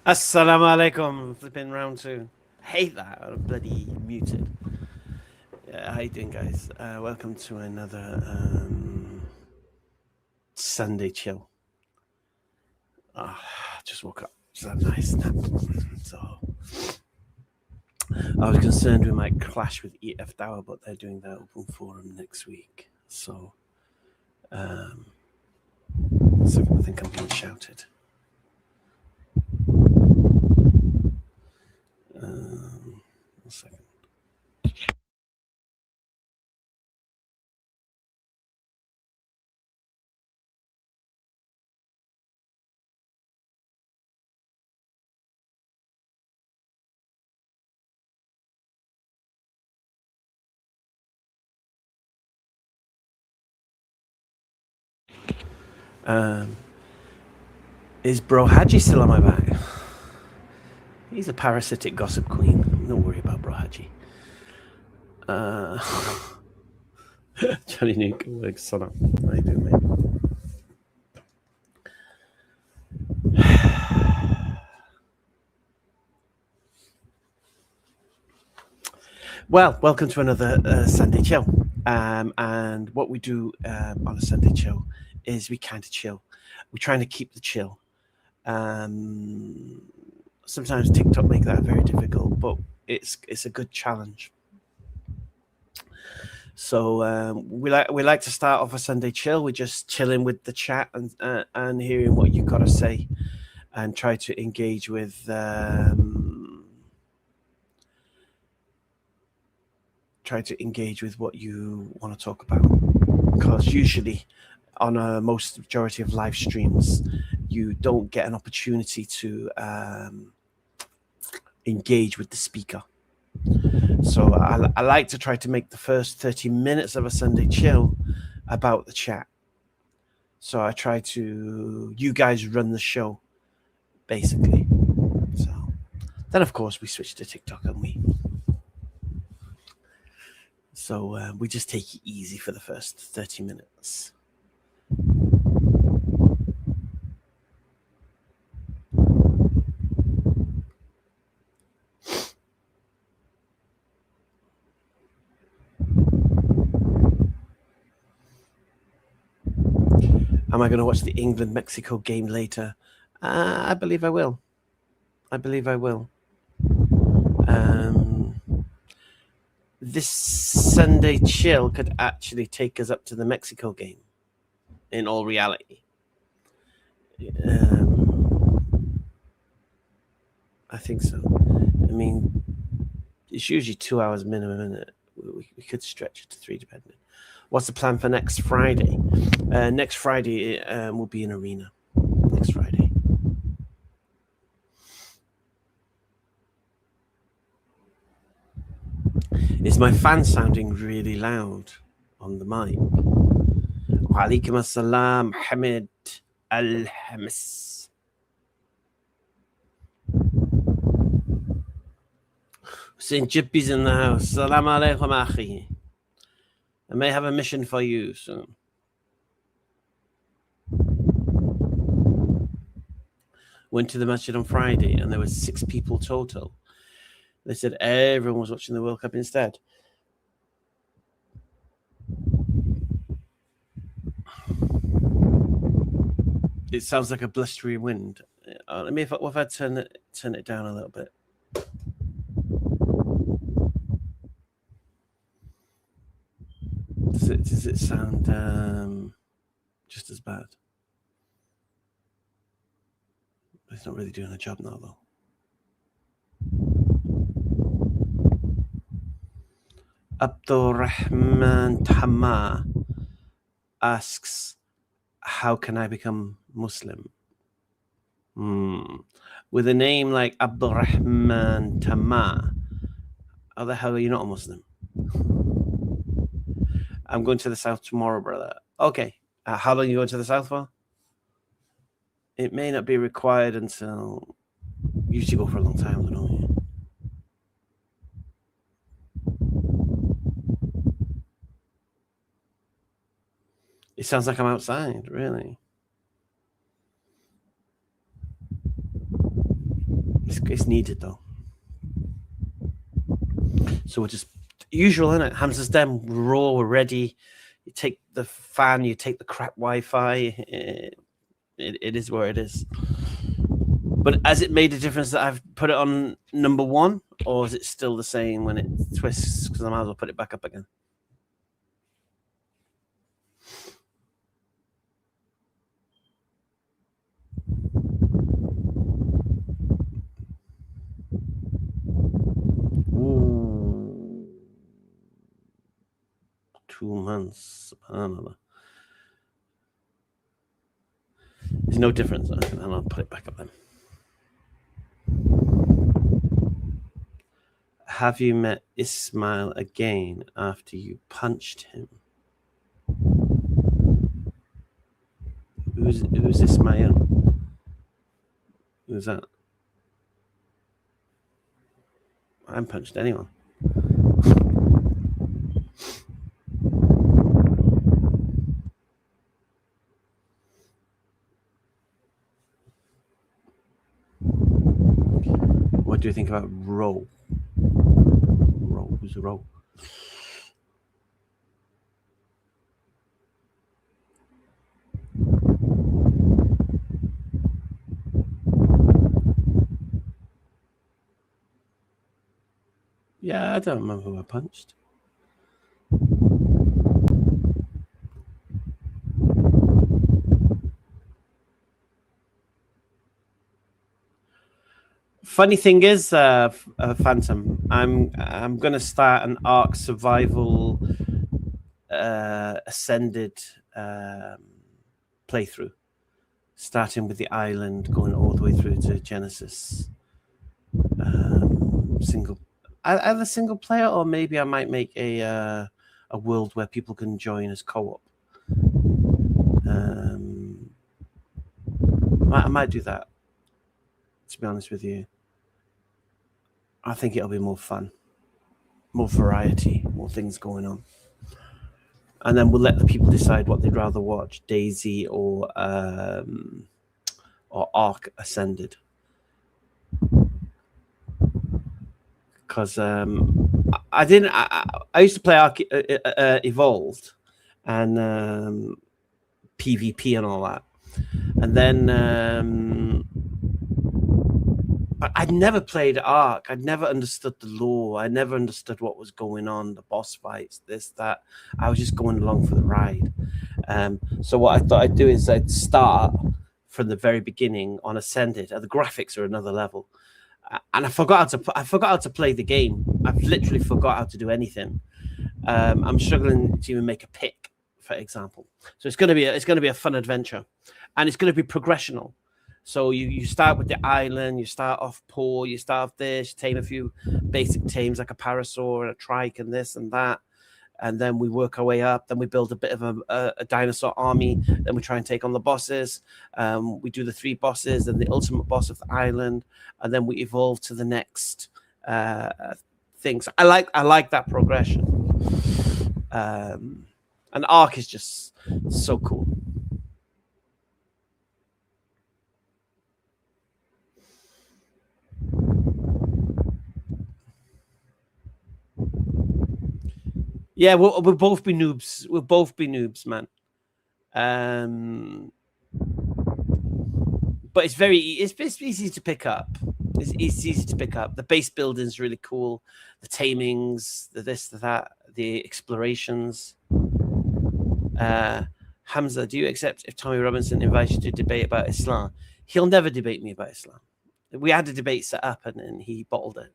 Assalamu alaikum. Flipping round two. Hate that. I'm bloody muted. Yeah, how you doing, guys? Welcome to another Sunday chill. Just woke up. Just had a nice nap. So I was concerned we might clash with EF Tower, but they're doing their open forum next week. Um, so I think I'm being shouted. One second. Um, is Bro Haji still on my back? He's a parasitic gossip queen. Don't worry about Bro Haji. Johnny Nuke works son up. How you doing, mate? Well, welcome to another Sunday chill. And what we do on a Sunday chill is we kind of chill. We're trying to keep the chill. Sometimes TikTok make that very difficult, but it's a good challenge. So we like to start off a Sunday chill. We're just chilling with the chat and hearing what you got to say, and try to engage with what you want to talk about. Because usually, on most majority of live streams, you don't get an opportunity to engage with the speaker. So I like to try to make the first 30 minutes of a Sunday chill about the chat. So I try to, you guys run the show, basically. So then, of course, we switch to TikTok and we just take it easy for the first 30 minutes. Am I going to watch the England-Mexico game later? I believe I will. This Sunday chill could actually take us up to the Mexico game, in all reality. I think so. I mean, it's usually 2 hours minimum, isn't it? We could stretch it to 3, depending. What's the plan for next Friday? Next Friday will be an arena. Next Friday. Is my fan sounding really loud on the mic? Walaikum assalam, Hamid Al-Hamis. St. Jippy's in the house. Salam alaikum, akhi. I may have a mission for you soon. Went to the masjid on Friday and there were 6 people total. They said everyone was watching the World Cup instead. It sounds like a blustery wind. Let me, if I turn it down a little bit. Does it sound just as bad? It's not really doing a job now, though. Abdurrahman Tama asks, how can I become Muslim? With a name like Abdurrahman Tama, how the hell are you not a Muslim? I'm going to the south tomorrow, brother. Okay. How long are you going to the south for? It may not be required until... You usually go for a long time, don't you? It sounds like I'm outside, really. it's needed though. So we're just usual, isn't it? Hamza's done. We're all we're ready. You take the fan, you take the crap Wi-Fi. It is where it is. But has it made a difference that I've put it on number 1, or is it still the same when it twists? Because I might as well put it back up again. Ooh. 2 months. Subhanallah. There's no difference. And I'll put it back up then. Have you met Ismail again after you punched him? Who's Ismail? Who's that? I haven't punched anyone. What do you think about Ro? Ro, who's Ro? Yeah, I don't remember who I punched. Funny thing is, Phantom, I'm gonna start an Ark Survival Ascended playthrough, starting with the island, going all the way through to Genesis. Single, either single player, or maybe I might make a world where people can join as co-op. I might do that. To be honest with you, I think it'll be more fun, more variety, more things going on, and then we'll let the people decide what they'd rather watch: DayZ or Ark Ascended. Because I didn't. I used to play Ark Evolved and PvP and all that, and then I'd never played Ark. I'd never understood the lore. I never understood what was going on, the boss fights, this, that. I was just going along for the ride. So what I thought I'd do is I'd start from the very beginning on Ascended. The graphics are another level. And I forgot how to play the game. I've literally forgot how to do anything. I'm struggling to even make a pick, for example. So it's going to be a fun adventure, and it's going to be progressional. So you start with the island, you start off poor, you start off this, you tame a few basic tames like a parasaur and a trike and this and that, and then we work our way up. Then we build a bit of a dinosaur army. Then we try and take on the bosses. We do the 3 bosses and the ultimate boss of the island, and then we evolve to the next things. I like that progression. And Ark is just so cool. Yeah, we'll both be noobs. We'll both be noobs, man. But it's easy to pick up. It's easy to pick up. The base building is really cool. The tamings, the this, the that, the explorations. Hamza, do you accept if Tommy Robinson invites you to debate about Islam? He'll never debate me about Islam. We had a debate set up and he bottled it.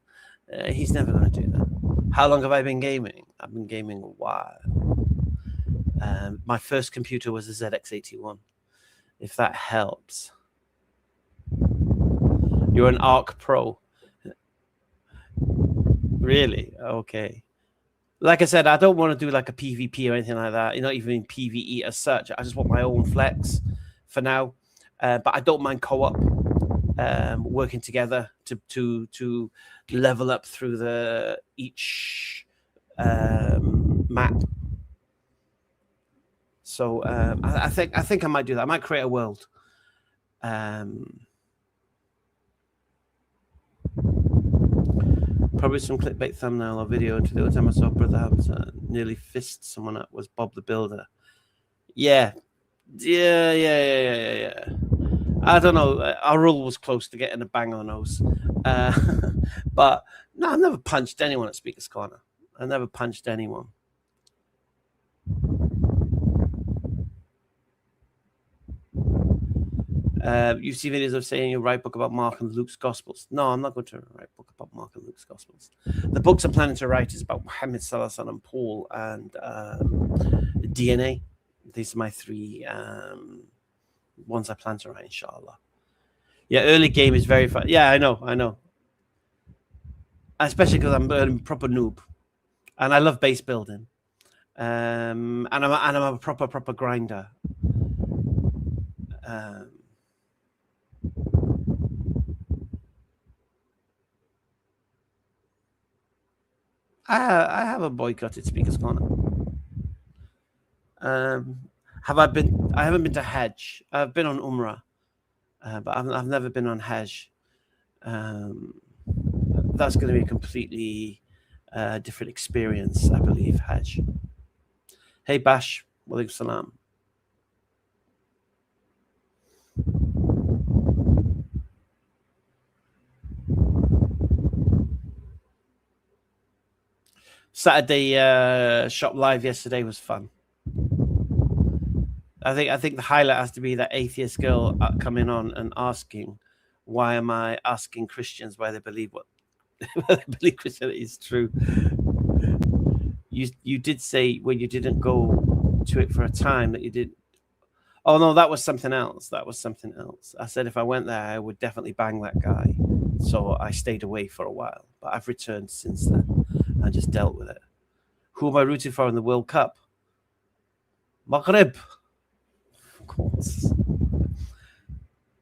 He's never going to do that. How long have I been gaming? I've been gaming a while. My first computer was a ZX81, if that helps. You're an Ark Pro. Really? Okay. Like I said, I don't want to do like a PvP or anything like that. You're not even PvE as such. I just want my own flex for now. But I don't mind co-op, working together to level up through each map. So I think I might do that. I might create a world. Probably some clickbait thumbnail or video. To the other time I saw Brother Hamza nearly fist someone up was Bob the Builder. Yeah. I don't know. Our rule was close to getting a bang on the nose. But no, I've never punched anyone at Speaker's Corner. I never punched anyone. You see videos of saying you write a book about Mark and Luke's Gospels. No, I'm not going to write a book about Mark and Luke's Gospels. The books I'm planning to write is about Muhammad Sallallahu and Paul and DNA. These are my three ones I plan to write, inshallah. Yeah, early game is very fun. Yeah, I know. Especially because I'm a proper noob, and I love base building, and I'm a proper grinder. I haven't boycotted Speaker's Corner. Have I been? I haven't been to Hajj. I've been on Umrah, but I've never been on Hajj. That's going to be a completely different experience, I believe. Hajj. Hey Bash, walaikum salam. Saturday shop live yesterday was fun. I think the highlight has to be that atheist girl coming on and asking, "Why am I asking Christians why they believe Christianity is true?" You did say when you didn't go to it for a time that you did. Oh no, that was something else. I said if I went there, I would definitely bang that guy. So I stayed away for a while, but I've returned since then. I just dealt with it. Who am I rooting for in the World Cup? Maghreb. Of course.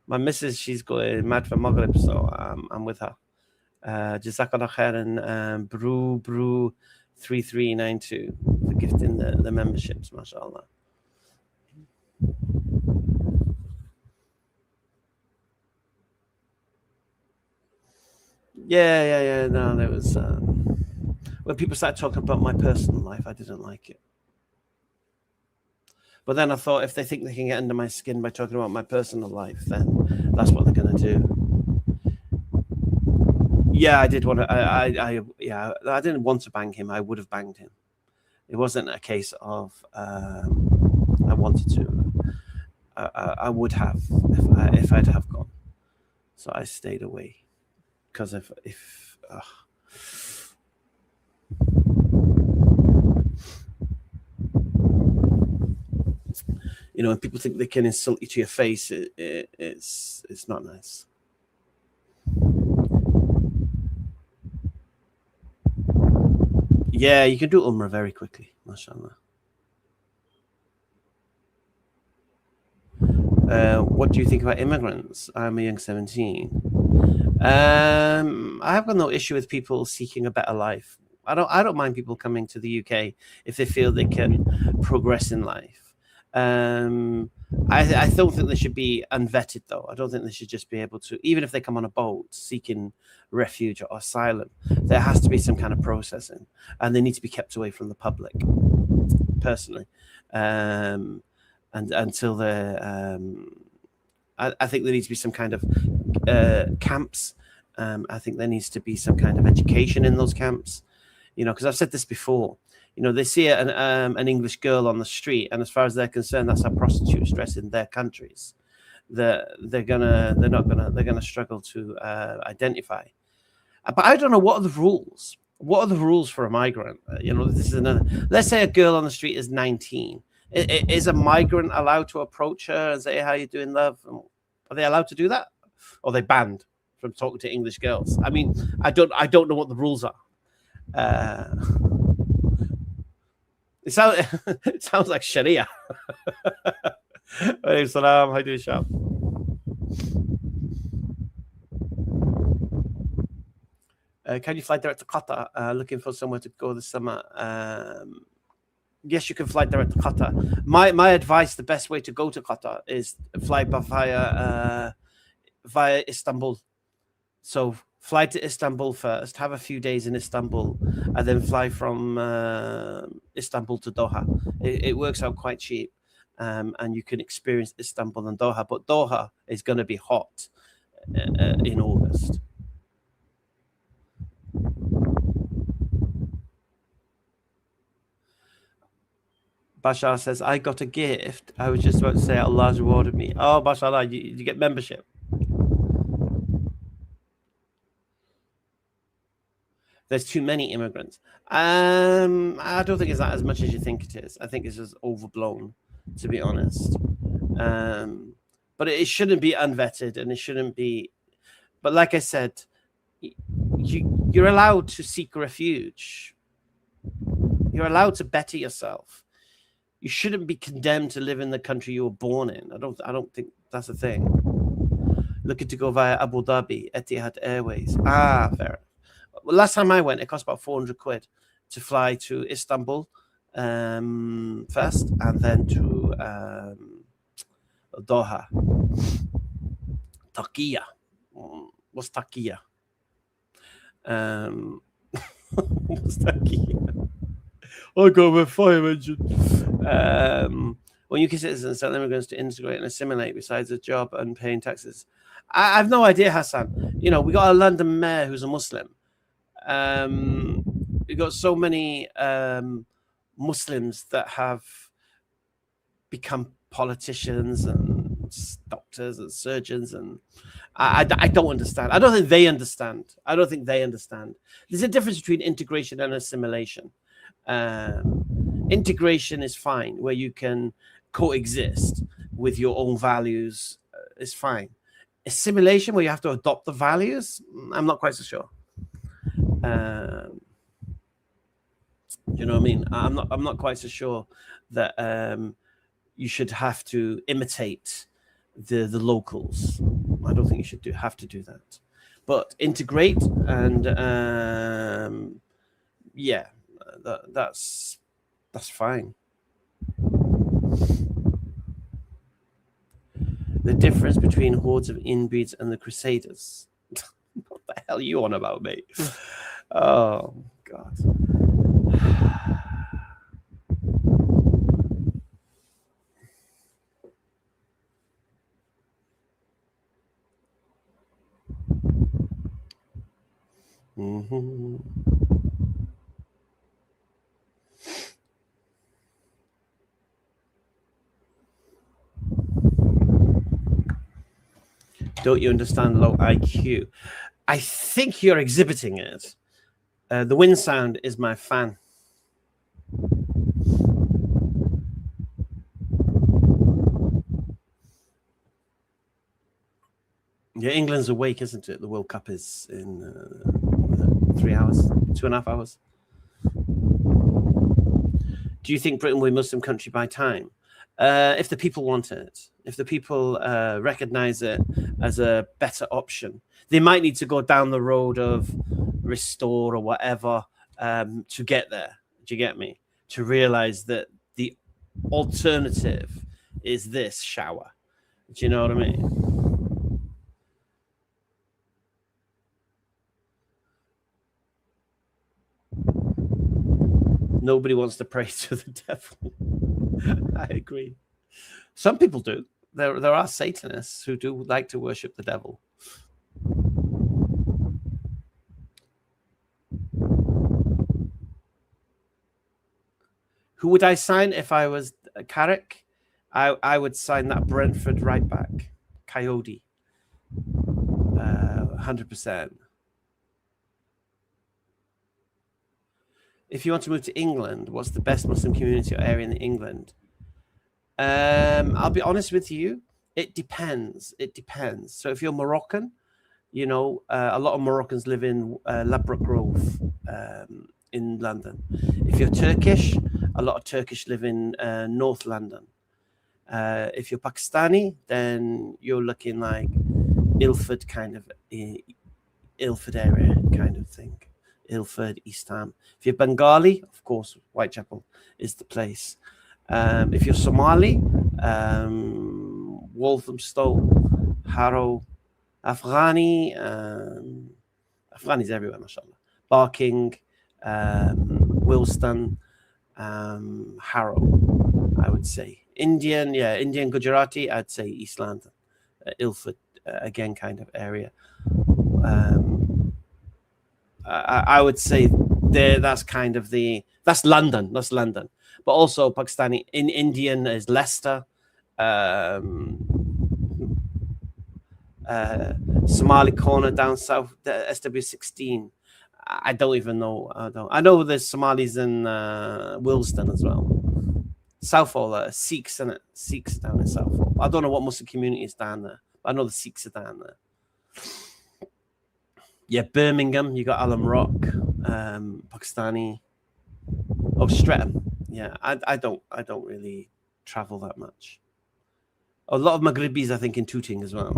My missus, she's going mad for Maghreb, so I'm with her. Jazakallah khairan, Brew 3392 for gifting the memberships, mashallah. Yeah. No, there was when people started talking about my personal life, I didn't like it. But then I thought, if they think they can get under my skin by talking about my personal life, then that's what they're going to do. Yeah, I did want to. I didn't want to bang him. I would have banged him. It wasn't a case of I wanted to. I would have if I'd have gone. So I stayed away because if you know, when people think they can insult you to your face, it's not nice. Yeah, you can do Umrah very quickly, mashallah. What do you think about immigrants? I'm a young 17. I have got no issue with people seeking a better life. I don't mind people coming to the UK if they feel they can progress in life. I don't think they should be unvetted, though. I don't think they should just be able to, even if they come on a boat seeking refuge or asylum, there has to be some kind of processing, and they need to be kept away from the public, personally. And until they're, I think there needs to be some kind of camps. I think there needs to be some kind of education in those camps, you know, because I've said this before. You know, they see an English girl on the street, and as far as they're concerned, that's how prostitutes dress in their countries. They're gonna struggle to identify. But I don't know, what are the rules. What are the rules for a migrant? You know, this is another. Let's say a girl on the street is 19. Is a migrant allowed to approach her and say, "How you doing, love?" Are they allowed to do that, or are they banned from talking to English girls? I mean, I don't know what the rules are. It sounds like Sharia. Hey, salam. How do you shop? Can you fly direct to Qatar? Looking for somewhere to go this summer. Yes, you can fly direct to Qatar. My advice: the best way to go to Qatar is fly via Istanbul. So fly to Istanbul first, have a few days in Istanbul, and then fly from Istanbul to Doha. It works out quite cheap, and you can experience Istanbul and Doha. But Doha is going to be hot in August. Bashar says, I got a gift. I was just about to say Allah's rewarded me. Oh, Mashallah, you get membership. There's too many immigrants. I don't think it's that as much as you think it is. I think it's just overblown, to be honest. But it shouldn't be unvetted, and it shouldn't be. But like I said, you're allowed to seek refuge. You're allowed to better yourself. You shouldn't be condemned to live in the country you were born in. I don't think that's a thing. Looking to go via Abu Dhabi, Etihad Airways. Ah, fair. Well, last time I went, it cost about 400 quid to fly to Istanbul first, and then to Doha. Turkey. What's Turkey? What's Turkey? I got my fire engine. When UK citizens tell immigrants to integrate and assimilate besides a job and paying taxes. I have no idea, Hassan. You know, we got a London mayor who's a Muslim. We got so many Muslims that have become politicians and doctors and surgeons, and I don't understand. I don't think they understand. There's a difference between integration and assimilation. Integration is fine, where you can coexist with your own values, is fine. Assimilation, where you have to adopt the values, I'm not quite so sure. You know what I mean? I'm not quite so sure that you should have to imitate the locals. I don't think you should have to do that. But integrate and yeah, that's fine. The difference between hordes of inbreeds and the Crusaders. What the hell are you on about, mate? Oh, God. Mm-hmm. Don't you understand low IQ? I think you're exhibiting it. The wind sound is my fan. Yeah, England's awake, isn't it? The World Cup is in 3 hours, 2.5 hours. Do you think Britain will be a Muslim country by time? If the people want it, if the people recognize it as a better option, they might need to go down the road of Restore or whatever to get there. Do you get me? To realize that the alternative is this shower. Do you know what I mean? Nobody wants to pray to the devil. I agree. Some people do. There are Satanists who do like to worship the devil. Who would I sign if I was Carrick? I would sign that Brentford right back, Coyote. 100%. If you want to move to England, what's the best Muslim community or area in England? I'll be honest with you. It depends. So if you're Moroccan, you know, a lot of Moroccans live in Ladbroke Grove in London. If you're Turkish, a lot of Turkish live in North London. If you're Pakistani, then you're looking like Ilford kind of Ilford area kind of thing. Ilford, East Ham. If you're Bengali, of course, Whitechapel is the place. If you're Somali, Walthamstow, Harrow, Afghani, Afghanis everywhere, mashallah. Barking, Wilston, Harrow, I would say. Indian Gujarati, I'd say East London, Ilford, again, kind of area. I would say that's kind of that's London. But also Pakistani in Indian is Leicester. Somali corner down south, the SW16. I don't even know. I know there's Somalis in Willesden as well. Southall, Sikhs, in it. Sikhs down in Southall. I don't know what Muslim community is down there, but I know the Sikhs are down there. Yeah, Birmingham, you got Alam Rock, Pakistani. Oh, Streatham. Yeah, I don't really travel that much. A lot of Maghribis, I think, in Tooting as well.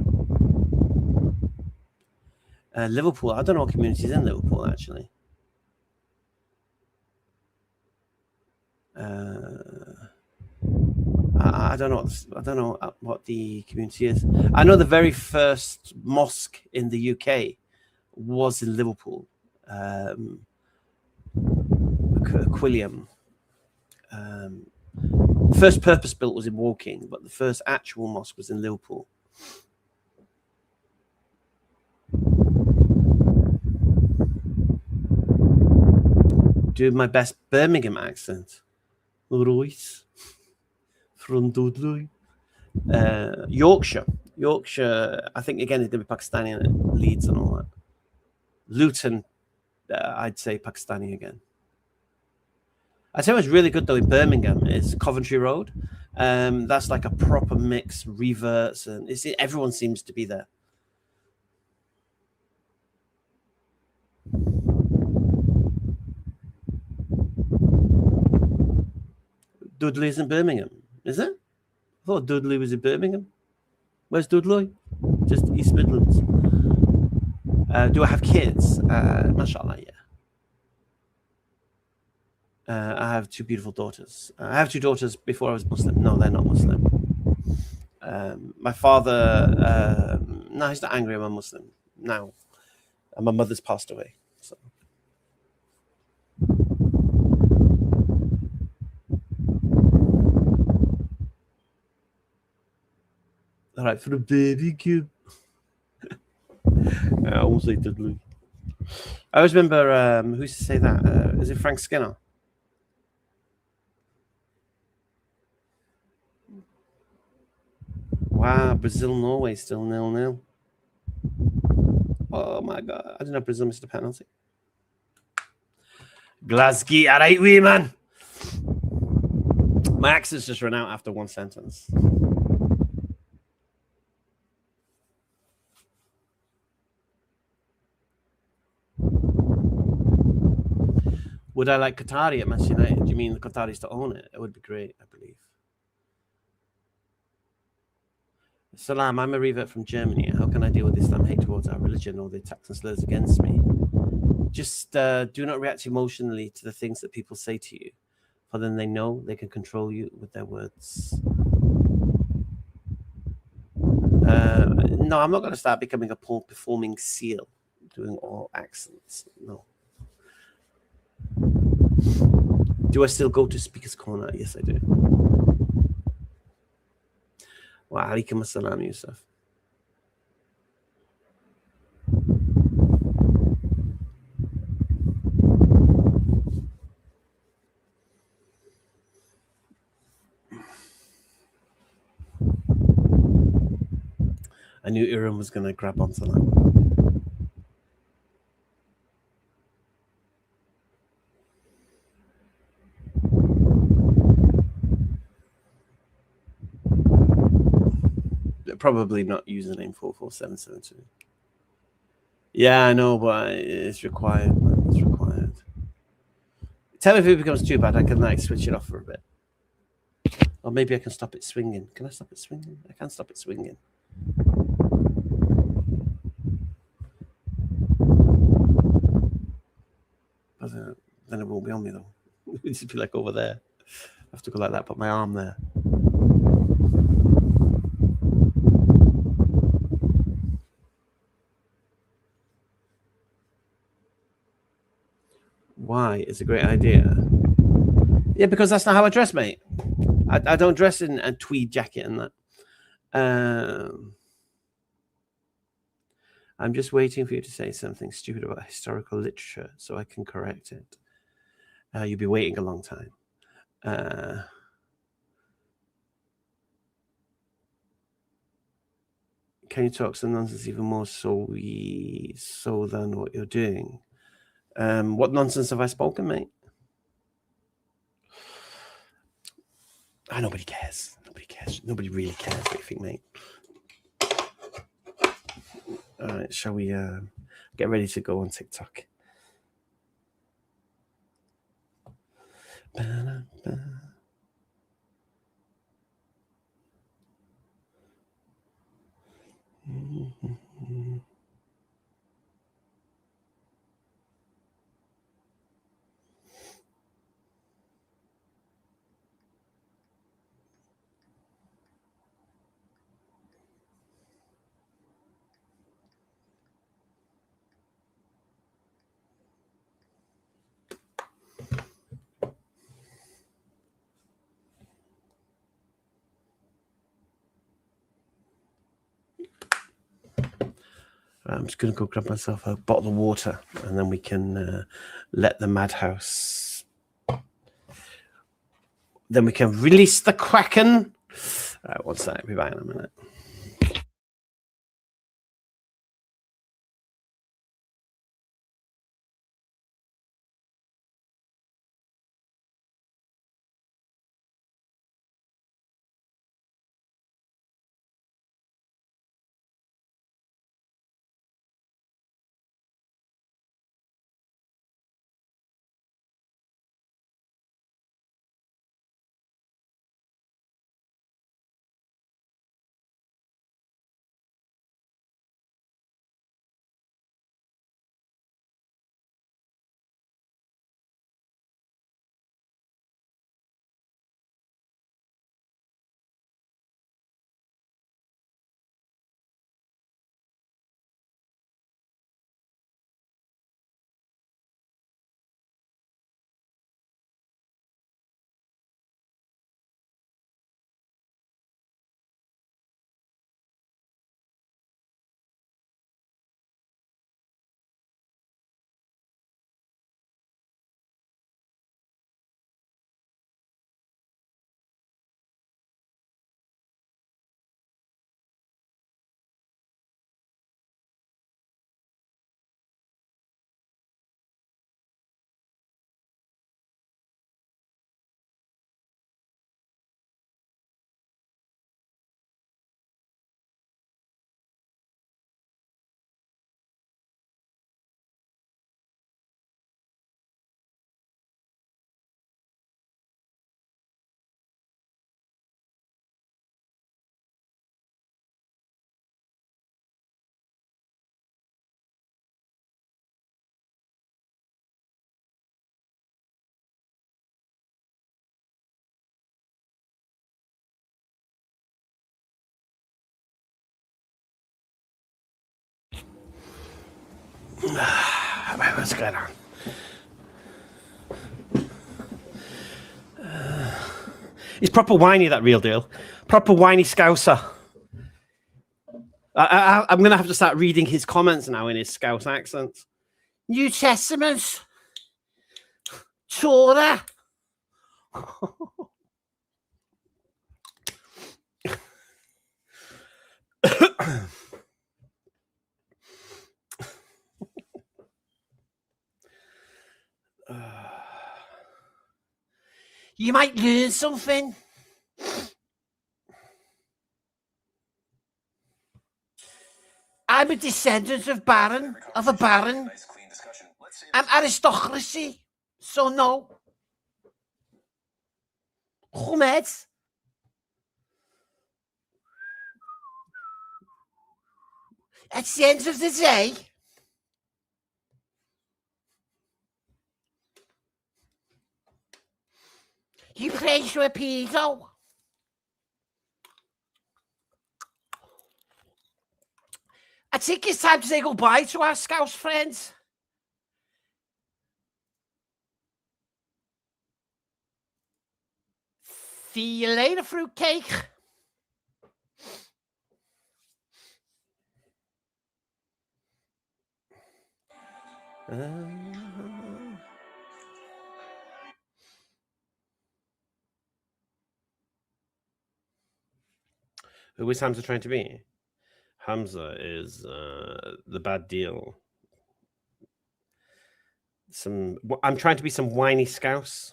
Liverpool, I don't know what communities in Liverpool actually. I don't know. I don't know what the community is. I know the very first mosque in the UK was in Liverpool, Quilliam. First purpose built was in Woking, but the first actual mosque was in Liverpool. Do my best Birmingham accent. Royce from Dudley. Yorkshire, I think again it did be Pakistani and Leeds and all that. Luton, I'd say Pakistani again. I tell you what's really good though in Birmingham is Coventry Road. That's like a proper mix, reverts, and everyone seems to be there. Dudley's in Birmingham, is it? I thought Dudley was in Birmingham. Where's Dudley? Just East Midlands. Do I have kids? Mashallah, yeah. I have two beautiful daughters. I have two daughters before I was Muslim. No, they're not Muslim. My father, no, he's not angry I'm a Muslim now. And my mother's passed away. So. All right, for the baby cube. I won't say Dudley. I always remember, who used to say that? Is it Frank Skinner? Wow, Brazil-Norway still 0-0. Oh my God, I didn't know Brazil missed a penalty. Glasgow, all right, wee man. My accent's just run out after one sentence. Would I like Qatari at Manchester United? Do you mean the Qataris to own it? It would be great, I believe. Salam, I'm a revert from Germany. How can I deal with Islam hate towards our religion or the attacks and slurs against me? Just do not react emotionally to the things that people say to you, for then they know they can control you with their words. No, I'm not going to start becoming a performing seal, doing all accents. No. Do I still go to Speaker's Corner? Yes, I do. Wa alaikum assalam, Yusuf. I knew Iram was going to grab onto that. Probably not username 44772. Yeah, I know, but it's required, man. It's required. Tell me if it becomes too bad. I can like switch it off for a bit. Or maybe I can stop it swinging. Can I stop it swinging? I can't stop it swinging. But then it won't be on me though. It'll just be like over there. I have to go like that, put my arm there. Why? It's a great idea. Yeah, because that's not how I dress, mate. I don't dress in a tweed jacket and that. I'm just waiting for you to say something stupid about historical literature so I can correct it. You'll be waiting a long time. Can you talk some nonsense even more so than what you're doing? What nonsense have I spoken, mate? Nobody cares. Nobody cares. Nobody really cares what you think, mate. All right, shall we get ready to go on TikTok? I'm just going to go grab myself a bottle of water, and then we can let the madhouse. Then we can release the Kraken. All right, what's that? I'll be back in a minute. What's going on? He's proper whiny, that real deal. Proper whiny scouser. I'm going to have to start reading his comments now in his Scouse accent. New Testament. Torah. You might learn something. I'm a descendant of a baron. I'm aristocracy, so no. Chomed. At the end of the day, you play to a pedo. I think it's time to say goodbye to our Scouse friends. See you later, fruitcake. Who is Hamza trying to be? Hamza is the bad deal. I'm trying to be some whiny scouse.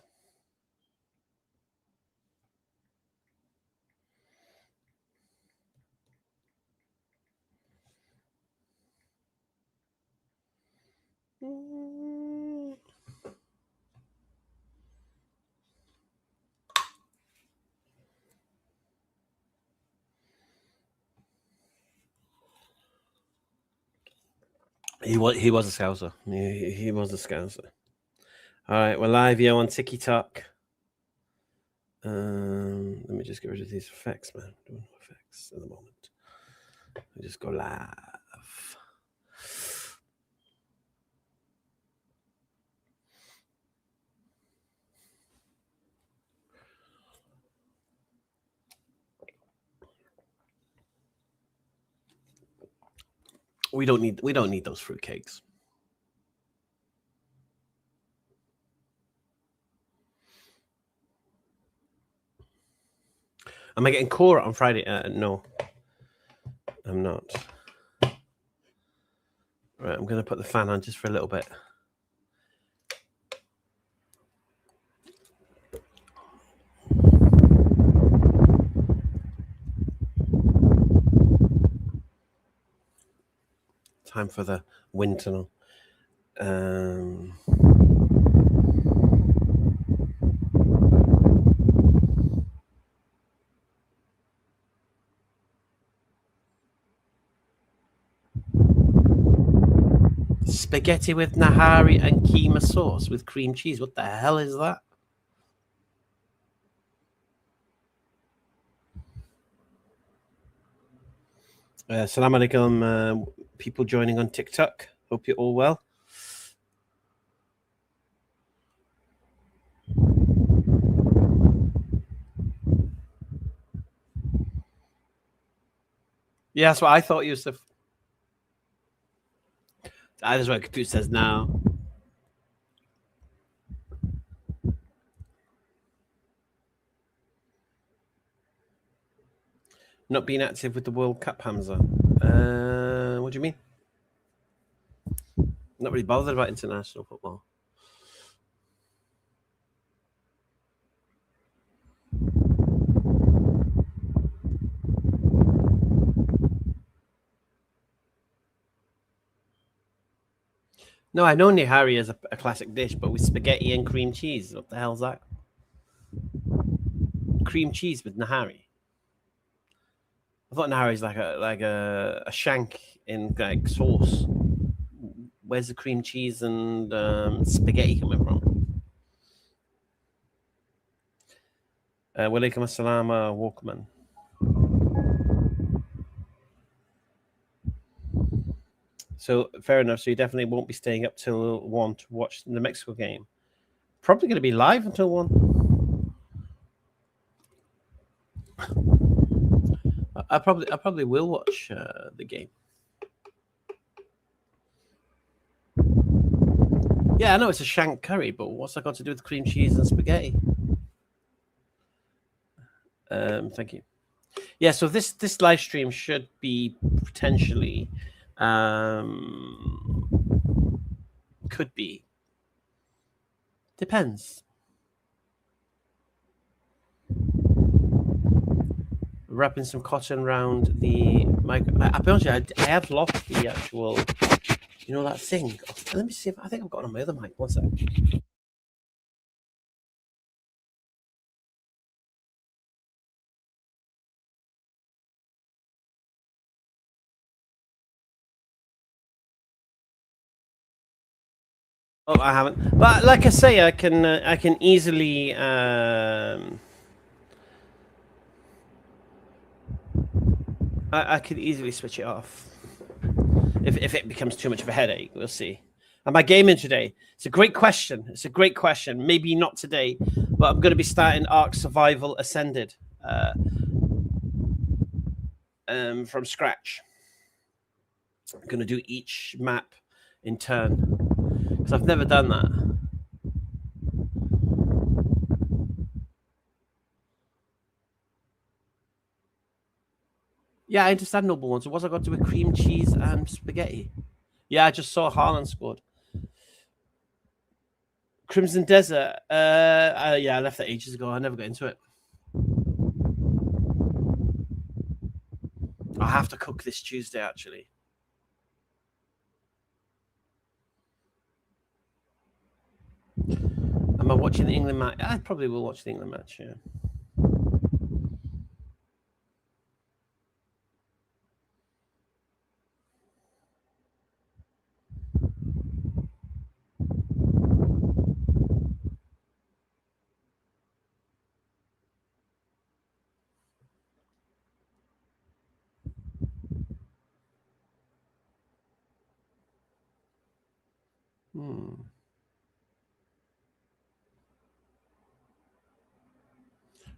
He was a scouser. He was a scouser. All right, we're live here on TikTok. Let me just get rid of these effects, man. Doing no effects at the moment. We just go live. We don't need those fruitcakes. Am I getting Cora on Friday? No, I'm not. Right, I'm going to put the fan on just for a little bit. Time for the wind tunnel. Spaghetti with nahari and keema sauce with cream cheese. What the hell is that? Salam alaikum, people joining on TikTok. Hope you're all well. Yeah, that's what I thought, Yusuf. That is what computer says now. Not being active with the World Cup, Hamza. What do you mean? Not really bothered about international football. No, I know nihari is a classic dish, but with spaghetti and cream cheese. What the hell's that? Cream cheese with nahari. I thought nahari is like a shank in like sauce. Where's the cream cheese and spaghetti coming from? Walaikum assalam, Walkman. So fair enough. So you definitely won't be staying up till 1 to watch the Mexico game. Probably going to be live until 1. I probably will watch the game. Yeah, I know it's a shank curry, but what's that got to do with cream cheese and spaghetti? Thank you. Yeah, so this live stream should be potentially could be. Depends. Wrapping some cotton around the mic. I'll be honest with you, I have lost the actual, you know, that thing. Let me see if I think I've got it on my other mic. One second. Oh, I haven't. But like I say, I can easily I could easily switch it off if it becomes too much of a headache. We'll see. Am I gaming today? It's a great question. Maybe not today, But I'm going to be starting Ark Survival Ascended from scratch. I'm going to do each map in turn because I've never done that. Yeah, I understand noble ones. So what's I got to do with cream cheese and spaghetti? Yeah, I just saw Haaland scored. Crimson Desert. Yeah, I left that ages ago. I never got into it. I have to cook this Tuesday, actually. Am I watching the England match? I probably will watch the England match, yeah.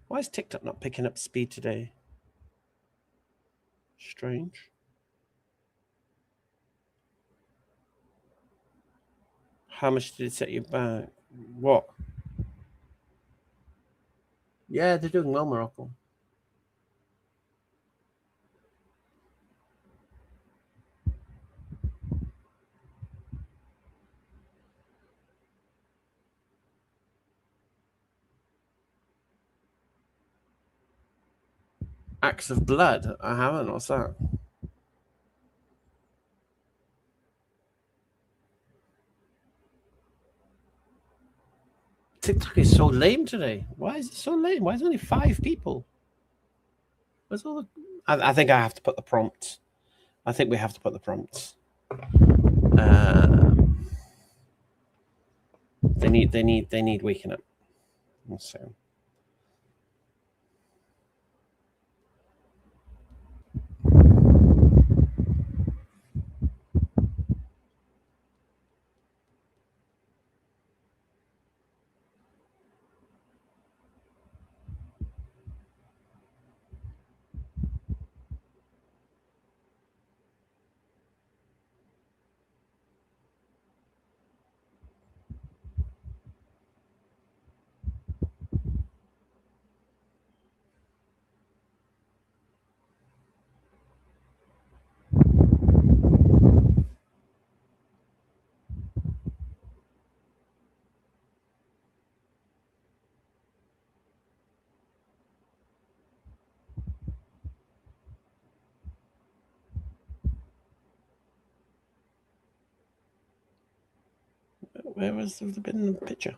Why is TikTok not picking up speed today? Strange. How much did it set you back? What? Yeah, they're doing well, Morocco. Acts of Blood? I haven't. What's that? TikTok is so lame today. Why is it so lame? Why is there only 5 people? Where's all the... I think I have to put the prompts. I think we have to put the prompts. They need waking up. So. Where was the been the picture?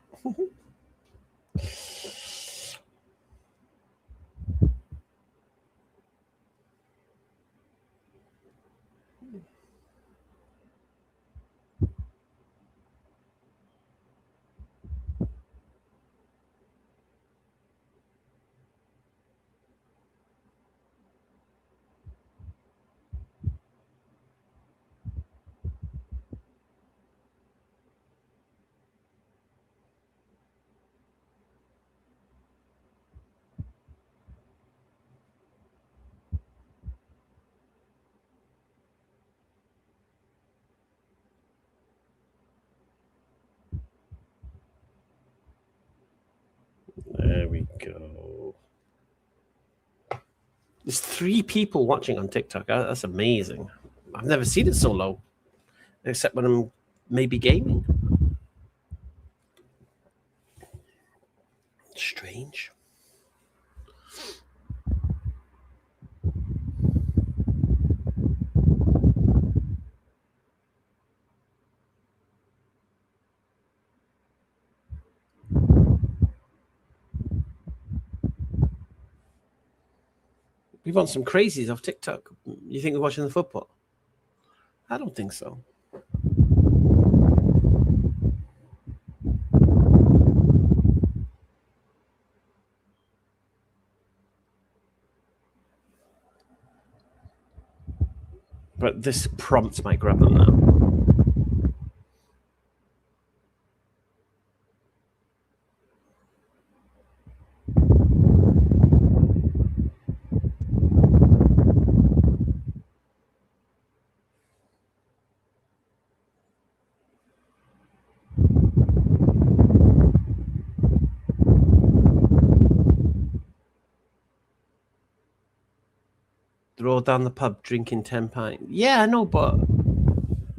There we go. There's 3 people watching on TikTok. That's amazing. I've never seen it so low, except when I'm maybe gaming. Strange. We want some crazies off TikTok. You think we're watching the football? I don't think so. But this prompt might grab them now. They're all down the pub drinking 10 pints. Yeah, I know, but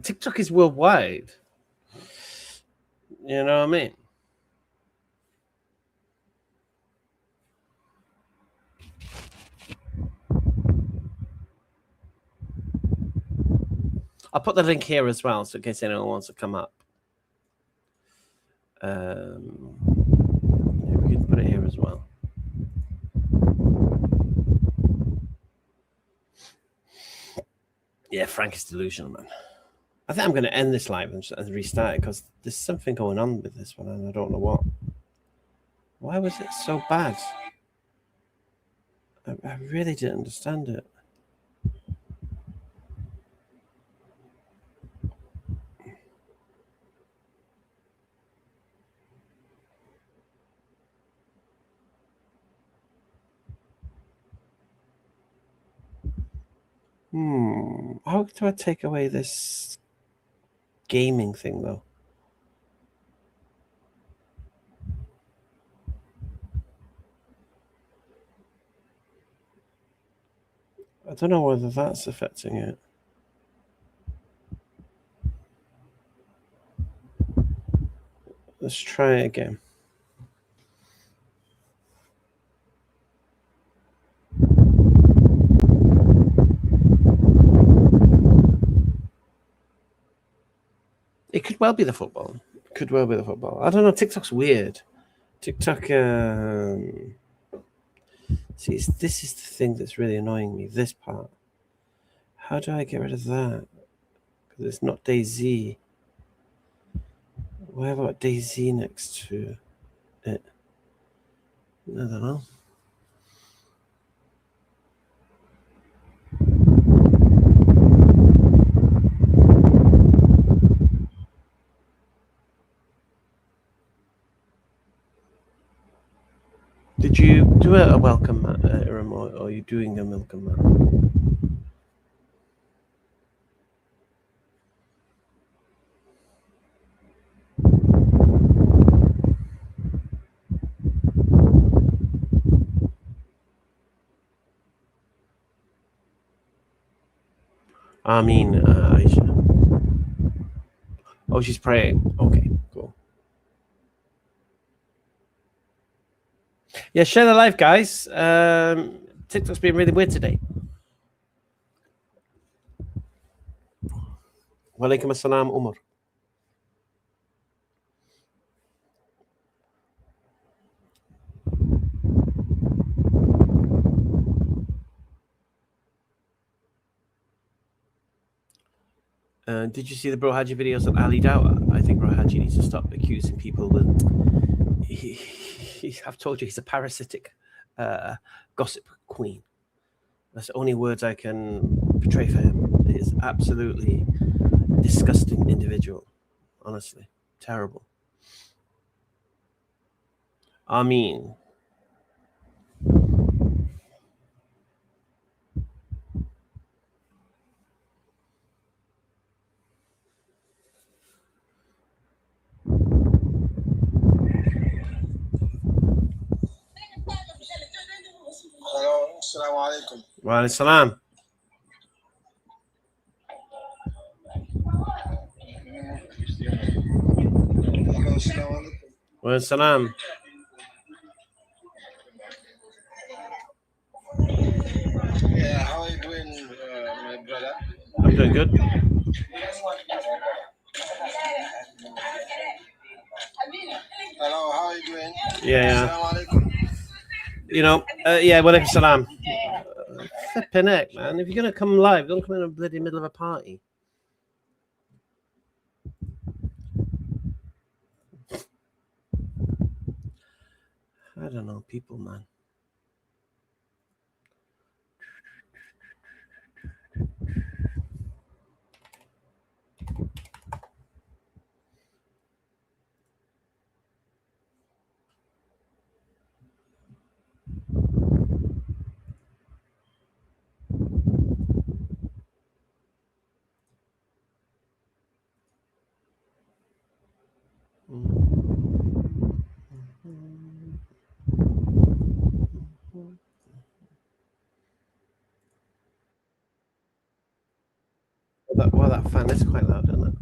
TikTok is worldwide. You know what I mean? I'll put the link here as well, so in case anyone wants to come up. Yeah, we can put it here as well. Yeah, Frank is delusional, man. I think I'm going to end this live and restart it because there's something going on with this one and I don't know what. Why was it so bad? I really didn't understand it. How do I take away this gaming thing though? I don't know whether that's affecting it. Let's try it again. It could well be the football. Could well be the football. I don't know. TikTok's weird. TikTok. See, this is the thing that's really annoying me. This part. How do I get rid of that? Because it's not DayZ. Why have I got DayZ next to it? I don't know. Did you do a welcome mat, Iram, or are you doing a welcome mat? I mean, Aisha. Oh, she's praying. Okay, cool. Yeah, share the live, guys. TikTok's been really weird today. Walaikum assalam, Umar. Did you see the Bro Haji videos on Ali Dawah? I think Bro Haji needs to stop accusing people that I've told you he's a parasitic gossip queen. That's the only words I can portray for him. He's absolutely disgusting individual. Honestly, terrible. I mean, Hello, assalamu alaikum. wa alaikum salam. Hello, assalamu alaikum. Wa alaikum salam. Yeah, how are you doing, my brother? I'm doing good. Hello, how are you doing? Yeah. Assalamu alaikum. You know, yeah, wa alaikum salam. Flipping heck, man. If you're going to come live, don't come in the bloody middle of a party. I don't know, people, man. Oh, that fan is quite loud, isn't it?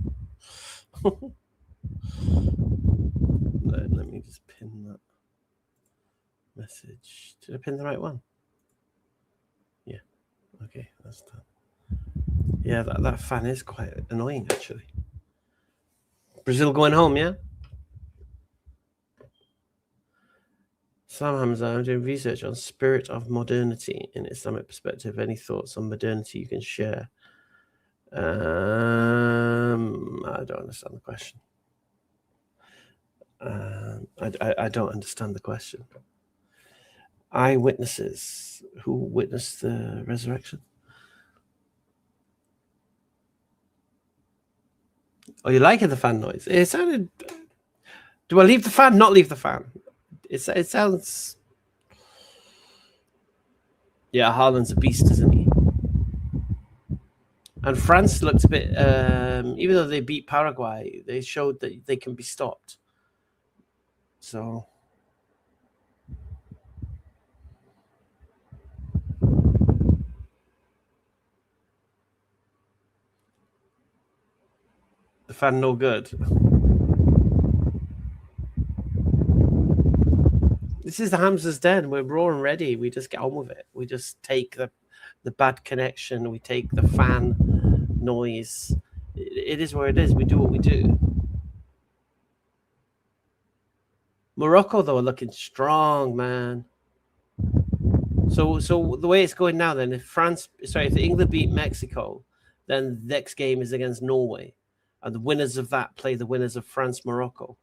Let me just pin that message. Did I pin the right one? Yeah. Okay, that's done. Yeah, that fan is quite annoying, actually. Brazil going home, yeah? Salam Hamza, I'm doing research on spirit of modernity in Islamic perspective. Any thoughts on modernity you can share? I don't understand the question. I don't understand the question. Eyewitnesses who witnessed the resurrection. Oh, you liking the fan noise? It sounded. Do I leave the fan? Not leave the fan. It sounds. Yeah, Haaland's a beast, isn't he? And France looked a bit. Even though they beat Paraguay, they showed that they can be stopped. So. The fan no good. This is the Hamza's Den. We're raw and ready. We just get on with it. We just take the bad connection. We take the fan noise. It is where it is. We do what we do. Morocco, though, are looking strong, man. So the way it's going now, then, if England beat Mexico, then the next game is against Norway, and the winners of that play the winners of France, Morocco.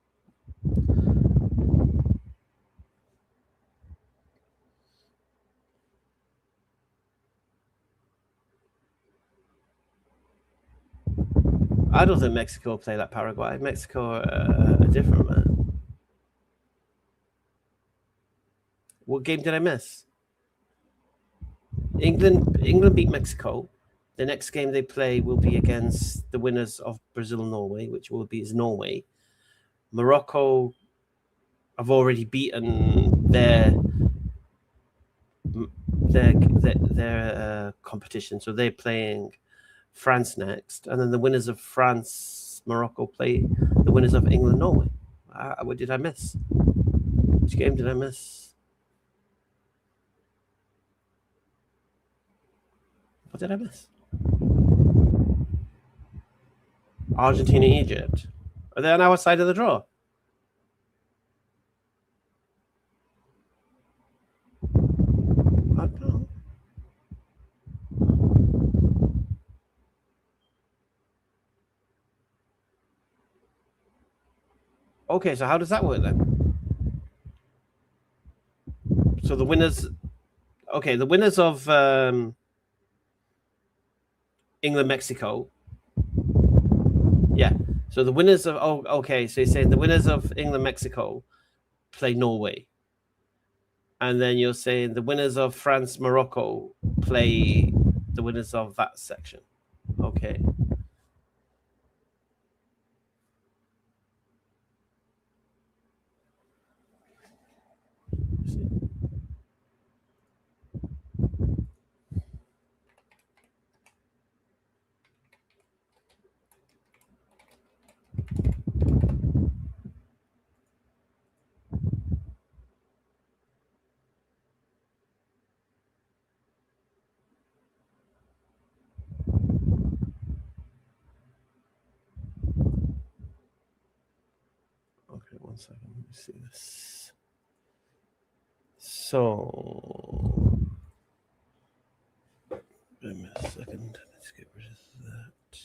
I don't think Mexico will play like Paraguay. Mexico are different, man. What game did I miss? England beat Mexico. The next game they play will be against the winners of Brazil-Norway, which will be Norway. Morocco have already beaten their competition, so they're playing France next, and then the winners of France-Morocco play the winners of England-Norway. What did I miss? Which game did I miss? What did I miss? Argentina, Egypt. Are they on our side of the draw? I don't know. Okay, so how does that work then? So the winners. Okay, the winners of England, Mexico. Yeah. So the winners of okay. So you're saying the winners of England, Mexico play Norway, and then you're saying the winners of France, Morocco play the winners of that section. Okay. Okay, 1 second. Let me see this. So, give me a second. Let's get rid of that.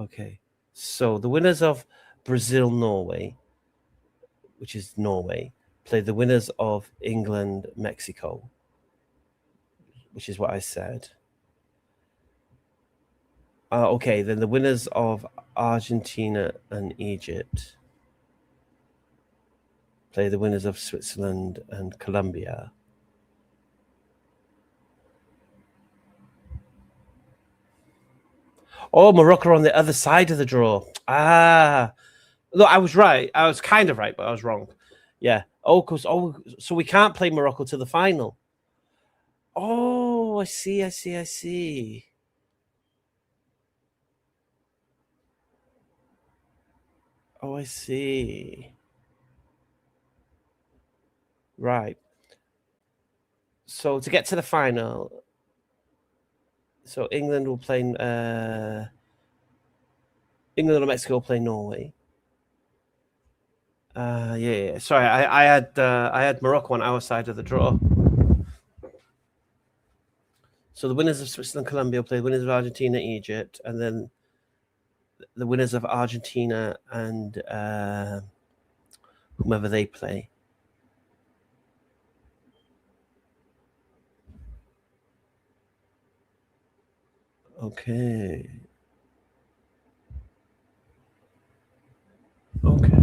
Okay. So the winners of Brazil, Norway, which is Norway, play the winners of England, Mexico, which is what I said. Okay, then the winners of Argentina and Egypt play the winners of Switzerland and Colombia. Oh, Morocco on the other side of the draw. Look, I was right. I was kind of right, but I was wrong. Yeah. So we can't play Morocco to the final. Oh, I see. Oh, I see. Right. So to get to the final, so England will play. England or Mexico will play Norway. Yeah. Sorry, I had Morocco on our side of the draw. So the winners of Switzerland, Colombia will play the winners of Argentina, Egypt, and then the winners of Argentina and whomever they play. Okay. Okay.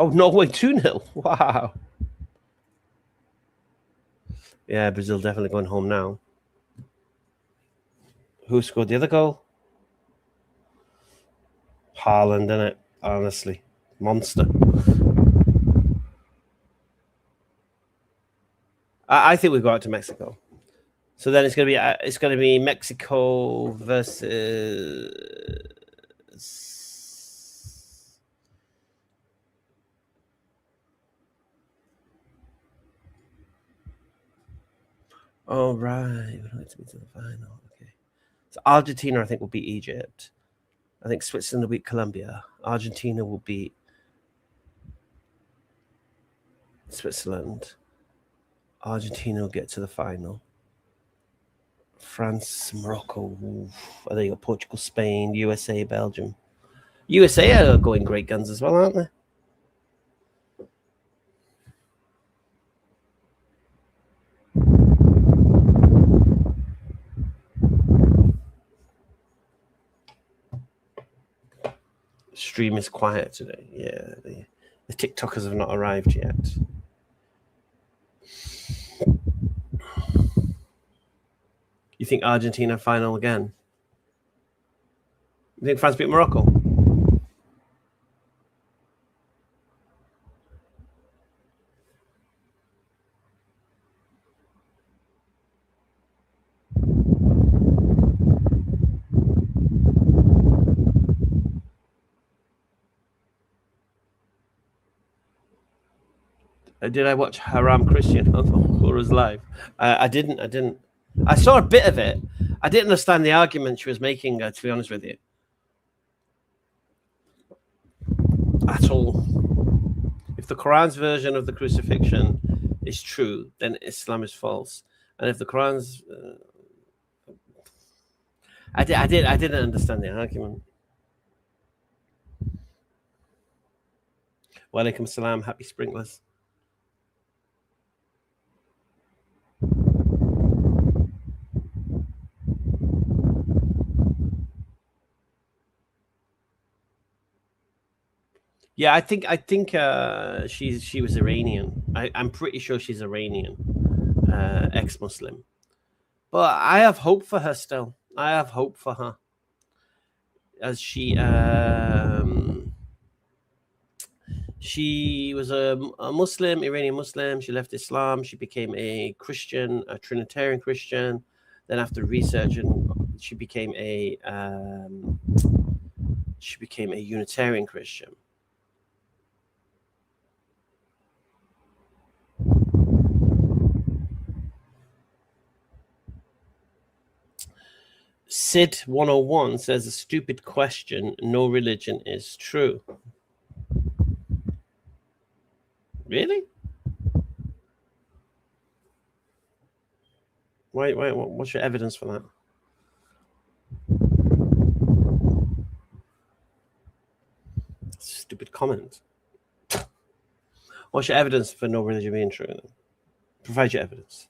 Oh, Norway 2-0. Wow. Yeah, Brazil definitely going home now. Who scored the other goal? Haaland, isn't it? Honestly, monster. I think we go out to Mexico. So then it's going to be Mexico versus. Oh right, we're not to be to the final. Okay, so Argentina I think will beat Egypt. I think Switzerland will beat Colombia. Argentina will beat Switzerland. Argentina will get to the final. France, Morocco. I think you got Portugal, Spain, USA, Belgium. USA are going great guns as well, aren't they? Stream is quiet today. Yeah, the TikTokers have not arrived yet. You think Argentina final again? You think France beat Morocco? Did I watch Haram Christian on Laura's live? I didn't. I saw a bit of it. I didn't understand the argument she was making, to be honest with you. At all. If the Quran's version of the crucifixion is true, then Islam is false. And if the Quran's... I didn't understand the argument. Walaikum salam, happy sprinklers. Yeah, I think she was Iranian. I'm pretty sure she's Iranian, ex-Muslim. But I have hope for her still. I have hope for her, as she was a Muslim, Iranian Muslim. She left Islam. She became a Christian, a Trinitarian Christian. Then after researching, she became a Unitarian Christian. Sid 101 says a stupid question. No religion is true. Really? Wait, what's your evidence for that? Stupid comment. What's your evidence for no religion being true? Then? Provide your evidence.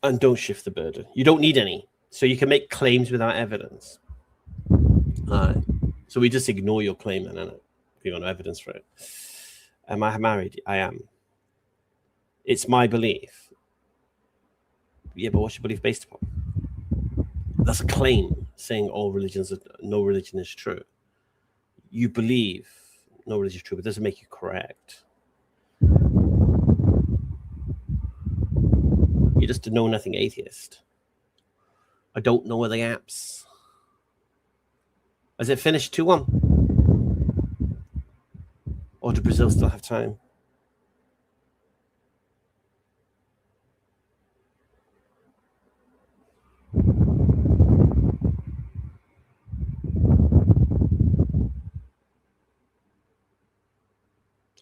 And don't shift the burden. You don't need any. So you can make claims without evidence. So we just ignore your claim, then, innit? We got no evidence for it. Am I married? I am. It's my belief. Yeah, but what's your belief based upon? That's a claim saying no religion is true. You believe no religion is true, but it doesn't make you correct. You're just a know-nothing atheist. I don't know where the apps. Has it finished 2-1? Or do Brazil still have time?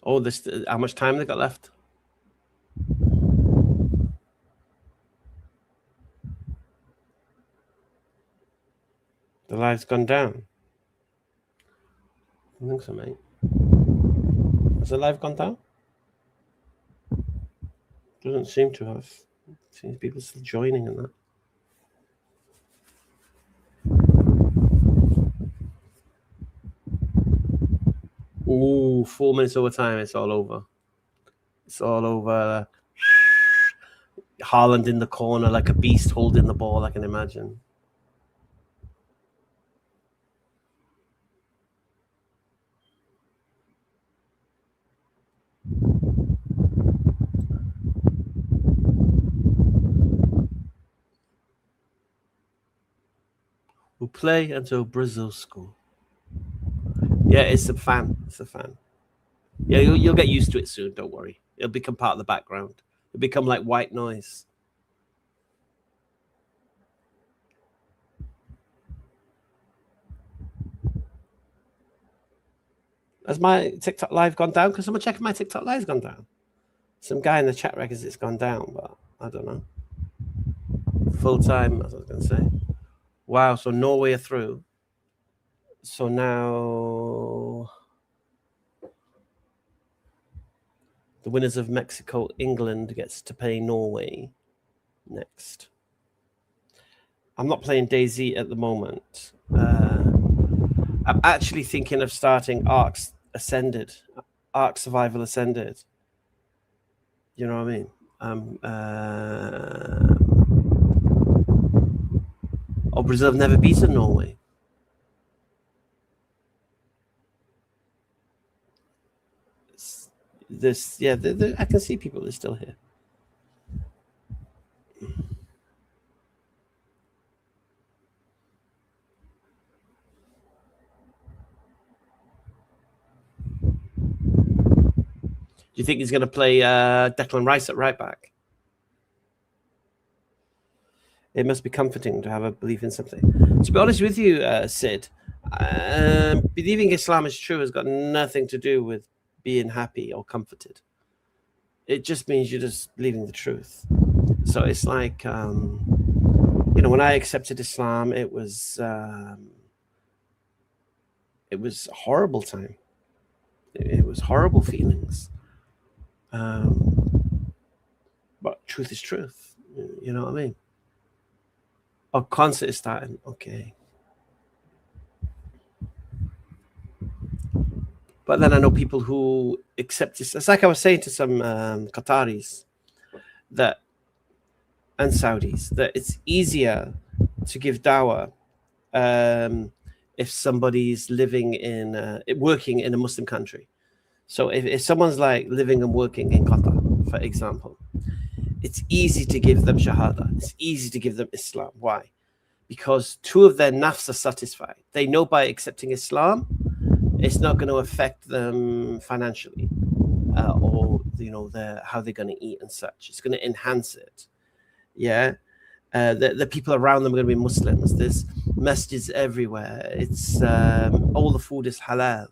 Oh, how much time they got left? The live's gone down. I think so, mate. Has the live gone down? Doesn't seem to have. Seems people still joining in that. Ooh, 4 minutes over time. It's all over. It's all over. Haaland in the corner like a beast holding the ball, I can imagine. We'll play until Brazil score. Yeah, it's a fan. It's a fan. Yeah, you'll get used to it soon. Don't worry. It'll become part of the background. It'll become like white noise. Has my TikTok live gone down? Because someone checking my TikTok live's gone down. Some guy in the chat reckons it's gone down, but I don't know. Full time, as I was going to say. Wow, so Norway are through. So now the winners of Mexico, England gets to play Norway next. I'm not playing DayZ at the moment. I'm actually thinking of starting Ark Survival Ascended. You know what I mean? Brazil have never beaten Norway. I can see people are still here. Do you think he's going to play Declan Rice at right back? It must be comforting to have a belief in something. To be honest with you, Sid, believing Islam is true has got nothing to do with being happy or comforted. It just means you're just believing the truth. So it's like, when I accepted Islam, it was a horrible time. It was horrible feelings. But truth is truth. You know what I mean? Oh, concert is starting. Okay. But then I know people who accept this. It's like I was saying to some Qataris and Saudis that it's easier to give dawah if somebody's working in a Muslim country. So if someone's like living and working in Qatar, for example, it's easy to give them shahada. It's easy to give them Islam. Why? Because two of their nafs are satisfied. They know by accepting Islam, it's not going to affect them financially or how they're going to eat and such. It's going to enhance it. Yeah. The people around them are going to be Muslims. There's masjids everywhere. It's all the food is halal.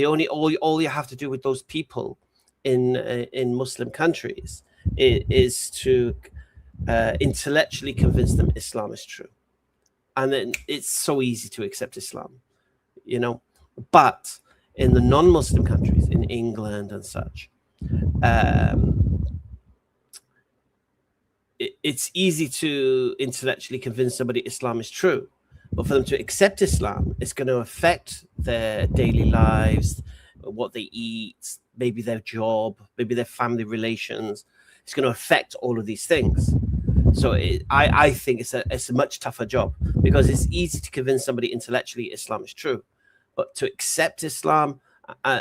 All you have to do with those people in Muslim countries is to intellectually convince them Islam is true, and then it's so easy to accept Islam, But in the non-Muslim countries, in England and such, it's easy to intellectually convince somebody Islam is true, But for them to accept Islam, it's going to affect their daily lives, what they eat, maybe their job, maybe their family relations. It's going to affect all of these things. So I think it's a much tougher job, because it's easy to convince somebody intellectually Islam is true, but to accept Islam,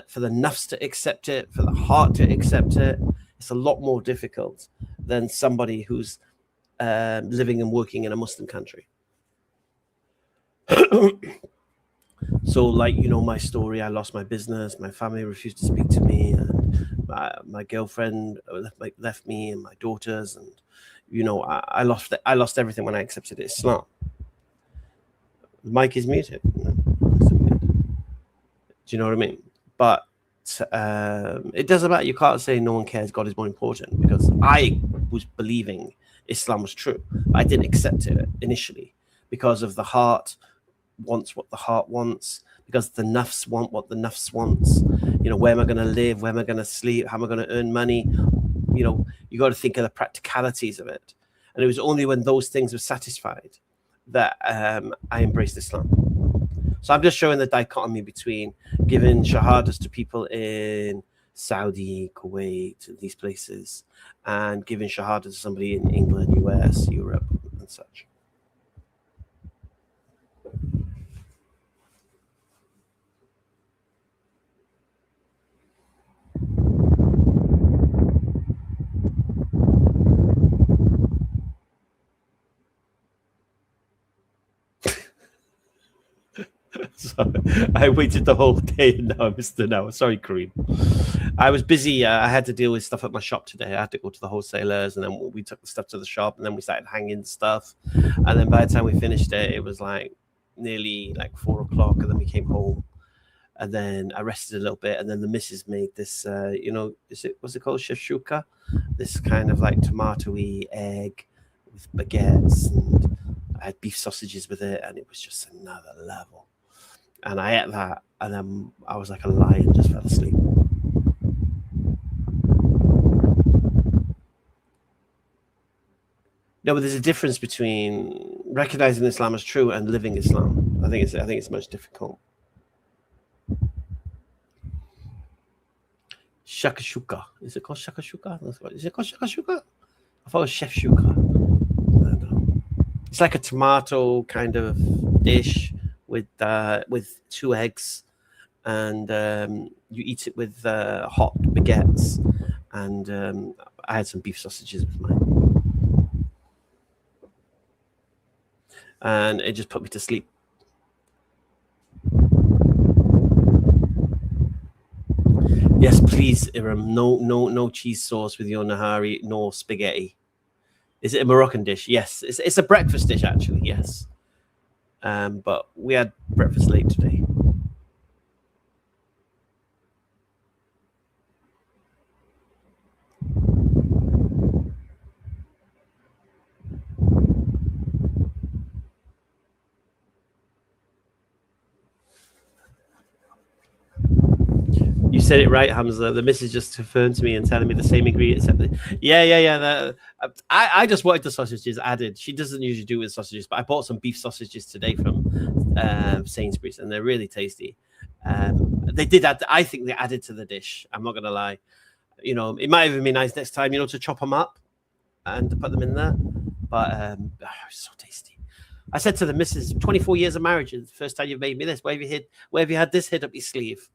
for the nafs to accept it, for the heart to accept it, it's a lot more difficult than somebody who's living and working in a Muslim country. So, like, you know, my story, I lost my business, my family refused to speak to me, and my girlfriend left me, and my daughters, and you know, I lost everything when I accepted Islam. The mic is muted. Do you know what I mean? But it doesn't matter. You can't say no one cares, God is more important, because I was believing Islam was true. I didn't accept it initially because of the heart wants what the heart wants, because the nafs want what the nafs wants. You know, where am I going to live? Where am I going to sleep? How am I going to earn money? You know, you got to think of the practicalities of it. And it was only when those things were satisfied that I embraced Islam. So I'm just showing the dichotomy between giving shahadas to people in Saudi, Kuwait, these places, and giving shahada to somebody in England, US, Europe, and such. So I waited the whole day, and now I missed an hour. Sorry, Kareem. I was busy. I had to deal with stuff at my shop today. I had to go to the wholesalers, and then we took the stuff to the shop, and then we started hanging stuff. And then by the time we finished it was like nearly like 4 o'clock, and then we came home. And then I rested a little bit, and then the missus made this, you know, what's it called, shefshuka? This kind of like tomatoey egg with baguettes, and I had beef sausages with it, and it was just another level. And I ate that, and then I was like a lion, just fell asleep. No, but there's a difference between recognizing Islam as true and living Islam. I think it's much difficult. Shakashuka. Is it called shakashuka? Is it called shakashuka? I thought it was shefshuka. I don't know. It's like a tomato kind of dish with 2 eggs, and you eat it with hot baguettes. And I had some beef sausages with mine, and it just put me to sleep. Yes, please, Iram. No cheese sauce with your nahari, nor spaghetti. Is it a Moroccan dish? Yes, it's a breakfast dish actually. Yes, but we had breakfast late today. You said it right, Hamza. The missus just confirmed to me and telling me the same ingredients. Yeah. I just wanted the sausages added. She doesn't usually do it with sausages, but I bought some beef sausages today from Sainsbury's, and they're really tasty. They did add. I think they added to the dish. I'm not gonna lie. You know, it might even be nice next time, you know, to chop them up and to put them in there. But so tasty. I said to the missus, 24 years of marriage, the first time you've made me this. Where have you had this hid up your sleeve?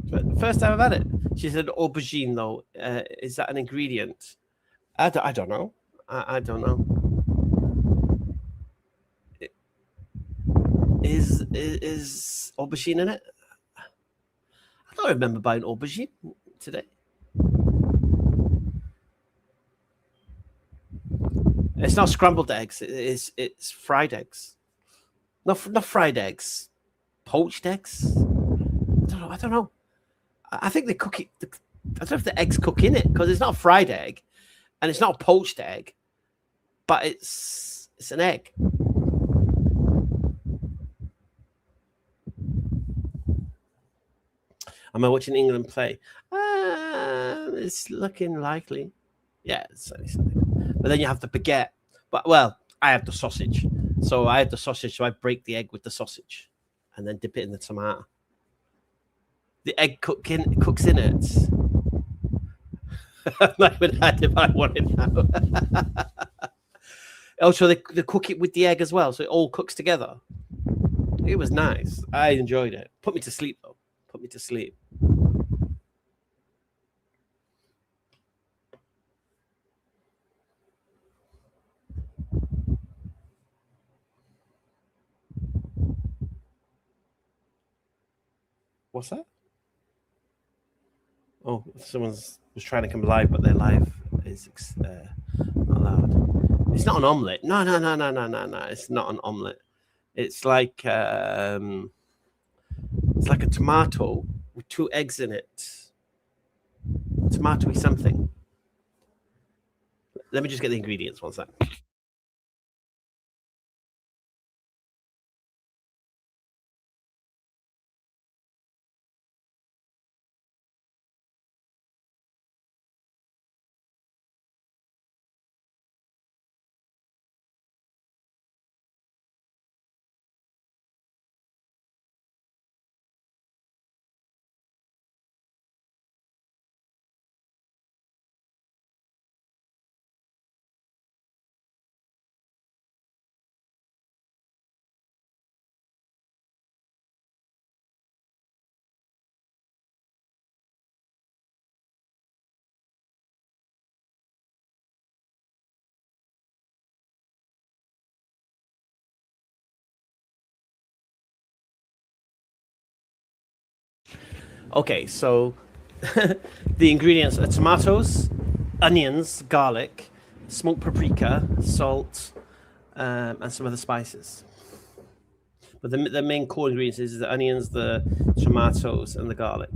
But first time I've had it. She said aubergine, though. Is that an ingredient? I don't know. I don't know. Is aubergine in it? I don't remember buying aubergine today. It's not scrambled eggs. It's fried eggs. Not fried eggs. Poached eggs. I don't know. I think they cook it. I don't know if the eggs cook in it, because it's not a fried egg, and it's not a poached egg, but it's an egg. Am I watching England play? It's looking likely. Yeah, it's something. But then you have the baguette. But well, I have the sausage. So I had the sausage, so I break the egg with the sausage and then dip it in the tomato. The egg cooks in it. I would add if I wanted now. Also, they cook it with the egg as well, so it all cooks together. It was nice. I enjoyed it. Put me to sleep though. Put me to sleep. What's that? Oh, someone's was trying to come live, but their live is not allowed. It's not an omelette. No. It's not an omelette. It's like a tomato with 2 eggs in it. Tomatoey something. Let me just get the ingredients. One sec. Okay, so the ingredients are tomatoes, onions, garlic, smoked paprika, salt, and some other spices. But the main core ingredients is the onions, the tomatoes, and the garlic.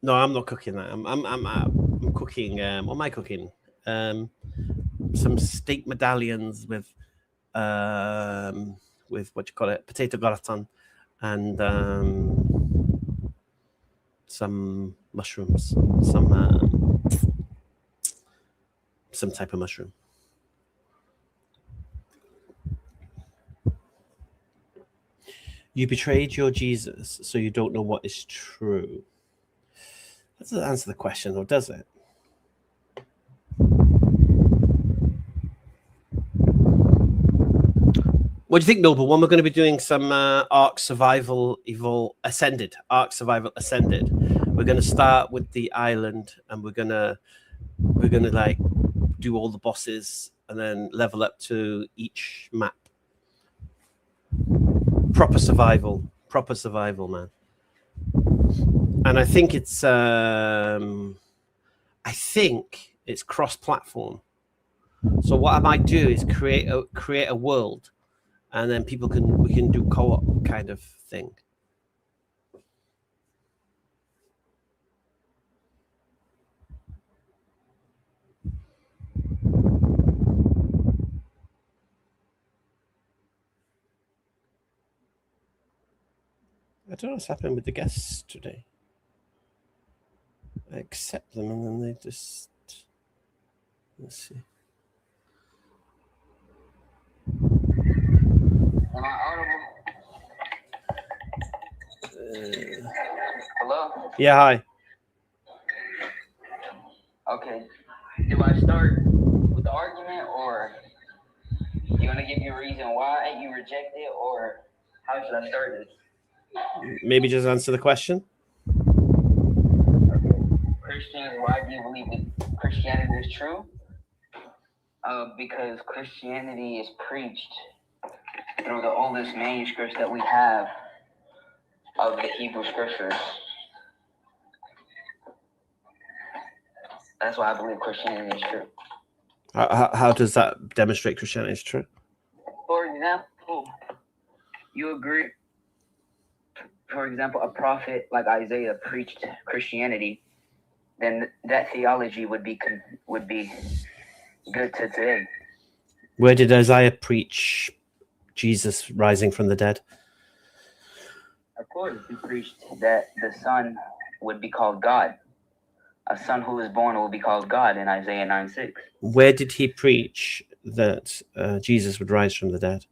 No, I'm not cooking that. I'm cooking. What am I cooking? Some steak medallions with what you call it, potato gratin, and some mushrooms, some type of mushroom. You betrayed your Jesus, so you don't know what is true. That doesn't answer the question, or does it? What do you think, Noble? When we're going to be doing some Ark Survival Ascended. We're going to start with the island, and we're gonna like do all the bosses, and then level up to each map. Proper survival, man. And I think it's cross-platform. So what I might do is create a world, and then we can do co-op kind of thing. I don't know what's happened with the guests today. I accept them, and then they just... Let's see. Am I audible? Hello? Yeah, hi. Okay. Do I start with the argument, or you want to give your reason why you reject it, or how should I start this? Maybe just answer the question. Okay. Christians, why do you believe that Christianity is true? Because Christianity is preached through the oldest manuscripts that we have of the Hebrew scriptures. That's why I believe Christianity is true. How does that demonstrate Christianity is true? For example, you agree. For example, a prophet like Isaiah preached Christianity, then that theology would be good to today. Where did Isaiah preach Jesus rising from the dead? Of course, he preached that the Son would be called God. A son who is born will be called God in Isaiah 9:6. Where did he preach that Jesus would rise from the dead?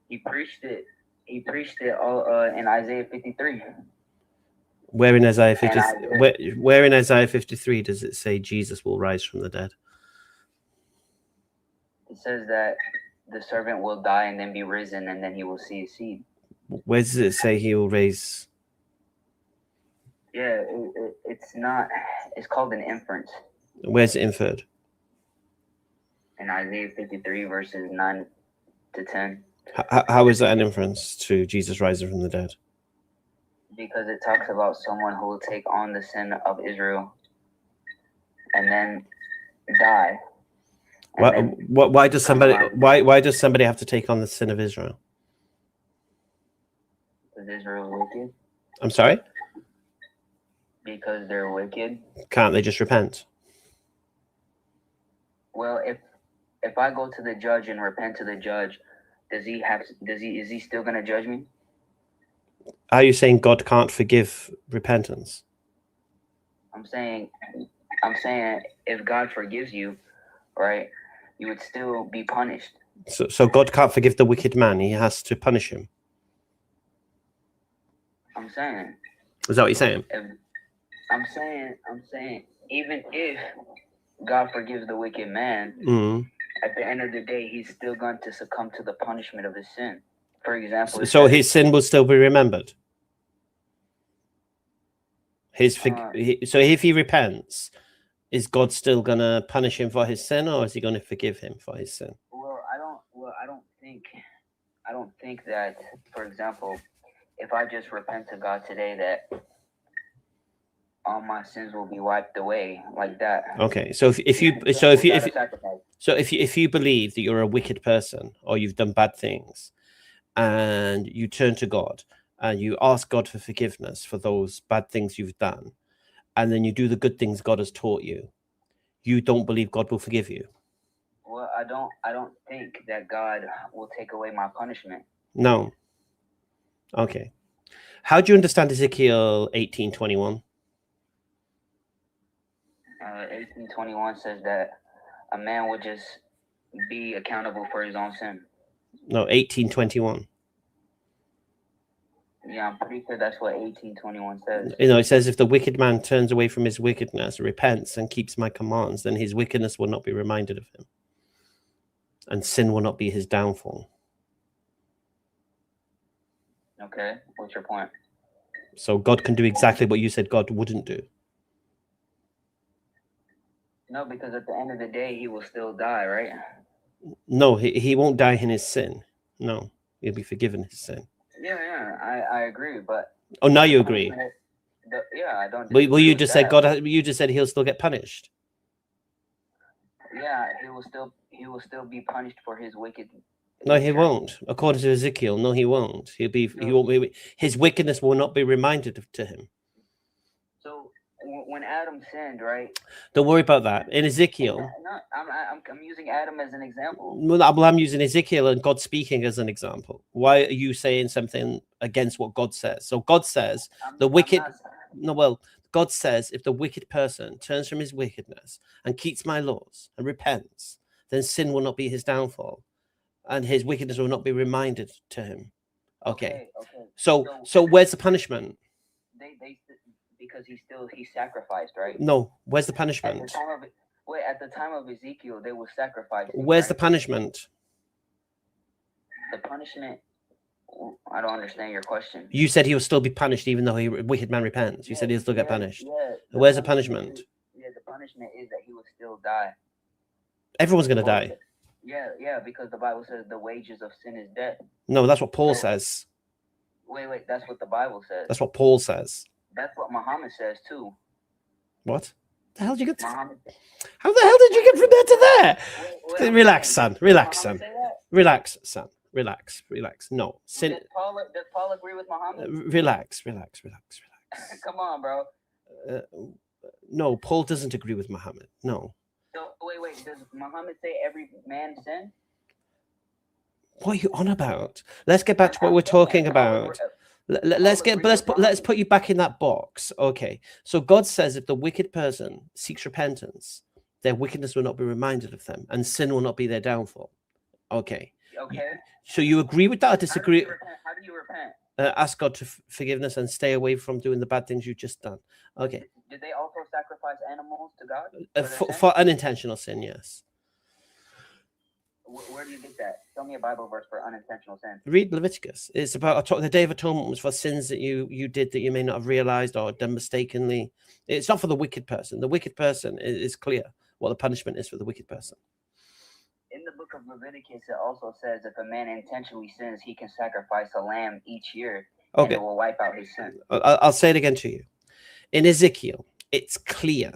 He preached it. He preached it all in Isaiah 53. Where in Isaiah 50, And where in Isaiah 53 does it say Jesus will rise from the dead? It says that the servant will die and then be risen, and then he will see his seed. Where does it say he will raise? Yeah, it's not. It's called an inference Where's it inferred? in Isaiah 53 verses 9 to 10, How is that an inference to Jesus rising from the dead? because it talks about someone who will take on the sin of Israel and then die. And Why does somebody have to take on the sin of Israel? because Israel is wicked, I'm sorry? because they're wicked. Can't they just repent? Well, if I go to the judge and repent to the judge, is he still gonna judge me? Are you saying God can't forgive repentance? I'm saying if God forgives you, right, you would still be punished. So God can't forgive the wicked man. He has to punish him. I'm saying Is that what you're saying? I'm saying even if God forgives the wicked man, Mm. at the end of the day, he's still going to succumb to the punishment of his sin. For example, So his sin will still be remembered. So if he repents, is God still gonna punish him for his sin, or is he gonna forgive him for his sin? I don't think that, for example, if I just repent to God today, that all my sins will be wiped away like that. Okay, so if you believe that you're a wicked person or you've done bad things, and you turn to God and you ask God for forgiveness for those bad things you've done, and then you do the good things God has taught you, you don't believe God will forgive you? Well, I don't think that God will take away my punishment. No. Okay. How do you understand Ezekiel 18:21? 18:21 says that a man would just be accountable for his own sin. No, 18:21. Yeah, I'm pretty sure that's what 18:21 says. It says, if the wicked man turns away from his wickedness, repents, and keeps my commands, then his wickedness will not be reminded of him, and sin will not be his downfall. Okay, what's your point? So God can do exactly what you said God wouldn't do. No, because at the end of the day, he will still die, right? No, he won't die in his sin. No, he'll be forgiven his sin. Yeah, I agree, but Oh, now you agree. I don't. Well, you just said God. You just said he'll still get punished. Yeah, he will still be punished for his wicked. No, he won't. According to Ezekiel, no, he won't. He won't be. His wickedness will not be reminded to him. So when Adam sinned, right? Don't worry about that. In Ezekiel, no, I'm using Adam as an example. Well, I'm using Ezekiel and God speaking as an example. Why are you saying something against what God says? So God says God says if the wicked person turns from his wickedness and keeps my laws and repents, then sin will not be his downfall, and his wickedness will not be reminded to him. Okay. So where's the punishment? Because he sacrificed, right? No, where's the punishment? At the time of Ezekiel, they were sacrificing. Where's right? the punishment? The punishment. I don't understand your question. You said he will still be punished even though wicked man repents. You said he'll still get punished. Yeah, Where's the punishment? The punishment is that he will still die. Everyone's going to die. Yeah, because the Bible says the wages of sin is death. No, that's what Paul says. Wait, that's what the Bible says. That's what Paul says. That's what Muhammad says too. What? The hell did you get? Muhammad, How the hell did you get from there to there? wait, Relax, saying, son. Relax, Muhammad son. say that? Relax, son. Relax. Relax. No. Sin. Does Paul agree with Muhammad? Relax. Come on, bro. No, Paul doesn't agree with Muhammad. No. So wait. Does Muhammad say every man sin? What are you on about? Let's get back to what we're talking about. Let's put you back in that box. Okay. So God says if the wicked person seeks repentance, their wickedness will not be reminded of them, and sin will not be their downfall. Okay. Okay. So you agree with that or disagree? How do you repent? Ask God to forgiveness and stay away from doing the bad things you've just done. Okay. Did they also sacrifice animals to God? For unintentional sin, yes. Where do you get that? Tell me a Bible verse for unintentional sin. Read Leviticus. It's about the Day of Atonement was for sins that you did that you may not have realized or done mistakenly. It's not for the wicked person. The wicked person is clear what the punishment is for the wicked person. In the book of Leviticus, it also says if a man intentionally sins, he can sacrifice a lamb each year, and Okay. it will wipe out his sin. I'll say it again to you. In Ezekiel, it's clear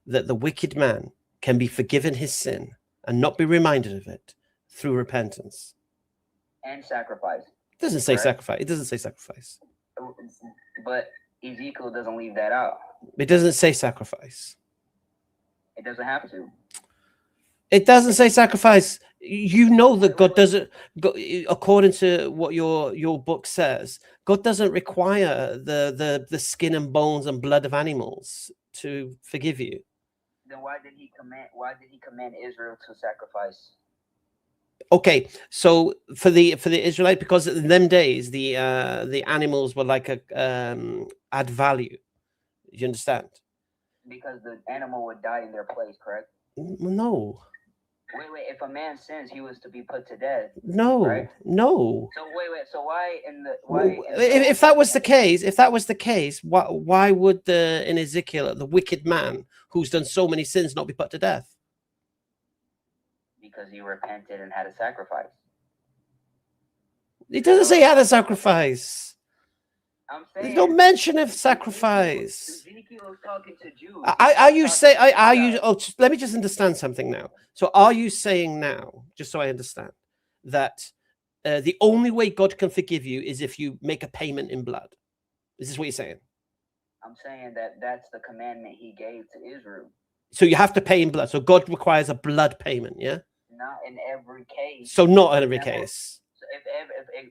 that the wicked man can be forgiven his sin and not be reminded of it through repentance. And sacrifice. It doesn't say Correct. sacrifice. It doesn't say sacrifice. But Ezekiel doesn't leave that out. It doesn't say sacrifice. It doesn't have to. It doesn't say sacrifice. You know that God doesn't, according to what your book says, God doesn't require the skin and bones and blood of animals to forgive you. Then why did he command Israel to sacrifice? Okay, so for the Israelite, because in them days the animals were like a add value. You understand? Because the animal would die in their place, correct? No. Wait. If a man sins, he was to be put to death. No, Right. no. So wait. So why in the If that was the case, why would in Ezekiel the wicked man who's done so many sins not be put to death? Because he repented and had a sacrifice. It doesn't say how to sacrifice. I'm There's saying no mention of sacrifice. Ezekiel was talking to Jews. Let me just understand something now. So are you saying now, just so I understand, that the only way God can forgive you is if you make a payment in blood? Is this what you're saying? I'm saying that that's the commandment he gave to Israel. So you have to pay in blood. So God requires a blood payment, yeah? Not in every case. So not in every case. So if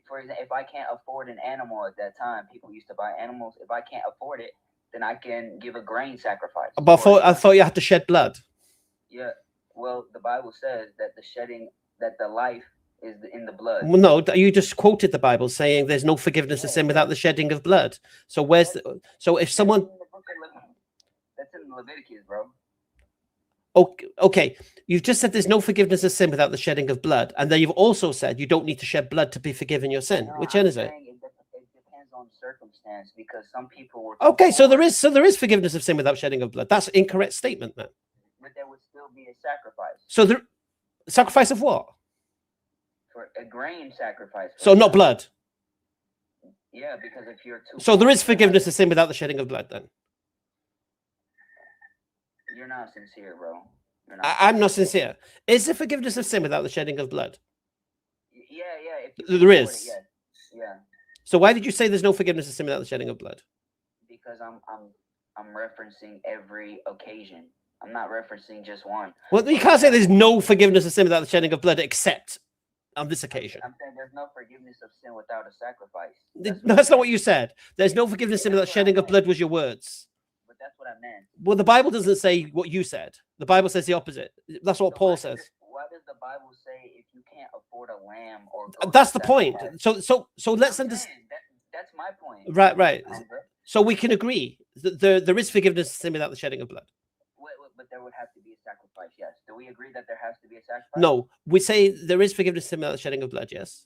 for example, if I can't afford an animal at that time, people used to buy animals. If I can't afford it, then I can give a grain sacrifice. But I thought you had to shed blood. Yeah. Well, the Bible says that the life is in the blood. Well, no, you just quoted the Bible saying there's no forgiveness of sin without the shedding of blood. So if someone... That's in Leviticus, bro. Okay, you've just said there's no forgiveness of sin without the shedding of blood, and then you've also said you don't need to shed blood to be forgiven your sin. No, Which one is it? It depends on circumstance, because some people were. Okay, so there is forgiveness of sin without shedding of blood. That's an incorrect statement, then. But there would still be a sacrifice. So the sacrifice of what? For a grain sacrifice. So not blood. Yeah, because if you're too. So there is forgiveness of sin without the shedding of blood, then. You're not sincere, bro. I'm not sincere. Is there forgiveness of sin without the shedding of blood? Yeah. There is. Yeah. So why did you say there's no forgiveness of sin without the shedding of blood? Because I'm referencing every occasion. I'm not referencing just one. Well, you can't say there's no forgiveness of sin without the shedding of blood, except on this occasion. I'm saying there's no forgiveness of sin without a sacrifice. That's not what you said. There's no forgiveness of sin without shedding of blood was your words. But that's what I meant. Well, the Bible doesn't say what you said. The Bible says the opposite. That's what Paul says. Why does the Bible say if you can't afford a lamb or That's the point. So let's understand. That's my point. Right. So we can agree that there is forgiveness of sin without the shedding of blood. But there would have to be a sacrifice. Yes. Do we agree that there has to be a sacrifice? No, we say there is forgiveness of sin without the shedding of blood. Yes.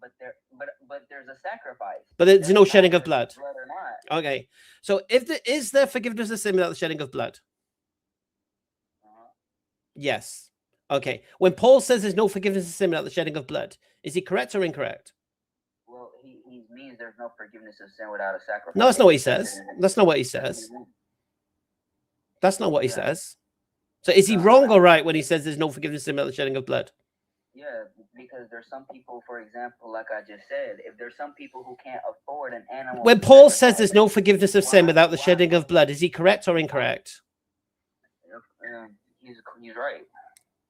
But there's a sacrifice. But there's no shedding of blood. Blood or not. Okay. So is there forgiveness of sin without the shedding of blood? Yes. Okay. When Paul says there's no forgiveness of sin without the shedding of blood, is he correct or incorrect? Well, he means there's no forgiveness of sin without a sacrifice. No, that's not what he says. That's not what he says. That's not what he Yeah. says. So is he No, wrong or right when he says there's no forgiveness of sin without the shedding of blood? Yeah, because there's some people, for example, like I just said, if there's some people who can't afford an animal. When to Paul says sacrifice, there's no forgiveness of sin why- without the why- shedding of blood, is he correct or incorrect? He's right.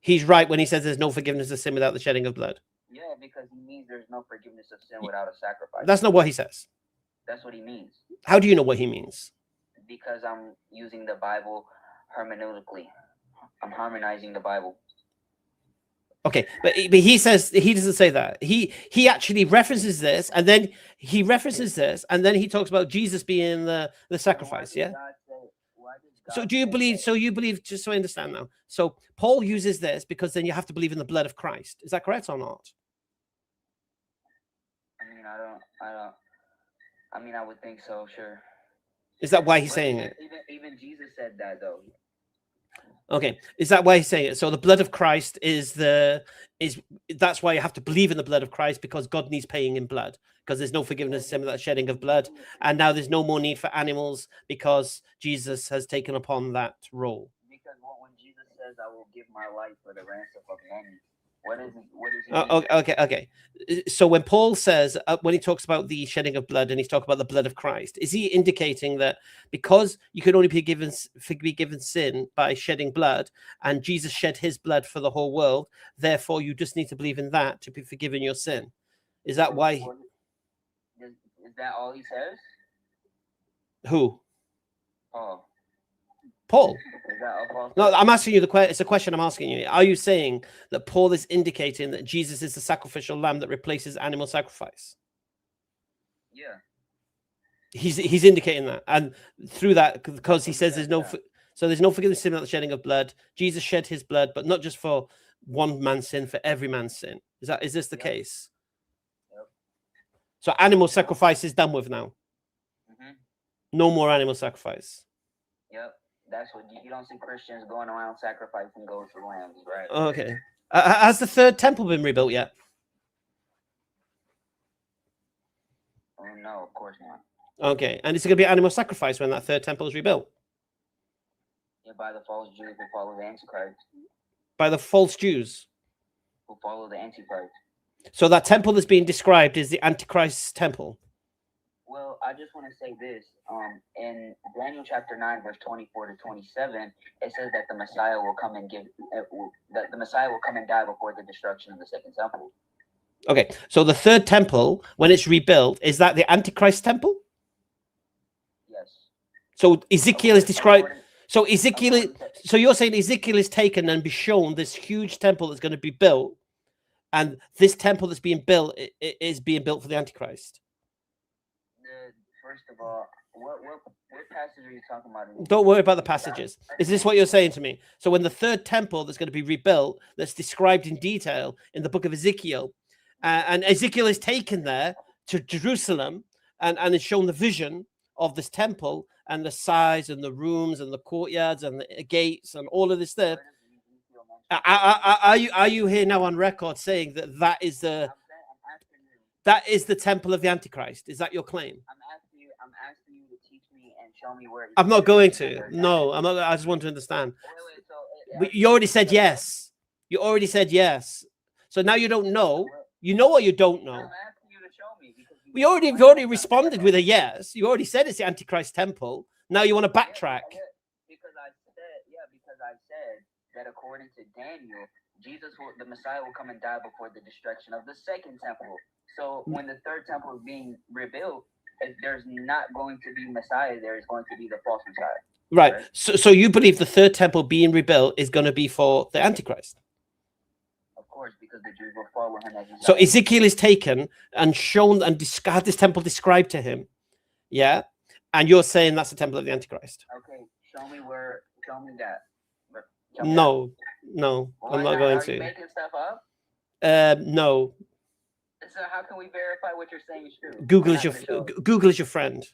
He's right when he says there's no forgiveness of sin without the shedding of blood. Yeah, because he means there's no forgiveness of sin without a sacrifice. That's not what he says. That's what he means. How do you know what he means? Because I'm using the Bible hermeneutically. I'm harmonizing the Bible. Okay, but he says he doesn't say that. He actually references this, and then he references this, and then he talks about Jesus being the sacrifice. Yeah. So do you believe? So you believe? Just so I understand now. So Paul uses this because then you have to believe in the blood of Christ. Is that correct or not? I mean, I mean, I would think so. Sure. Is that why he's But saying it? Even Jesus said that though. Okay, is that why he's saying it? So the blood of Christ is that's why you have to believe in the blood of Christ, because God needs paying in blood, because there's no forgiveness of sin without shedding of blood, and now there's no more need for animals because Jesus has taken upon that role. Because when Jesus says, "I will give my life for the ransom of many," what is he mean? Okay. So when Paul says, when he talks about the shedding of blood and he's talking about the blood of Christ, is he indicating that because you can only be given sin by shedding blood, and Jesus shed his blood for the whole world, therefore you just need to believe in that to be forgiven your sin? Is that why? Is that all he says? Who? Oh, Paul. is that all Paul No, says? I'm asking you the question. It's a question I'm asking you. Are you saying that Paul is indicating that Jesus is the sacrificial lamb that replaces animal sacrifice? Yeah. He's indicating that, and through that, because he says there's no forgiveness of sin without the shedding of blood. Jesus shed his blood, but not just for one man's sin, for every man's sin. Is this the Yep. case? Yep. So animal sacrifice is done with now. Mhm. No more animal sacrifice. Yep. That's what you don't see Christians going around sacrificing goats or lambs, right? Okay. Has the third temple been rebuilt yet? Oh no, of course not. Okay. And is it going to be animal sacrifice when that third temple is rebuilt? Yeah, by the false Jews who follow the Antichrist, By the false Jews. who follow the Antichrist. So that temple that's being described is the Antichrist's temple. Well, I just want to say this. In Daniel chapter 9, verse 24 to 27, it says that the Messiah will come and that the Messiah will come and die before the destruction of the second temple. Okay. So the third temple, when it's rebuilt, is that the Antichrist temple? Yes. So Ezekiel is described. According- So Ezekiel. So you're saying Ezekiel is taken and be shown this huge temple that's going to be built, and this temple that's being built is being built for the Antichrist. First of all, what passage are you talking about? Don't worry about the passages. Is this what you're saying to me? So when the third temple that's going to be rebuilt, that's described in detail in the book of Ezekiel, and Ezekiel is taken there to Jerusalem and is shown the vision of this temple and the size and the rooms and the courtyards and the gates and all of this stuff. Are you here now on record saying that is the temple of the Antichrist? Is that your claim? I'm asking you to teach me and show me where. I'm not going to. No, I'm not. I just want to understand. But you already said yes. You already said yes. So now you don't know. You know what you don't know. I'm asking you to show me because You've already responded with a yes. You already said it's the Antichrist temple. Now you want to backtrack. Because I said that according to Daniel, the Messiah will come and die before the destruction of the second temple. So when the third temple is being rebuilt, if there's not going to be Messiah, there is going to be the false Messiah. Right. So you believe the third temple being rebuilt is going to be for the Antichrist? Of course, because the Jews will follow him as Messiah. So Ezekiel is taken and shown and had this temple described to him. Yeah. And you're saying that's the temple of the Antichrist? Okay, show me that. No, Why I'm not going Are you to. making stuff up? No. So how can we verify what you're saying is true? Google You're is not gonna show it. Google is your friend.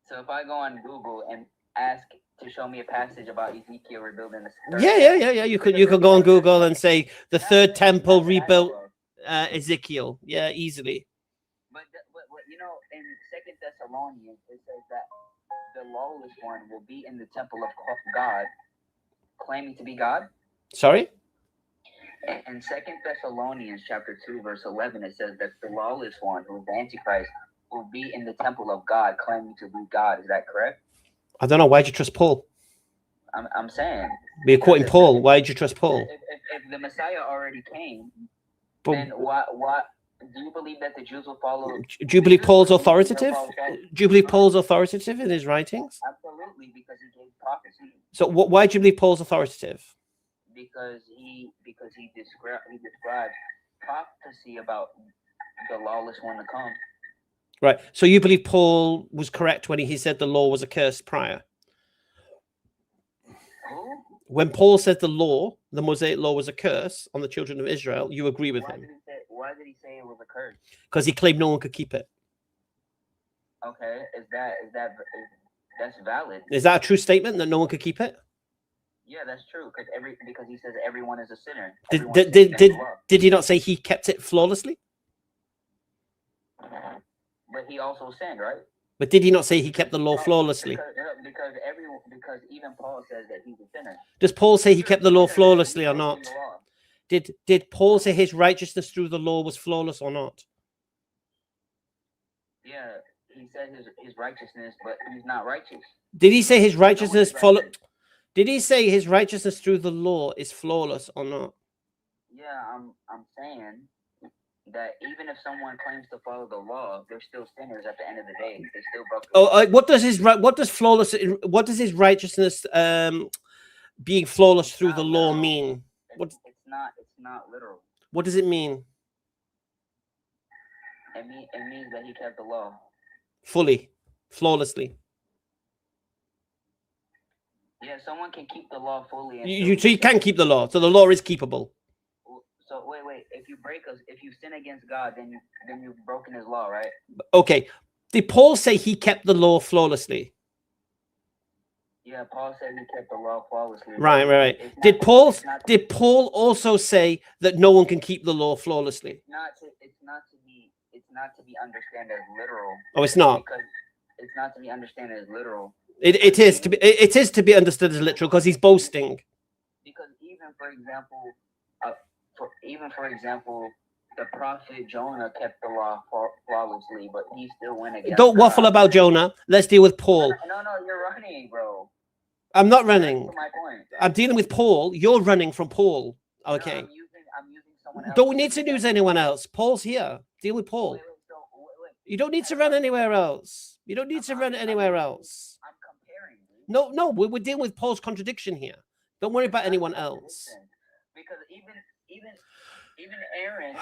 So if I go on Google and ask to show me a passage about Ezekiel rebuilding the third Yeah. You could go on Google and say the third temple rebuilt Ezekiel. Yeah, easily. But you know, in 2 Thessalonians, it says that the lawless one will be in the temple of God, claiming to be God? Sorry? In 2 Thessalonians chapter 2, verse 11, it says that the lawless one, who is the Antichrist, will be in the temple of God, claiming to be God. Is that correct? I don't know. Why'd you trust Paul? I'm saying. We're quoting Because Paul. Why'd you trust Paul? If the Messiah already came, But then why do you believe that the Jews will follow? do you believe Paul's They'll authoritative? follow God? Do you believe Paul's authoritative in his writings? Absolutely, because he gave prophecy. So why do you believe Paul's authoritative? Because he described prophecy about the lawless one to come. Right. So you believe Paul was correct when he said the law was a curse prior? Who? When Paul said the law, the Mosaic law was a curse on the children of Israel, you agree with him? Why did he say it was a curse? Because he claimed no one could keep it. Okay, that's valid? Is that a true statement that no one could keep it? Yeah, that's true. Because he says everyone is a sinner. Did Everyone's did sinned did, against did, the law. did he not say he kept it flawlessly? But he also sinned, right? But did he not say he kept the law flawlessly? Because even Paul says that he's a sinner. Does Paul say he kept the law flawlessly or not? Did Paul say his righteousness through the law was flawless or not? Yeah, he said his righteousness, but he's not righteous. Did he say his righteousness No one is righteous. Did he say his righteousness through the law is flawless or not? Yeah, I'm saying that even if someone claims to follow the law, they're still sinners at the end of the day. They still broke the law. What does his righteousness being flawless It's through not the law literal. mean? It's not literal. What does it mean? It means that he kept the law. Fully, flawlessly. Yeah, someone can keep the law fully. And So you can keep the law. So the law is keepable. So wait. If you sin against God, then you've broken His law, right? Okay. Did Paul say he kept the law flawlessly? Yeah, Paul said he kept the law flawlessly. Right. It's not- Did Paul also say that no one can keep the law flawlessly? It's not to be understood as literal. Oh, it's not. Because it's not to be understood as literal. It is to be understood as literal because he's boasting. Because even for example, the prophet Jonah kept the law flawlessly, but he still went against. Don't waffle God. about Jonah. Let's deal with Paul. No, you're running, bro. I'm not running. That's my point. I'm dealing with Paul. You're running from Paul. No, Okay. I'm using someone else. Don't need to use anyone else. Paul's here. Deal with Paul. Wait. You don't need to run anywhere else. You don't need to run anywhere else. I'm comparing. No, we're dealing with Paul's contradiction here. Don't worry about anyone else. Because even Aaron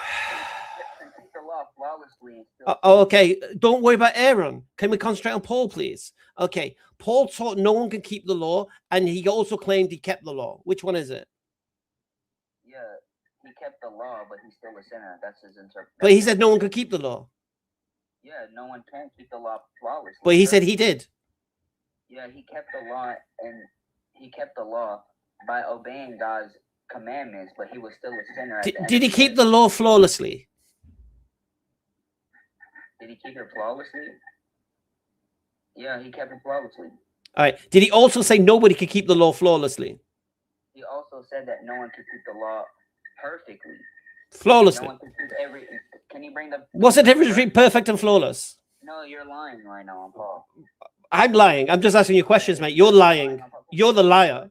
can keep the law flawlessly. And still Okay, don't worry about Aaron. Can we concentrate on Paul, please? Okay, Paul taught no one can keep the law, and he also claimed he kept the law. Which one is it? Yeah, he kept the law, but he's still a sinner. That's his interpretation. But he said no one could keep the law. Yeah, no one can keep the law flawlessly. But he said he did. Yeah, he kept the law, and he kept the law by obeying God's commandments, but he was still a sinner. At the end Did of he the keep day. the law flawlessly? Did he keep it flawlessly? Yeah, he kept it flawlessly. All right. Did he also say nobody could keep the law flawlessly? He also said that no one could keep the law perfectly. Flawlessly. No one can keep every. Can you bring the? What's the difference between perfect and flawless? No, you're lying right now, Paul. I'm lying. I'm just asking you questions, mate. You're lying. You're the liar.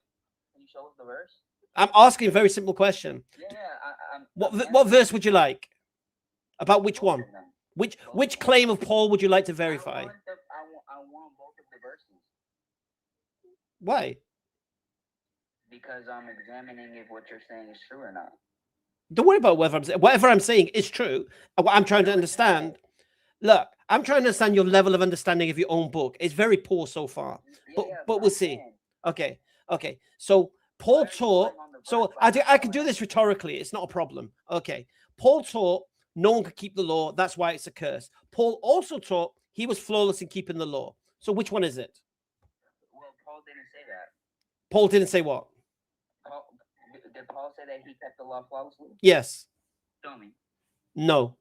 Can you show us the verse? I'm asking a very simple question. Yeah, I'm. What verse would you like? About which one? Both of them. Which claim of Paul would you like to verify? I want both of the verses Why? because I'm examining if what you're saying is true or not. Don't worry about whatever I'm saying is true. And what I'm trying to understand. Look, I'm trying to understand your level of understanding of your own book. It's very poor so far. But we'll see. Okay. So Paul taught. So I could do this rhetorically. It's not a problem. Okay. Paul taught no one could keep the law. That's why it's a curse. Paul also taught he was flawless in keeping the law. So which one is it? Well, Paul didn't say that. Paul didn't say what? Did Paul say that he kept the law flawlessly? Yes. Show me. No.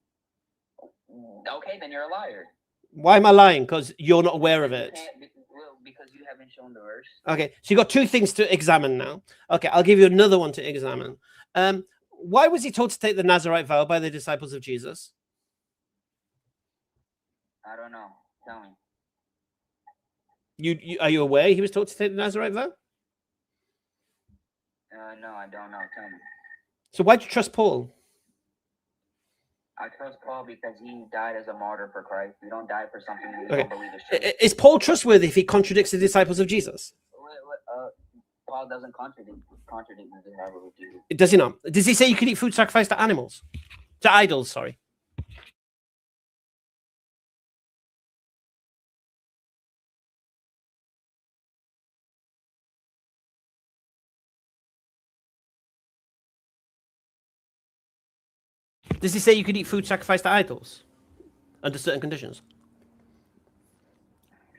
Okay, then you're a liar. Why am I lying? Because you're not aware of it. Because you haven't shown the verse. Okay, so you got two things to examine now. Okay, I'll give you another one to examine. Why was he told to take the Nazarite vow by the disciples of Jesus? I don't know. Tell me. You are you aware he was told to take the Nazarite vow? No, I don't know. Tell me. So why'd you trust Paul? I trust Paul because he died as a martyr for Christ. You don't die for something you Okay. don't believe is true. Is Paul trustworthy if he contradicts the disciples of Jesus? Paul doesn't contradict the disciples of Jesus. Does he not? Does he say you can eat food sacrificed to animals? To idols, sorry. Does he say you could eat food sacrificed to idols under certain conditions?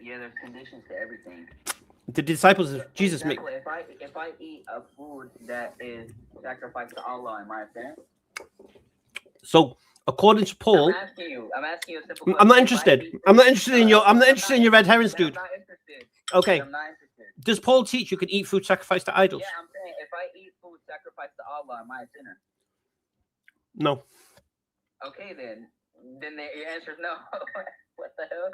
Yeah, there's conditions to everything. The disciples of For Jesus make. example, if I eat a food that is sacrificed to Allah, am I a sinner? So according to Paul, I'm asking you a simple question. I'm not If I interested. eat- I'm not interested in your. I'm not I'm interested in your red herrings, then dude. I'm not interested. Okay. I'm not interested. Does Paul teach you can eat food sacrificed to idols? Yeah, I'm saying if I eat food sacrificed to Allah, am I a sinner? No. Okay, then your answer is no. What the hell?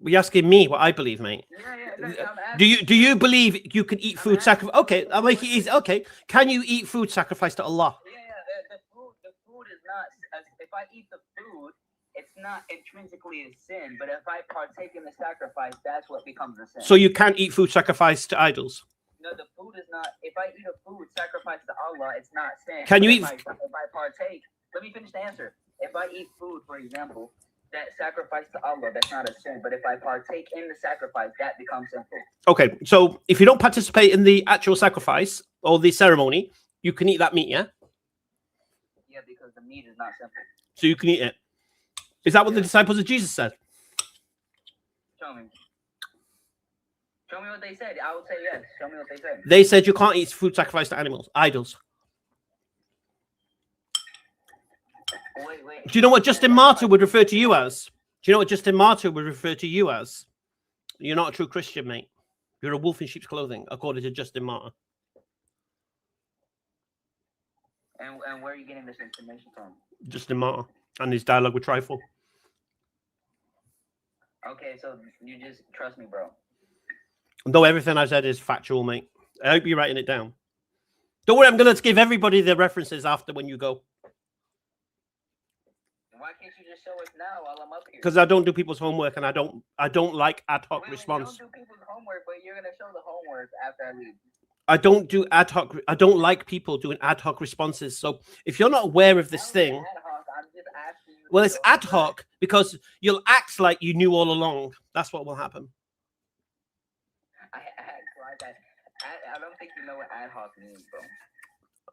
You're asking me what I believe, mate. Yeah, no, I'm Do you believe you can eat I'm food asking sacrifice? Okay, I'll make it easy. Okay, can you eat food sacrificed to Allah? Yeah, the food is not. If I eat the food, it's not intrinsically a sin. But if I partake in the sacrifice, that's what becomes a sin. So you can't eat food sacrificed to idols. No, the food is not. If I eat a food sacrificed to Allah, it's not sin. Can you But eat- If I partake, let me finish the answer. If I eat food, for example, that sacrificed to Allah, that's not a sin. But if I partake in the sacrifice, that becomes sinful. Okay, so if you don't participate in the actual sacrifice or the ceremony, you can eat that meat, yeah? Yeah, because the meat is not simple. So you can eat it. Is that what the disciples of Jesus said? Show me. Show me what they said. I would say yes. Show me what they said. They said you can't eat food sacrificed to animals, idols. Wait. Do you know what Justin Martyr would refer to you as? Do you know what Justin Martyr would refer to you as? You're not a true Christian, mate. You're a wolf in sheep's clothing, according to Justin Martyr. And where are you getting this information from? Justin Martyr and his dialogue with Trifle. Okay, so you just trust me, bro. Though everything I said is factual, mate. I hope you're writing it down. Don't worry, I'm going to give everybody the references after when you go. Why can't you just show us now while I'm up here? Because I don't do people's homework and I don't like ad hoc Wait, response. You don't do people's homework, but you're gonna show the homework after I leave. I don't do ad hoc. I don't like people doing ad hoc responses. So if you're not aware of this How is it thing, ad hoc? I'm just asking you to well, it's show ad us. hoc because you'll act like you knew all along. That's what will happen. I don't think you know what ad hoc means, bro.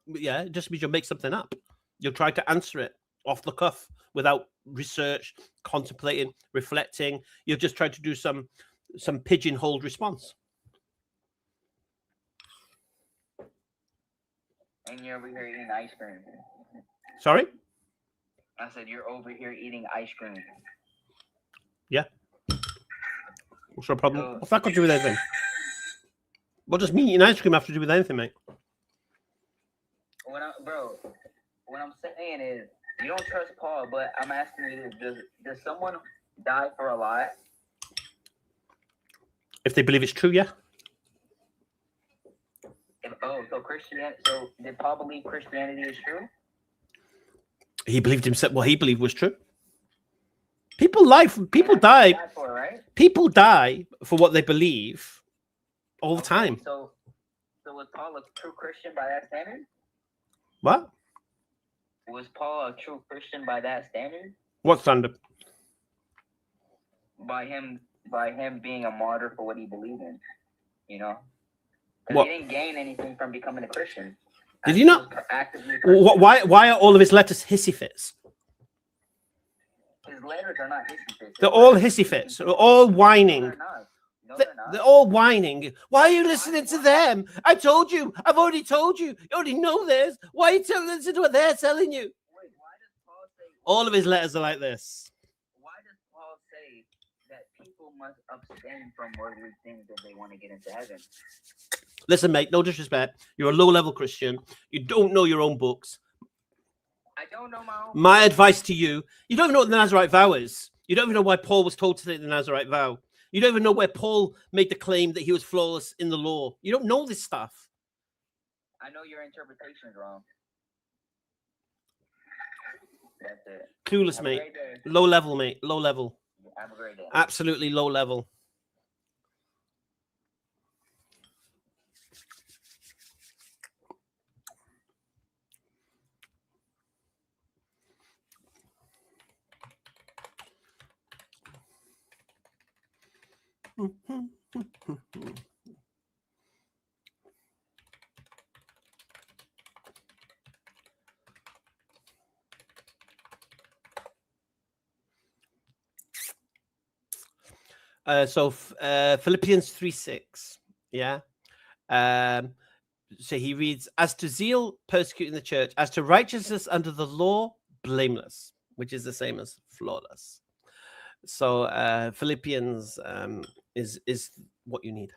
But yeah, it just means you'll make something up. You'll try to answer it off the cuff without research, contemplating, reflecting. You'll just try to do some pigeonholed response. And you're over here eating ice cream. Sorry? I said you're over here eating ice cream. What's the problem? What's that got to do with anything? What does me eating ice cream have to do with anything, mate? What I'm saying is you don't trust Paul, but I'm asking you this: does someone die for a lie? If they believe it's true, yeah. So did Paul believe Christianity is true? He believed himself. What he believed was true. People lie. People die. Died for, right? People die for what they believe all the Okay, time. So was Paul a true Christian by that standard? What? Was Paul a true Christian by that standard? What standard? By him being a martyr for what he believed in, you know? 'Cause What? he didn't gain anything from becoming a Christian. Did he not? was actively Why are all of his letters hissy fits? His letters are not hissy fits. They're all hissy fits. They're all whining. No, they're not. No, They're, they're not. they're all whining. Why are you listening to them? I told you. I've already told you. You already know this. Why are you listening to what they're telling you? Wait, why does Paul say? All of his letters are like this. Why does Paul say that people people must abstain from worldly things if they want to get into heaven. Listen, mate, no disrespect. You're a low-level Christian. You don't know your own books. I don't know my own. My advice to you, you don't even know what the Nazarite vow is. You don't even know why Paul was told to take the Nazarite vow. You don't even know where Paul made the claim that he was flawless in the law. You don't know this stuff. I know your interpretation is wrong. That's it. Clueless, Have a mate. great day. Low level, mate. Low level. Have a great day. Absolutely low level. Philippians 3:6, yeah. So he reads, as to zeal, persecuting the church, as to righteousness under the law, blameless, which is the same as flawless. So Philippians is what you need.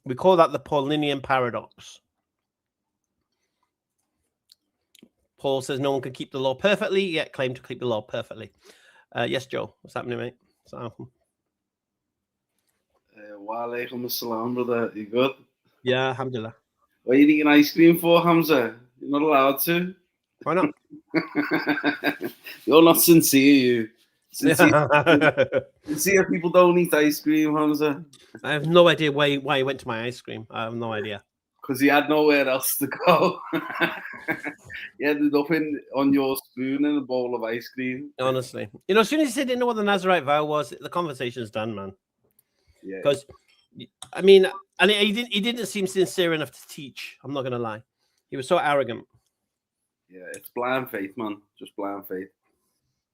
We call that the Paulinian paradox. Paul says no one can keep the law perfectly, yet claim to keep the law perfectly. Yes, Joe. What's happening, mate? Wa alaikum assalam, brother. You good? Yeah, alhamdulillah. What are you eating ice cream for, Hamza? You're not allowed to. Why not? You're not sincere, you. Sincere people don't eat ice cream, Hamza. I have no idea why he went to my ice cream. I have no idea. Because he had nowhere else to go. He ended up on your spoon in a bowl of ice cream. Honestly. You know, as soon as he said he didn't know what the Nazarite vow was, the conversation's done, man. Yeah. Because, I mean, and he didn't seem sincere enough to teach. I'm not going to lie. He was so arrogant. Yeah, it's blind faith, man. Just blind faith.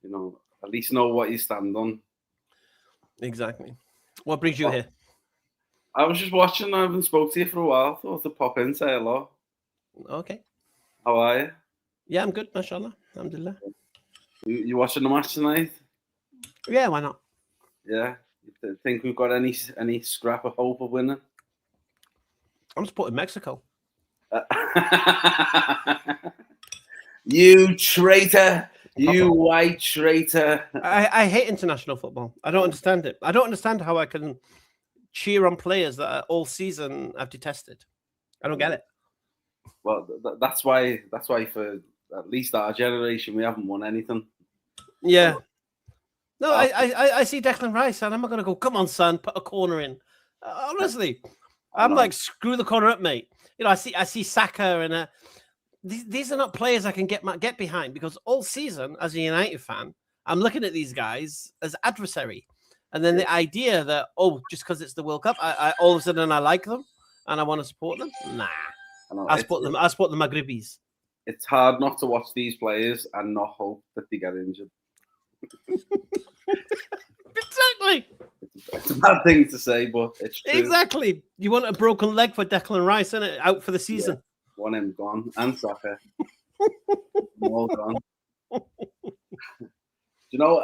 You know, at least know what you stand on. Exactly. What brings you here? I was just watching. I haven't spoke to you for a while. Thought to pop in, say hello. Okay. How are you? Yeah, I'm good, mashallah. Alhamdulillah. You watching the match tonight? Yeah, why not? Yeah. You think we've got any scrap of hope of winning? I'm supporting Mexico. You traitor! You white traitor! I hate international football. I don't understand it. I don't understand how I can cheer on players that all season I've detested. I don't get it. Well, that's why for at least our generation we haven't won anything. Yeah. No, I see Declan Rice and I'm not going to go, come on, son, put a corner in. Honestly, I'm like, screw the corner up, mate. You know, I see Saka and these are not players I can get behind because all season, as a United fan, I'm looking at these guys as adversary. And then the idea that, just because it's the World Cup, I all of a sudden I like them and I want to support them. Nah, I support the Maghribis. It's hard not to watch these players and not hope that they get injured. Exactly. It's a bad thing to say, but it's true. Exactly. You want a broken leg for Declan Rice, innit? Out for the season. Yeah. One him gone and Saka. All gone. You know,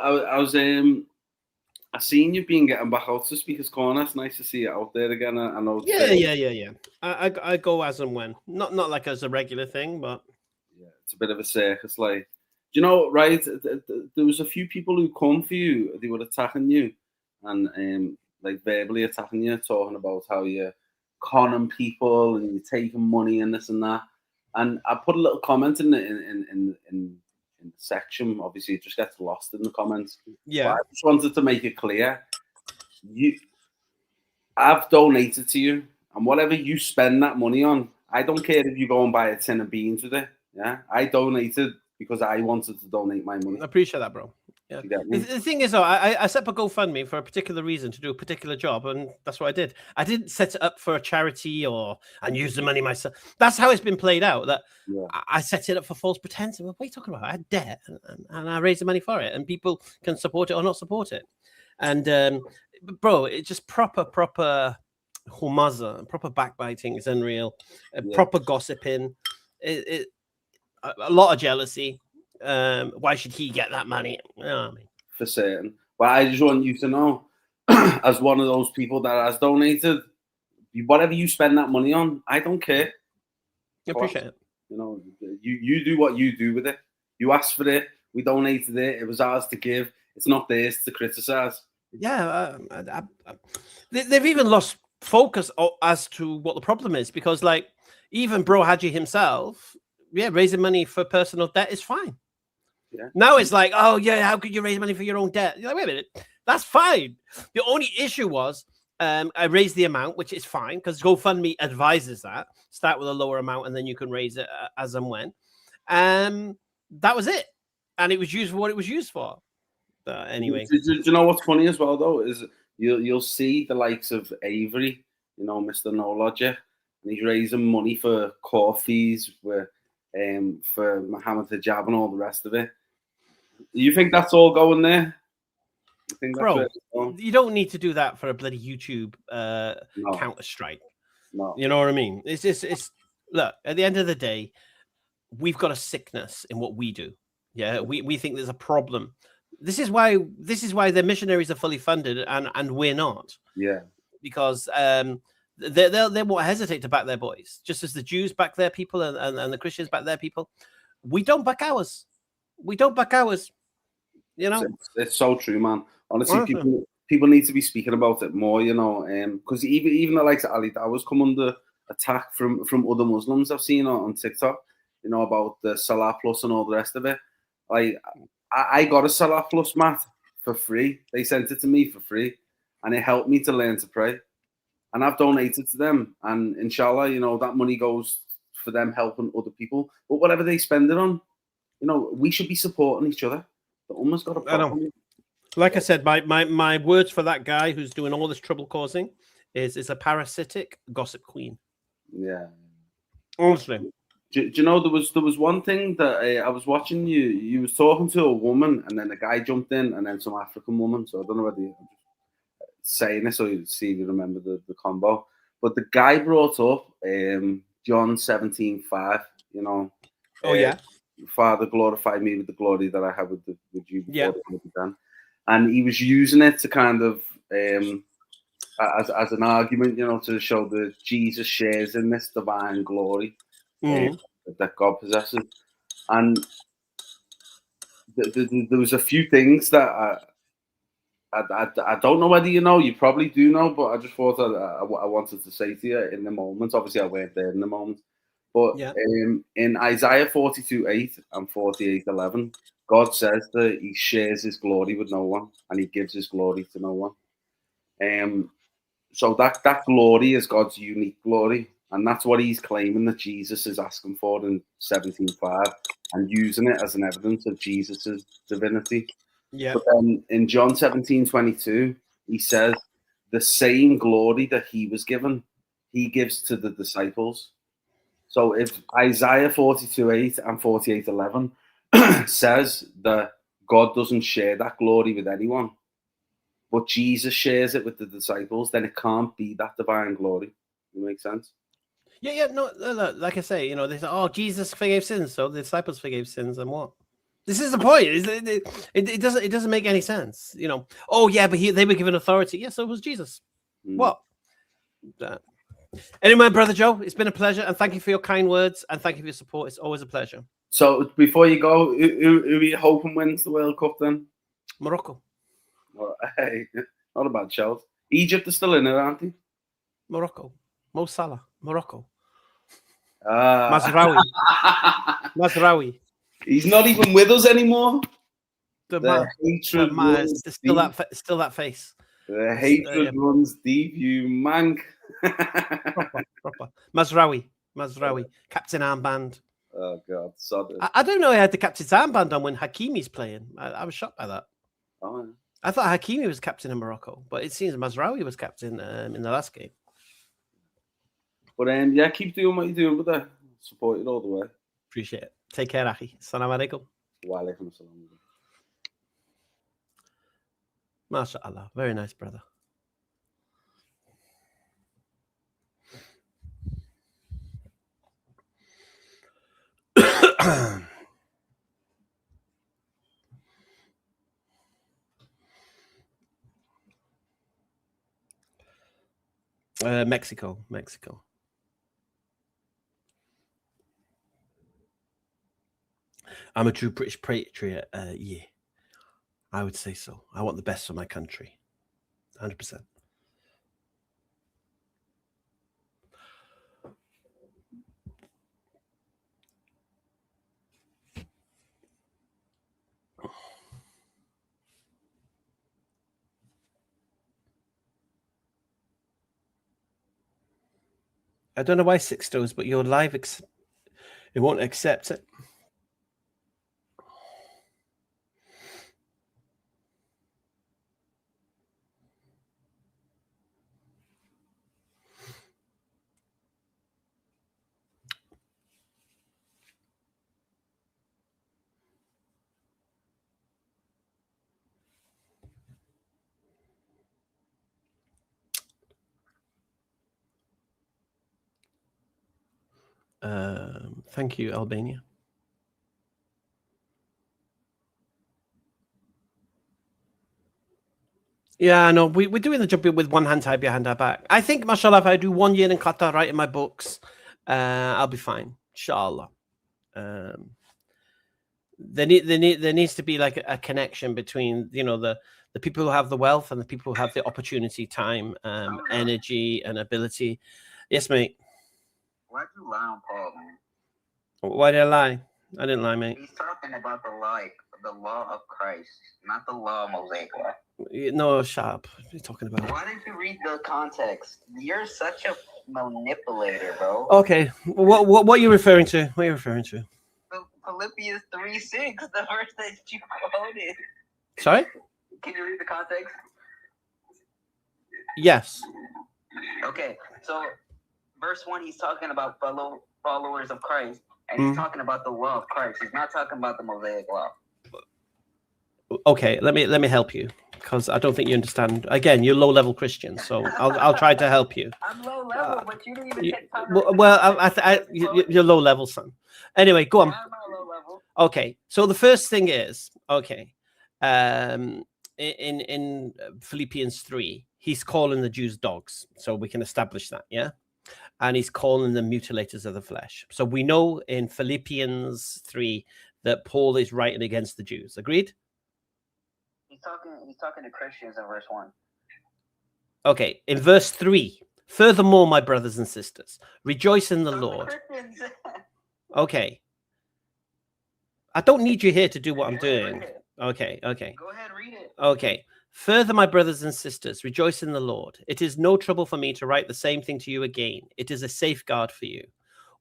I seen you being getting back out to Speaker's Corner. It's nice to see you out there again. I know. Yeah. I go as and when, not like as a regular thing, but yeah, it's a bit of a circus. Like, do you know, right? There was a few people who come for you. They were attacking you, and like verbally attacking you, talking about how you're conning people and you're taking money and this and that. And I put a little comment in the section. Obviously, it just gets lost in the comments. Yeah, but I just wanted to make it clear. I've donated to you, and whatever you spend that money on, I don't care if you go and buy a tin of beans with it. Yeah, I donated because I wanted to donate my money. I appreciate that, bro. Yeah. The thing is, though, I set up a GoFundMe for a particular reason to do a particular job, and that's what I did. I didn't set it up for a charity and use the money myself. That's how it's been played out. That I set it up for false pretense. What are you talking about? I had debt, and I raised the money for it, and people can support it or not support it. And bro, it's just proper humaza, proper backbiting is unreal. Proper gossiping. A lot of jealousy. Why should he get that money? You know what I mean? for certain. But I just want you to know, as one of those people that has donated, whatever you spend that money on, I don't care. I appreciate it. You know, you do what you do with it. You asked for it. We donated it. It was ours to give. It's not theirs to criticize. Yeah, they've even lost focus as to what the problem is, because like even Bro Haji himself, raising money for personal debt is fine. Yeah. Now it's like, oh yeah, how could you raise money for your own debt? You're like, wait a minute, that's fine. The only issue was I raised the amount, which is fine because GoFundMe advises that start with a lower amount and then you can raise it as and when. That was it, and it was used for what it was used for. Anyway, do you know what's funny as well though is you'll see the likes of Avery, you know, Mr. No Logic, and he's raising money for court fees for Mohammed Hijab and all the rest of it. You think that's all going there? You think that's bro, you don't need to do that for a bloody YouTube Counter Strike. No, you know what I mean. It's look, at the end of the day, we've got a sickness in what we do. Yeah, we think there's a problem. This is why the missionaries are fully funded and we're not. Yeah, because they won't hesitate to back their boys, just as the Jews back their people and the Christians back their people. We don't back ours. We don't back ours. You know, it's so true, man. Honestly, people need to be speaking about it more. You know, because even the likes of Ali Dawah's come under attack from other Muslims I've seen on TikTok. You know, about the Salah Plus and all the rest of it. Like, I got a Salah Plus mat for free. They sent it to me for free, and it helped me to learn to pray. And I've donated to them, and inshallah, you know, that money goes for them helping other people. But whatever they spend it on, you know, we should be supporting each other. The Ummah's got a problem. I know. Like I said, my words for that guy who's doing all this trouble causing is a parasitic gossip queen. Yeah. Honestly. Do you know there was one thing that I was watching you was talking to a woman and then a guy jumped in and then some African woman, so I don't know whether you're saying this or you see if you remember the combo, but the guy brought up John 17:5, you know. Oh yeah. Father, glorify me with the glory that I have with you before the world began. And he was using it to kind of as an argument, you know, to show that Jesus shares in this divine glory. That God possesses, and there was a few things that I don't know whether you know. You probably do know, but I just thought that I wanted to say to you in the moment. Obviously, I weren't there in the moment, but in Isaiah 42:8 and 48:11, God says that He shares His glory with no one, and He gives His glory to no one. So that glory is God's unique glory. And that's what he's claiming that Jesus is asking for in 17:5 and using it as an evidence of Jesus' divinity. Yeah. But then in John 17:22, he says the same glory that he was given, he gives to the disciples. So if Isaiah 42:8 and 48:11 says that God doesn't share that glory with anyone, but Jesus shares it with the disciples, then it can't be that divine glory. Does that make sense? Yeah, no, like I say, you know, they say, oh, Jesus forgave sins, so the disciples forgave sins, and what? This is the point. It doesn't make any sense, you know. Oh yeah, but they were given authority. Yes, so was Jesus. What? Anyway, Brother Joe, it's been a pleasure, and thank you for your kind words, and thank you for your support. It's always a pleasure. So before you go, who are you hoping wins the World Cup then? Morocco. Well, hey, not a bad shout. Egypt is still in it, aren't they? Morocco. Mo Salah. Morocco. Mazraoui. Mazraoui. He's not even with us anymore. The hatred runs still that face. The hatred runs deep, you mank. Proper. Mazraoui, captain armband. Oh God, sorry. I don't know. He had the captain's armband on when Hakimi's playing. I was shocked by that. Oh, yeah. I thought Hakimi was captain in Morocco, but it seems Mazraoui was captain in the last game. But yeah, keep doing what you're doing, but I support it all the way. Appreciate it. Take care, Akhi. Assalamu alaikum. Wa alaikum assalam. MashaAllah. Very nice, brother. Mexico. I'm a true British patriot. Yeah, I would say so. I want the best for my country. 100%. I don't know why Sixtos, but your live it won't accept it. Thank you, Albania. Yeah, no, we're doing the job with one hand tied behind our back. I think, mashallah, if I do 1 year in Qatar writing my books, I'll be fine, inshallah. There needs to be like a connection between, you know, the people who have the wealth and the people who have the opportunity, time, energy, and ability. Yes, mate. Why'd you lie on Paul, man? Why did I lie? I didn't lie, mate. He's talking about the law of Christ, not the law of Mosaic law. No, shut up. What are you talking about? Why didn't you read the context? You're such a manipulator, bro. Okay, what are you referring to? What are you referring to? Philippians 3:6, the verse that you quoted. Sorry? Can you read the context? Yes. Okay, so verse 1, he's talking about followers of Christ, and he's talking about the law of Christ. He's not talking about the Mosaic law. Okay, let me help you, because I don't think you understand. Again, you're low-level Christian, so I'll try to help you. I'm low level, but you didn't even take time. You're low-level, son. Anyway, go on. I'm not low level. Okay, so the first thing is, okay, in Philippians 3, he's calling the Jews dogs, so we can establish that, yeah? And he's calling them mutilators of the flesh. So we know in Philippians 3 that Paul is writing against the Jews. Agreed? He's talking to Christians in verse 1. Okay, in verse 3, furthermore, my brothers and sisters, rejoice in the Lord. Christians. Okay. I don't need you here to do what I'm doing. Okay. Go ahead, read it. Okay. Further, my brothers and sisters, rejoice in the Lord. It is no trouble for me to write the same thing to you again. It is a safeguard for you.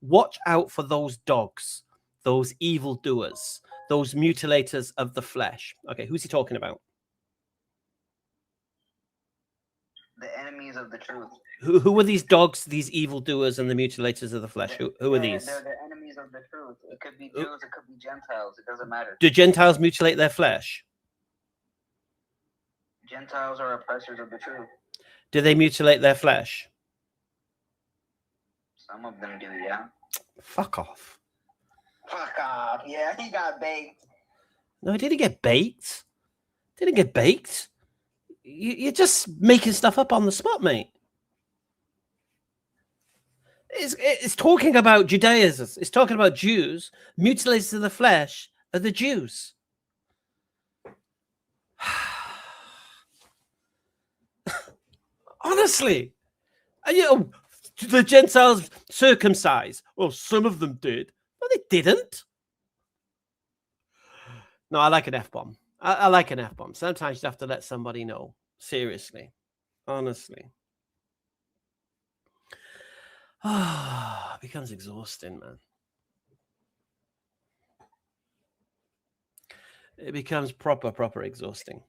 Watch out for those dogs, those evildoers, those mutilators of the flesh. Okay, who's he talking about? The enemies of the truth. Who are these dogs, these evildoers, and the mutilators of the flesh? Who are these? They're the enemies of the truth. It could be Jews, it could be Gentiles. It doesn't matter. Do Gentiles mutilate their flesh? Gentiles are oppressors of the truth. Do they mutilate their flesh? Some of them do, yeah. Fuck off. Fuck off. Yeah, he got baked. No, he didn't get baked. Didn't get baked. You're just making stuff up on the spot, mate. It's talking about Judaism. It's talking about Jews. Mutilators of the flesh are the Jews. Honestly. And, you know, the Gentiles circumcised. Well, some of them did. No, they didn't. No, I like an F-bomb. I like an F-bomb. Sometimes you have to let somebody know. Seriously. Honestly. It becomes exhausting, man. It becomes proper exhausting.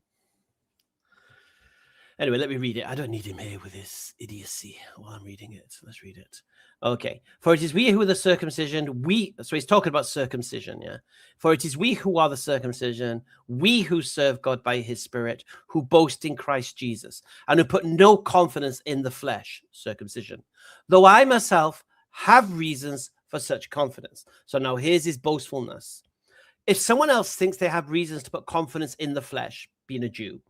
Anyway, let me read it. I don't need him here with his idiocy while I'm reading it. So let's read it. Okay. For it is we who are the circumcision, so he's talking about circumcision, yeah. For it is we who are the circumcision, we who serve God by his Spirit, who boast in Christ Jesus, and who put no confidence in the flesh, circumcision. Though I myself have reasons for such confidence. So now here's his boastfulness. If someone else thinks they have reasons to put confidence in the flesh, being a Jew,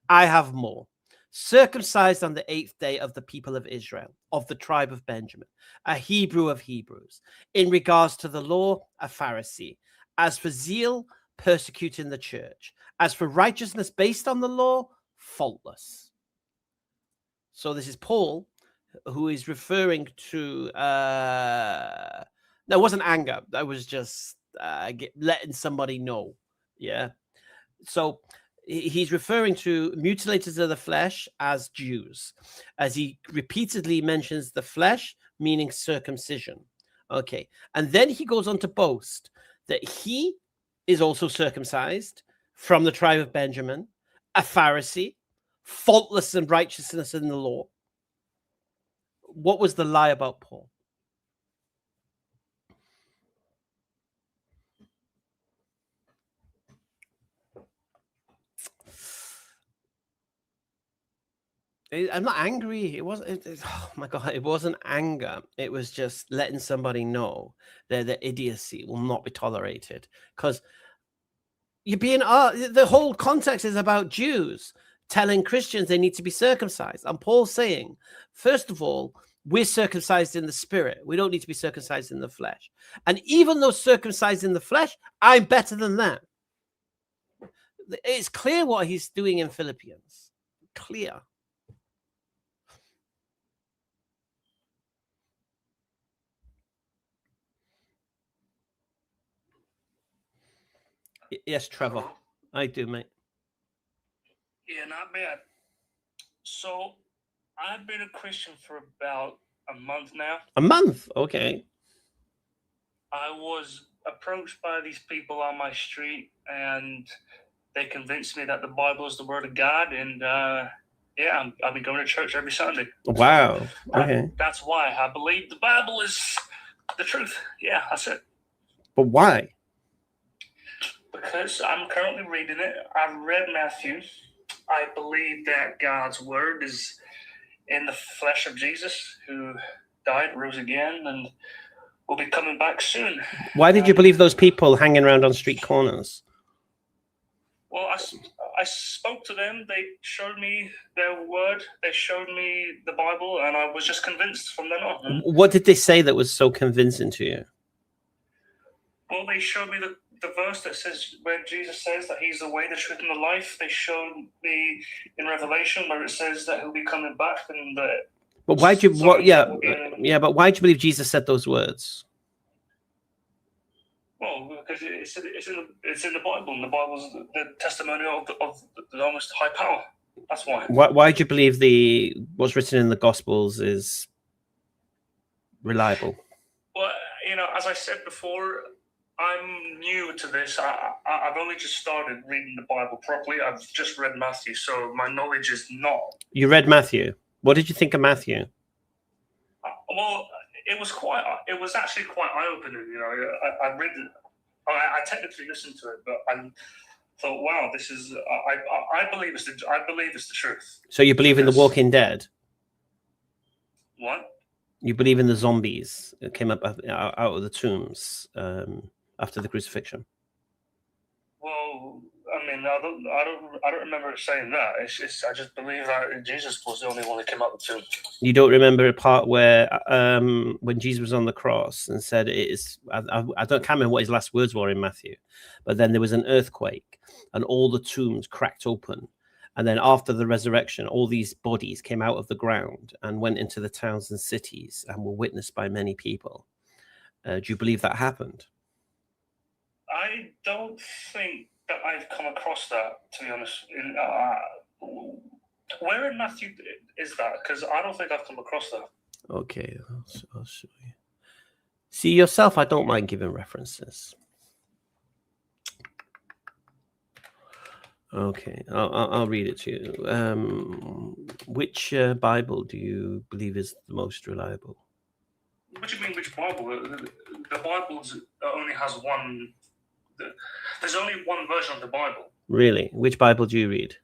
I have more. circumcised on the 8th day of the people of Israel, of the tribe of Benjamin, a Hebrew of Hebrews. In regards to the law, a Pharisee. As for zeal, persecuting the church. As for righteousness based on the law, faultless. So this is Paul, who is referring to, no, it wasn't anger. That was just letting somebody know. Yeah. So he's referring to mutilators of the flesh as Jews, as he repeatedly mentions the flesh, meaning circumcision. Okay. And then he goes on to boast that he is also circumcised from the tribe of Benjamin, a Pharisee, faultless in righteousness in the law. What was the lie about Paul? I'm not angry. It wasn't. Oh my God! It wasn't anger. It was just letting somebody know that the idiocy will not be tolerated. Because you're being. The whole context is about Jews telling Christians they need to be circumcised, and Paul's saying, first of all, we're circumcised in the spirit. We don't need to be circumcised in the flesh. And even though circumcised in the flesh, I'm better than that. It's clear what he's doing in Philippians. Clear. Yes, Trevor. I do, mate. Yeah, not bad. So I've been a Christian for about a month now. A month? Okay. I was approached by these people on my street, and they convinced me that the Bible is the Word of God. And yeah, I've been going to church every Sunday. Wow. Okay. That's why I believe the Bible is the truth. Yeah, that's it. But why? Because I'm currently reading it. I've read Matthew. I believe that God's word is in the flesh of Jesus, who died, rose again, and will be coming back soon. Why did you believe those people hanging around on street corners? Well, I spoke to them. They showed me their word. They showed me the Bible, and I was just convinced from then on. What did they say that was so convincing to you? Well, they showed me the verse that says, where Jesus says that he's the way, the truth, and the life. They showed me in Revelation where it says that he'll be coming back, and but why do you? Yeah, but why do you believe Jesus said those words? Well, because it's in the Bible, and the Bible's the testimony of the Most High Power. That's why. Why do you believe what's written in the Gospels is reliable? Well, as I said before, I'm new to this. I've only just started reading the Bible properly. I've just read Matthew, so my knowledge is not. You read Matthew. What did you think of Matthew? Well, it was actually quite eye-opening. I read it. I technically listened to it, but I thought, wow, this is. I believe it's the truth. So you believe in the Walking Dead? What? You believe in the zombies that came up out of the tombs after the crucifixion? Well, I mean, I don't remember it saying that. I just believe that Jesus was the only one that came out of the tomb. You don't remember a part where when Jesus was on the cross and said, "It is." I can't remember what his last words were in Matthew, but then there was an earthquake and all the tombs cracked open, and then after the resurrection, all these bodies came out of the ground and went into the towns and cities and were witnessed by many people. Do you believe that happened? I don't think that I've come across that, to be honest. Where in Matthew is that? Because I don't think I've come across that. Okay, I'll show you. See, yourself, I don't mind giving references. Okay, I'll read it to you. Which Bible do you believe is the most reliable? What do you mean, which Bible? The Bible only has one. There's only one version of the Bible. Really? Which Bible do you read?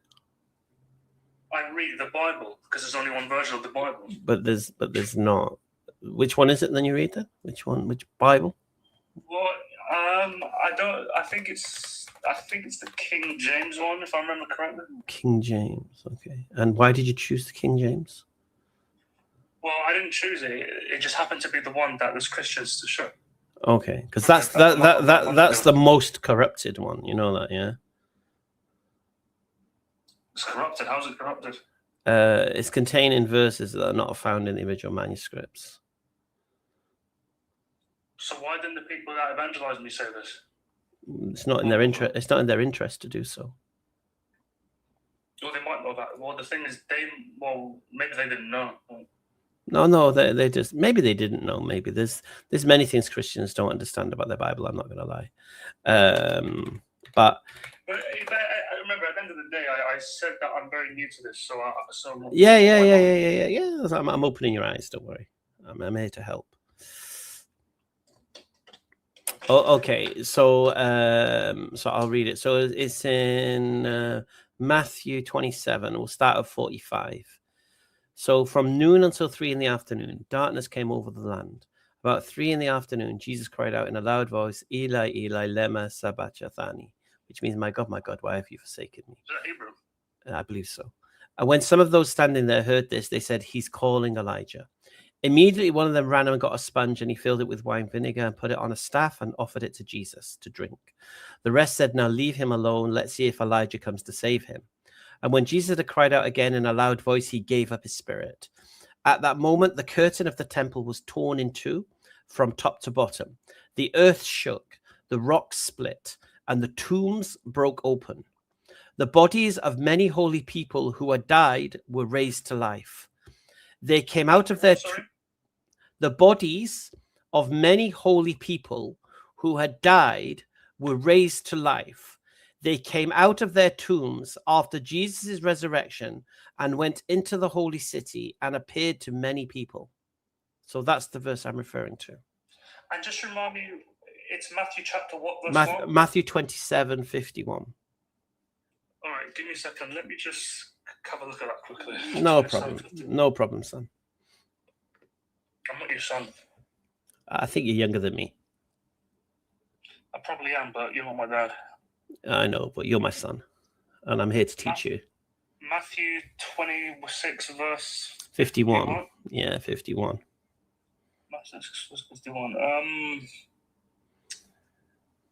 I read the Bible because there's only one version of the Bible. But there's not. Which one is it then you read then? Which one? Which Bible? Well, I don't. I think it's I think it's the King James one, if I remember correctly. King James. Okay. And why did you choose the King James? Well, I didn't choose it. It just happened to be the one that was Christians to show. Okay, because that's the most corrupted one. You know that, yeah. It's corrupted. How's it corrupted? It's contained in verses that are not found in the original manuscripts. So why didn't the people that evangelized me say this? It's not in their interest. It's not in their interest to do so. Well, they might know that. Well, the thing is, maybe they didn't know. No, they just maybe they didn't know. Maybe there's many things Christians don't understand about the Bible. I'm not going to lie, but I remember at the end of the day, I said that I'm very new to this, so yeah. I'm opening your eyes. Don't worry. I'm here to help. Oh, okay. So I'll read it. So it's in Matthew 27. We'll start at 45. So from noon until 3 in the afternoon, darkness came over the land. About 3 in the afternoon, Jesus cried out in a loud voice, Eli, Eli, lema sabachthani, which means, my God, why have you forsaken me? Is that Hebrew? I believe so. And when some of those standing there heard this, they said, he's calling Elijah. Immediately, one of them ran and got a sponge, and he filled it with wine vinegar and put it on a staff and offered it to Jesus to drink. The rest said, now leave him alone. Let's see if Elijah comes to save him. And when Jesus had cried out again in a loud voice, he gave up his spirit. At that moment, the curtain of the temple was torn in two from top to bottom. The earth shook, the rocks split, and the tombs broke open. The bodies of many holy people who had died were raised to life. They came out of their... The bodies of many holy people who had died were raised to life. They came out of their tombs after Jesus' resurrection and went into the holy city and appeared to many people. So that's the verse I'm referring to. And just remind me, it's Matthew chapter what verse? Matthew 27:51. All right, give me a second. Let me just have a look at that quickly. No problem. No problem, son. I'm not your son. I think you're younger than me. I probably am, but you're not my dad. I know, but you're my son, and I'm here to teach you. Matthew 26, verse 51. Yeah, 51. Matthew 26, verse 51.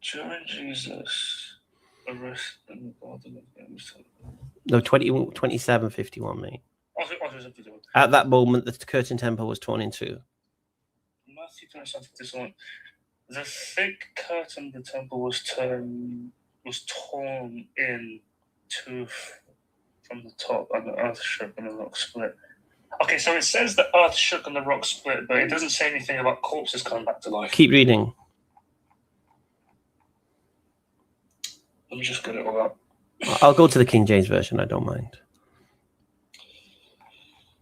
During Jesus' arrest in the garden of No, 27:51, mate. Oh, 51. At that moment, the curtain temple was torn in two. Matthew 27:51. The thick curtain of the temple was torn in two from the top, and the earth shook and the rock split. Okay, so it says the earth shook and the rock split, but it doesn't say anything about corpses coming back to life. Keep reading. Let me just get it all up. I'll go to the King James Version. I don't mind.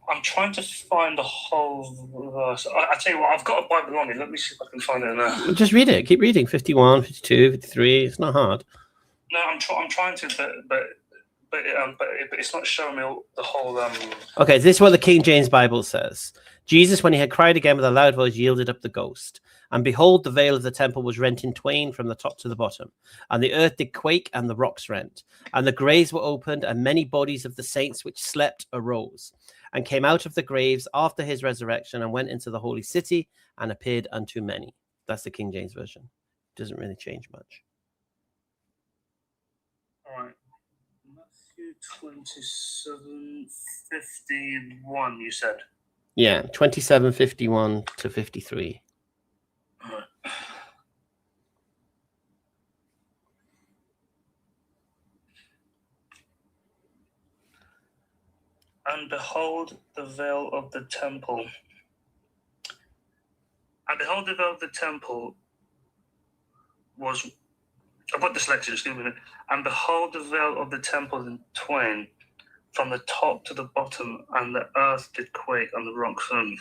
I'm trying to find the whole verse. I tell you what, I've got a Bible on me. Let me see if I can find it now. Just read it. Keep reading. 51, 52, 53. It's not hard. No, I'm trying to, but it's not showing me the whole. Okay, this is what the King James Bible says. Jesus, when he had cried again with a loud voice, yielded up the ghost. And behold, the veil of the temple was rent in twain from the top to the bottom. And the earth did quake, and the rocks rent. And the graves were opened, and many bodies of the saints which slept arose, and came out of the graves after his resurrection, and went into the holy city, and appeared unto many. That's the King James Version. It doesn't really change much. All right. Matthew 27:51, you said? Yeah, 27:51 to 53. All right. And behold, the veil of the temple. And behold, the veil of the temple was. I've got dyslexia, just give me a minute. And behold, the veil of the temple in twain, from the top to the bottom, and the earth did quake, and the rocks rent.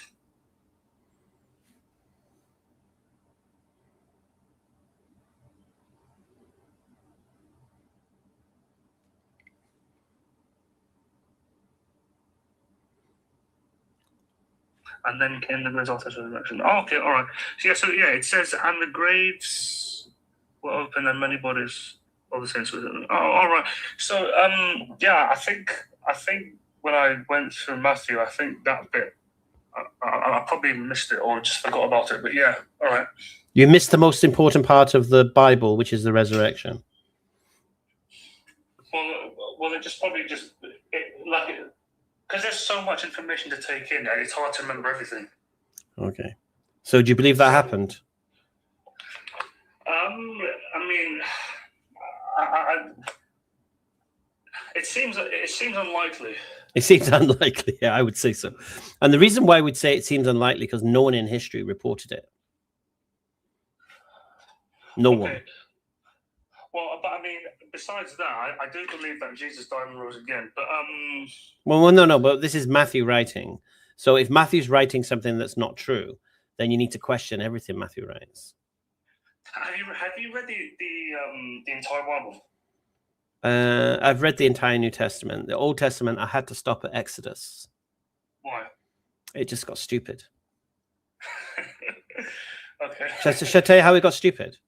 And then came the result of resurrection. Oh, okay, all right. So it says, and the graves were open, and many bodies all the saints within. Oh, all right. So yeah, I think when I went through Matthew, I think that bit I probably missed it or just forgot about it. But yeah, all right. You missed the most important part of the Bible, which is the resurrection. Well, it just probably just because there's so much information to take in, and it's hard to remember everything. Okay. So do you believe that happened? I mean, it seems unlikely. It seems unlikely. Yeah, I would say so. And the reason why I would say it seems unlikely because no one in history reported it. No one. Well, but I mean, besides that, I do believe that Jesus died and rose again. But Well, no. But this is Matthew writing. So if Matthew's writing something that's not true, then you need to question everything Matthew writes. Have you read the entire Bible? I've read the entire New Testament. The Old Testament, I had to stop at Exodus. Why? It just got stupid. Okay. Should I tell you how it got stupid?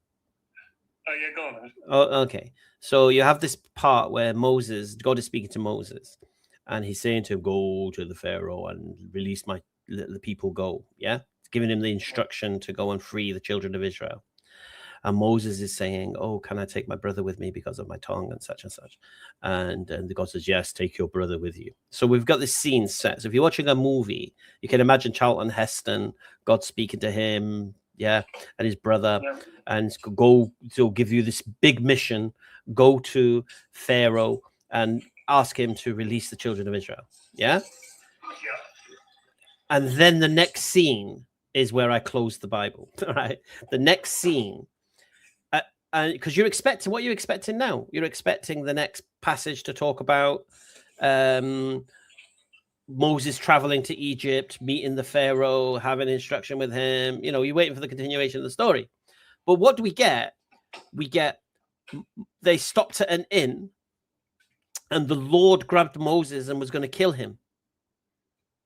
Oh yeah, go on then. Oh, okay. So you have this part where God is speaking to Moses, and he's saying to him, "Go to the Pharaoh and release the people." Go, yeah, giving him the instruction to go and free the children of Israel. And Moses is saying, "Oh, can I take my brother with me because of my tongue and such and such?" And the God says, "Yes, take your brother with you." So we've got this scene set. So if you're watching a movie, you can imagine Charlton Heston, God speaking to him, yeah, and his brother, Yeah. and go to give you this big mission. Go to Pharaoh and ask him to release the children of Israel. Yeah. Yeah. And then the next scene is where I close the Bible. Right. The next scene. Because you're expecting what you're expecting now. You're expecting the next passage to talk about Moses traveling to Egypt, meeting the Pharaoh, having instruction with him. You know, you're waiting for the continuation of the story. But what do we get? They stopped at an inn, and the Lord grabbed Moses and was going to kill him.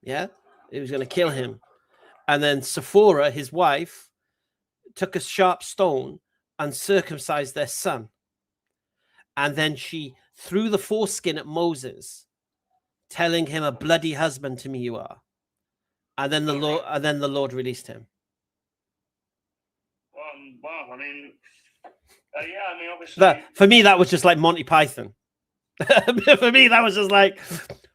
Yeah, he was going to kill him. And then Sephora, his wife, took a sharp stone and circumcised their son. And then she threw the foreskin at Moses, telling him, "A bloody husband to me you are." And then the Lord released him. Wow. I mean, yeah. I mean, obviously. For me, that was just like Monty Python. For me, that was just like,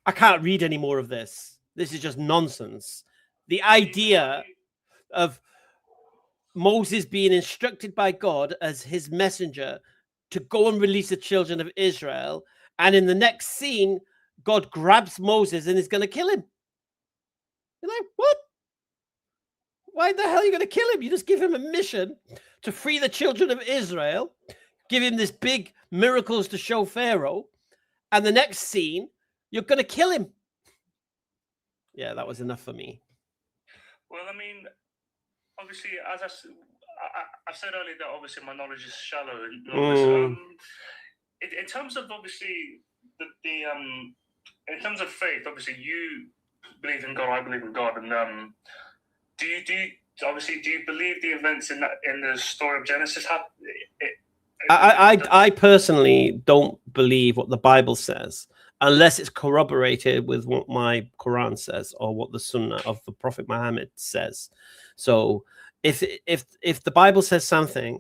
I can't read any more of this. This is just nonsense. The idea of Moses being instructed by God as his messenger to go and release the children of Israel, and in the next scene, God grabs Moses and is going to kill him. You're like, what? Why the hell are you going to kill him? You just give him a mission to free the children of Israel, give him this big miracles to show Pharaoh, and the next scene, you're going to kill him. Yeah, that was enough for me. Well, I mean, obviously, as I said earlier, that obviously my knowledge is shallow. In terms of obviously in terms of faith, obviously you believe in God, I believe in God, and do you believe the events in the story of Genesis happened? I personally don't believe what the Bible says unless it's corroborated with what my Quran says or what the Sunnah of the Prophet Muhammad says. So if the Bible says something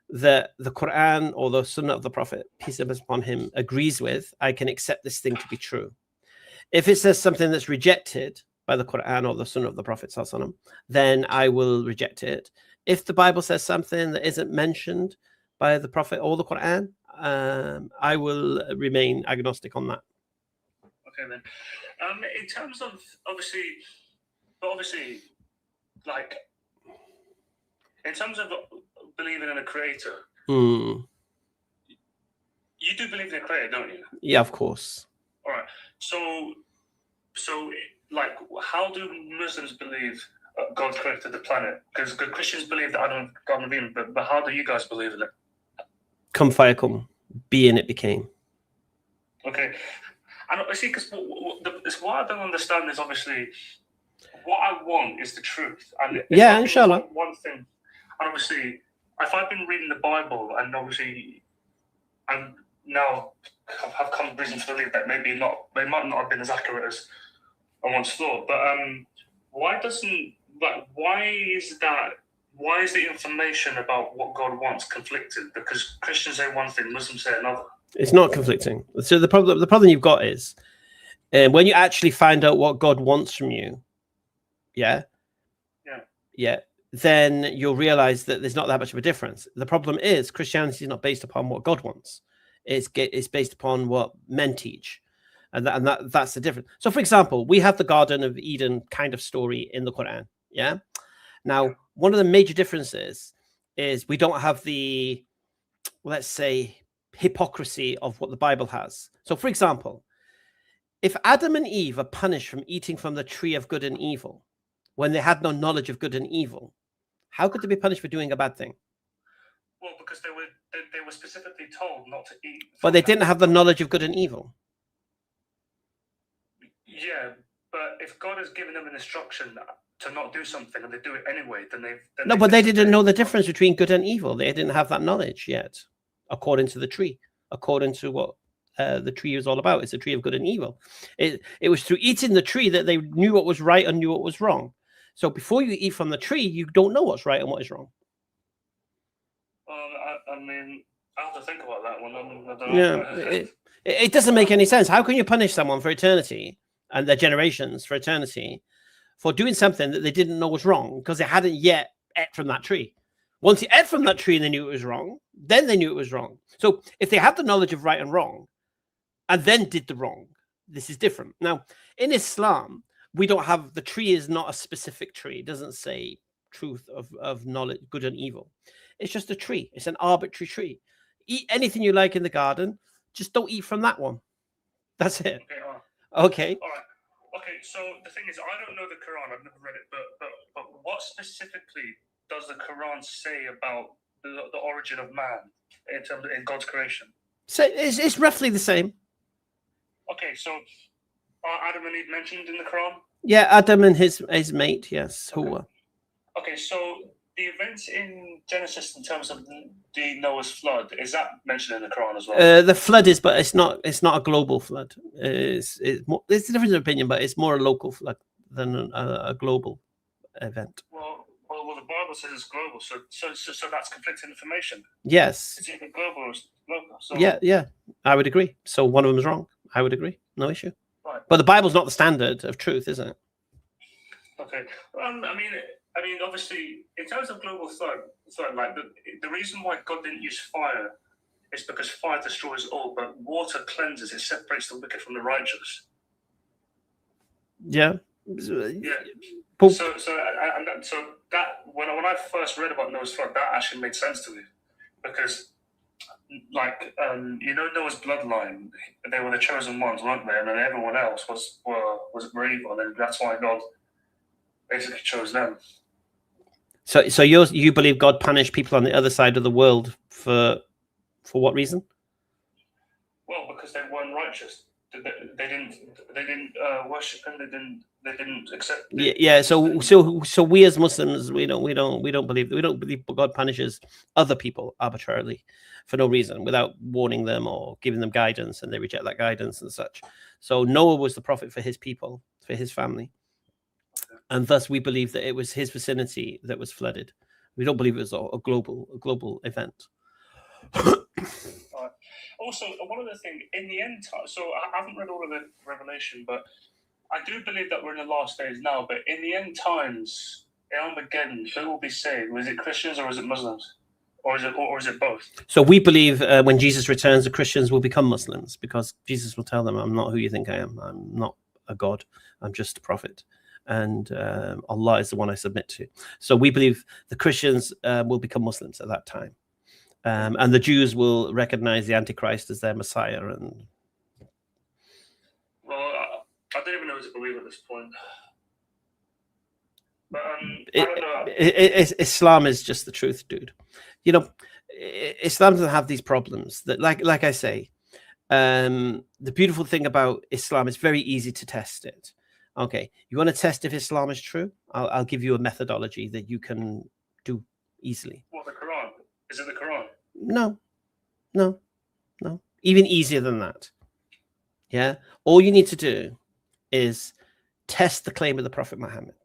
that the Quran or the Sunnah of the Prophet, peace be upon him, agrees with, I can accept this thing to be true. If it says something that's rejected by the Quran or the Sunnah of the Prophet, then I will reject it. If the Bible says something that isn't mentioned by the Prophet or the Quran, I will remain agnostic on that. Okay, then. In terms of obviously, like in terms of believing in a creator, you do believe in a creator, don't you? Yeah, of course. All right. So, like, how do Muslims believe God created the planet? Because Christians believe that God of Eden, but how do you guys believe in it? Come fayakun, be and it became. Okay. And I see, because what I don't understand is obviously what I want is the truth. And yeah, inshallah. One thing, and obviously, if I've been reading the Bible, and obviously and now have come reason to believe that maybe not, they might not have been as accurate as I once thought. But why doesn't why is the information about what God wants conflicted? Because Christians say one thing, Muslims say another. It's not conflicting. So the problem you've got is when you actually find out what God wants from you, yeah, then you'll realize that there's not that much of a difference. The problem is Christianity is not based upon what God wants. It's based upon what men teach. And that's the difference. So, for example, we have the Garden of Eden kind of story in the Quran. Yeah. Now, one of the major differences is we don't have the, let's say, hypocrisy of what the Bible has. So, for example, if Adam and Eve are punished from eating from the tree of good and evil when they had no knowledge of good and evil, how could they be punished for doing a bad thing? Well, because they were specifically told not to eat. But they didn't have the knowledge of good and evil. Yeah, but if God has given them an instruction to not do something and they do it anyway, then they've... No, but they didn't know the difference between good and evil. They didn't have that knowledge yet, according to the tree, according to what the tree is all about. It's a tree of good and evil. It was through eating the tree that they knew what was right and knew what was wrong. So before you eat from the tree, you don't know what's right and what is wrong. I mean, I have to think about that one. I don't know. Yeah, it doesn't make any sense. How can you punish someone for eternity and their generations for eternity for doing something that they didn't know was wrong because they hadn't yet ate from that tree? Once they ate from that tree and they knew it was wrong, then they knew it was wrong. So if they had the knowledge of right and wrong and then did the wrong, this is different. Now, in Islam, we don't have, the tree is not a specific tree. It doesn't say truth of knowledge, good and evil. It's just a tree. It's an arbitrary tree. Eat anything you like in the garden. Just don't eat from that one. That's it. Okay. All right. Okay. So the thing is, I don't know the Quran. I've never read it. But what specifically does the Quran say about the origin of man in terms of in God's creation? So it's roughly the same. Okay. So are Adam and Eve mentioned in the Quran? Yeah, Adam and his mate. Yes. Okay. So the events in Genesis in terms of the Noah's flood, is that mentioned in the Quran as well? The flood is, but it's not a global flood. It's a difference of opinion, but it's more a local flood than a global event. Well, the Bible says it's global, so that's conflicting information. Yes. It's either global or it's local. So... Yeah, I would agree. So one of them is wrong. I would agree. No issue. Right. But the Bible's not the standard of truth, is it? Okay. I mean, obviously, in terms of global flood, like the reason why God didn't use fire is because fire destroys all, but water cleanses; it separates the wicked from the righteous. Yeah. Yeah. So that when I first read about Noah's flood, that actually made sense to me, because like Noah's bloodline, they were the chosen ones, weren't they? And then everyone else was evil, and that's why God basically chose them. So you believe God punished people on the other side of the world for what reason? Well, because they weren't righteous. They didn't worship him. They didn't accept. Yeah. So we as Muslims, we don't believe God punishes other people arbitrarily for no reason without warning them or giving them guidance, and they reject that guidance and such. So Noah was the prophet for his people, for his family. And thus, we believe that it was his vicinity that was flooded. We don't believe it was a global event. Also, one other thing, in the end time, so I haven't read all of the Revelation, but I do believe that we're in the last days now. But in the end times, in Armageddon, who will be saved? Was it Christians or is it Muslims? Or is it both? So we believe when Jesus returns, the Christians will become Muslims, because Jesus will tell them, I'm not who you think I am. I'm not a God. I'm just a prophet. And Allah is the one I submit to. So we believe the Christians will become Muslims at that time. And the Jews will recognize the Antichrist as their Messiah. And well, I don't even know who to believe at this point. But I don't know. Islam is just the truth, dude. Islam doesn't have these problems. That, like I say, the beautiful thing about Islam, it's very easy to test it. Okay, you want to test if Islam is true? I'll give you a methodology that you can do easily. What, the Quran? Is it the Quran? No. No. Even easier than that. Yeah. All you need to do is test the claim of the Prophet Muhammad.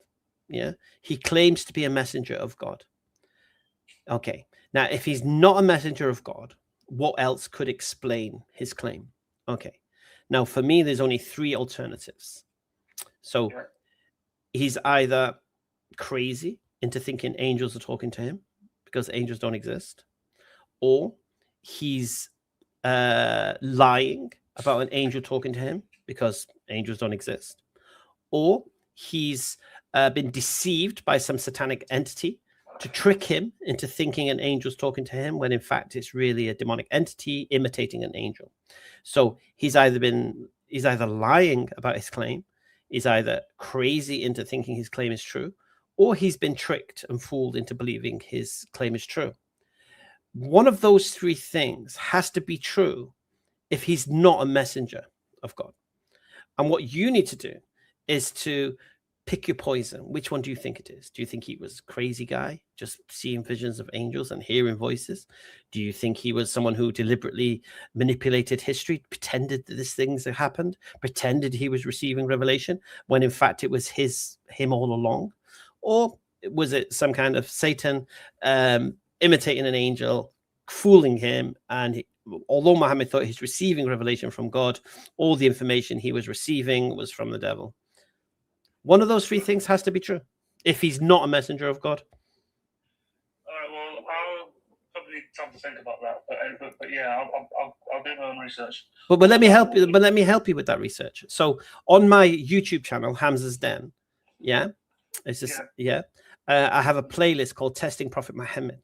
Yeah. He claims to be a messenger of God. Okay. Now, if he's not a messenger of God, what else could explain his claim? Okay. Now, for me, there's only three alternatives. So Yeah. he's either crazy into thinking angels are talking to him because angels don't exist, or he's lying about an angel talking to him because angels don't exist, or he's been deceived by some satanic entity to trick him into thinking an angel's talking to him when in fact it's really a demonic entity imitating an angel. So he's either lying about his claim, he's either crazy into thinking his claim is true, or he's been tricked and fooled into believing his claim is true. One of those three things has to be true if he's not a messenger of God. And what you need to do is to pick your poison. Which one do you think it is? Do you think he was a crazy guy, just seeing visions of angels and hearing voices? Do you think he was someone who deliberately manipulated history, pretended that these things had happened, pretended he was receiving revelation, when in fact it was him all along? Or was it some kind of Satan imitating an angel, fooling him, and although Muhammad thought he's receiving revelation from God, all the information he was receiving was from the devil? One of those three things has to be true if he's not a messenger of God. All right, well, I'll probably need time to think about that, but yeah, I'll do my own research. But let me help you. But let me help you with that research. So on my YouTube channel, Hamza's Den, it's just I have a playlist called Testing Prophet Muhammad,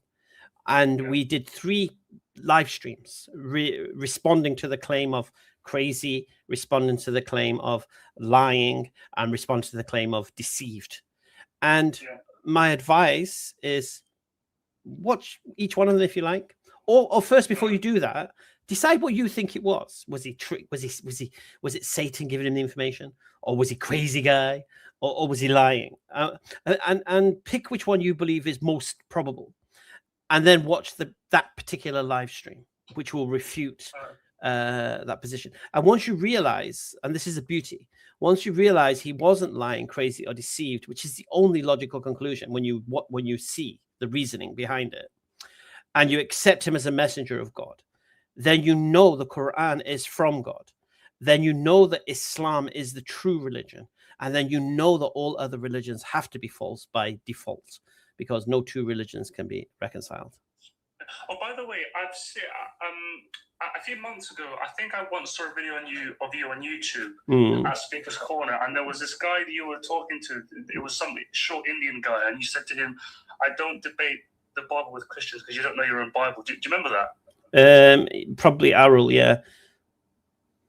and we did 3 live streams responding to the claim of crazy, responding to the claim of lying, and responding to the claim of deceived. And my advice is watch each one of them if you like, or first, before you do that, decide what you think it was. Was he tricked? Was it Satan giving him the information, or was he crazy guy, or was he lying? And pick which one you believe is most probable, and then watch that particular live stream, which will refute that position. And once you realize, and this is a beauty, once you realize he wasn't lying, crazy, or deceived, which is the only logical conclusion when you see the reasoning behind it, and you accept him as a messenger of God, then you know the Quran is from God. Then you know that Islam is the true religion, and then you know that all other religions have to be false by default, because no two religions can be reconciled. Oh, by the way, I've seen a few months ago, I think I once saw a video of you on YouTube at Speaker's Corner, and there was this guy that you were talking to. It was some short Indian guy, and you said to him, "I don't debate the Bible with Christians because you don't know your own Bible." Do you remember that? Probably Arul, yeah.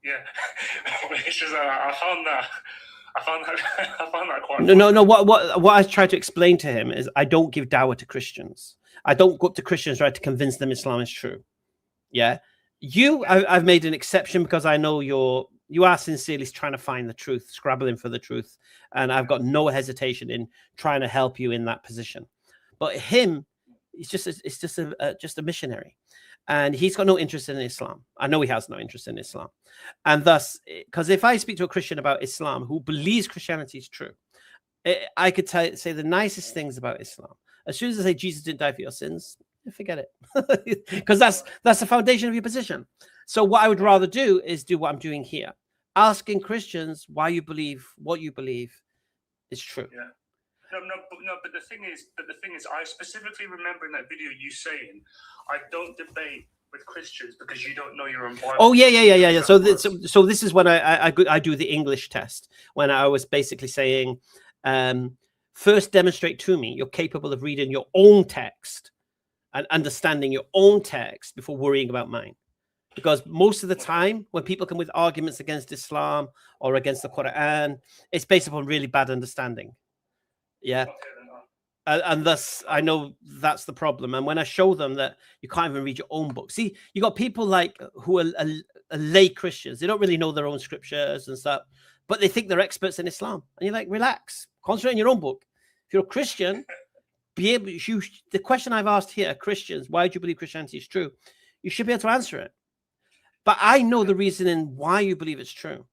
Yeah, it's just, I found that quite. No. What I try to explain to him is I don't give dawah to Christians. I don't go up to Christians try to convince them Islam is true. Yeah, I've made an exception because I know you are sincerely trying to find the truth, scrabbling for the truth, and I've got no hesitation in trying to help you in that position. But him, it's just a missionary, and he's got no interest in Islam. I know he has no interest in Islam, and thus, because if I speak to a Christian about Islam who believes Christianity is true, I could say the nicest things about Islam. As soon as I say Jesus didn't die for your sins, forget it, because that's the foundation of your position. So what I would rather do is do what I'm doing here, asking Christians why you believe what you believe is true. Yeah. No. But the thing is, I specifically remember in that video you saying, "I don't debate with Christians because you don't know your own Bible." Oh yeah. So this is when I do the English test, when I was basically saying, first demonstrate to me you're capable of reading your own text and understanding your own text before worrying about mine. Because most of the time when people come with arguments against Islam or against the Quran, it's based upon really bad understanding. Yeah. And thus I know that's the problem. And when I show them that you can't even read your own book, see, you got people like who are lay Christians. They don't really know their own scriptures and stuff, but they think they're experts in Islam. And you're like, relax, concentrate on your own book. If you're a Christian, the question I've asked here, Christians, why do you believe Christianity is true? You should be able to answer it. but I know the reasoning why you believe it's true.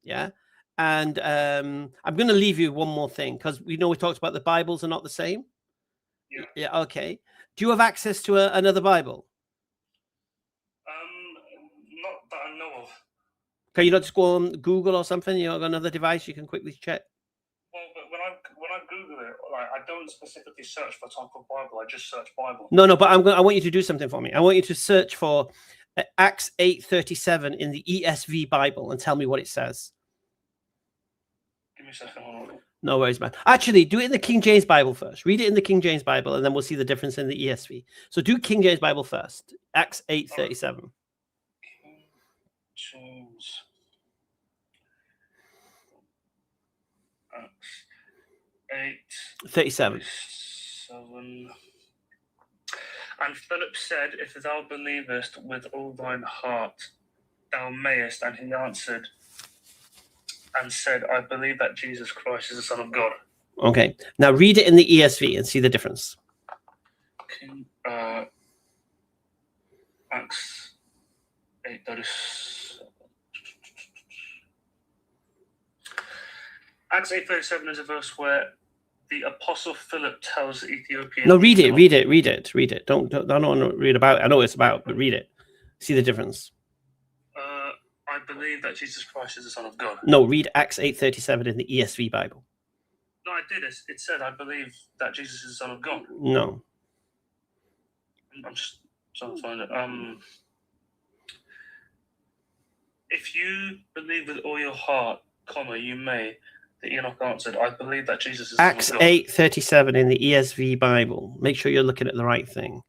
Yeah. And I'm going to leave you one more thing, because we talked about the Bibles are not the same. Yeah. Okay. Do you have access to another Bible? Not that I know of. Can you not just go on Google or something? You know, another device you can quickly check. Well, but when I Google it, like, I don't specifically search for type of Bible. I just search Bible. No, but I want you to do something for me. I want you to search for Acts 8:37 in the ESV Bible and tell me what it says. Give me a second. Hold on. No worries, man. Actually, do it in the King James Bible first. Read it in the King James Bible, and then we'll see the difference in the ESV. So do King James Bible first. Acts 8:37. King James. Acts 37. 8:37. And Philip said, "If thou believest with all thine heart, thou mayest." And he answered and said, "I believe that Jesus Christ is the Son of God." Okay. Now read it in the ESV and see the difference. Acts 8:37. Acts 8:37 is a verse where the Apostle Philip tells the Ethiopian. No, read it. Don't want to read about it. I know what it's about, but read it. See the difference. I believe that Jesus Christ is the Son of God. No, read Acts 8:37 in the ESV Bible. No, I did. It said, "I believe that Jesus is the Son of God." No. I'm just trying to find it. If you believe with all your heart, you may. The Enoch answered, "I believe that Jesus is the Acts Son of God." 8:37 in the ESV Bible. Make sure you're looking at the right thing.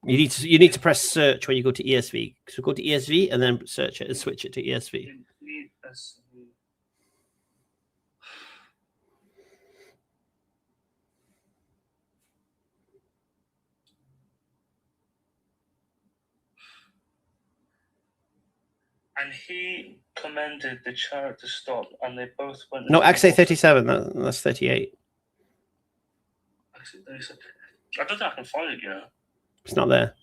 You need to press search when you go to ESV. So go to ESV and then search it and switch it to ESV. ESV. And he commanded the chariot to stop, and they both went. No, Acts 8:37. That's 38. I don't think I can find it, you know. It's not there.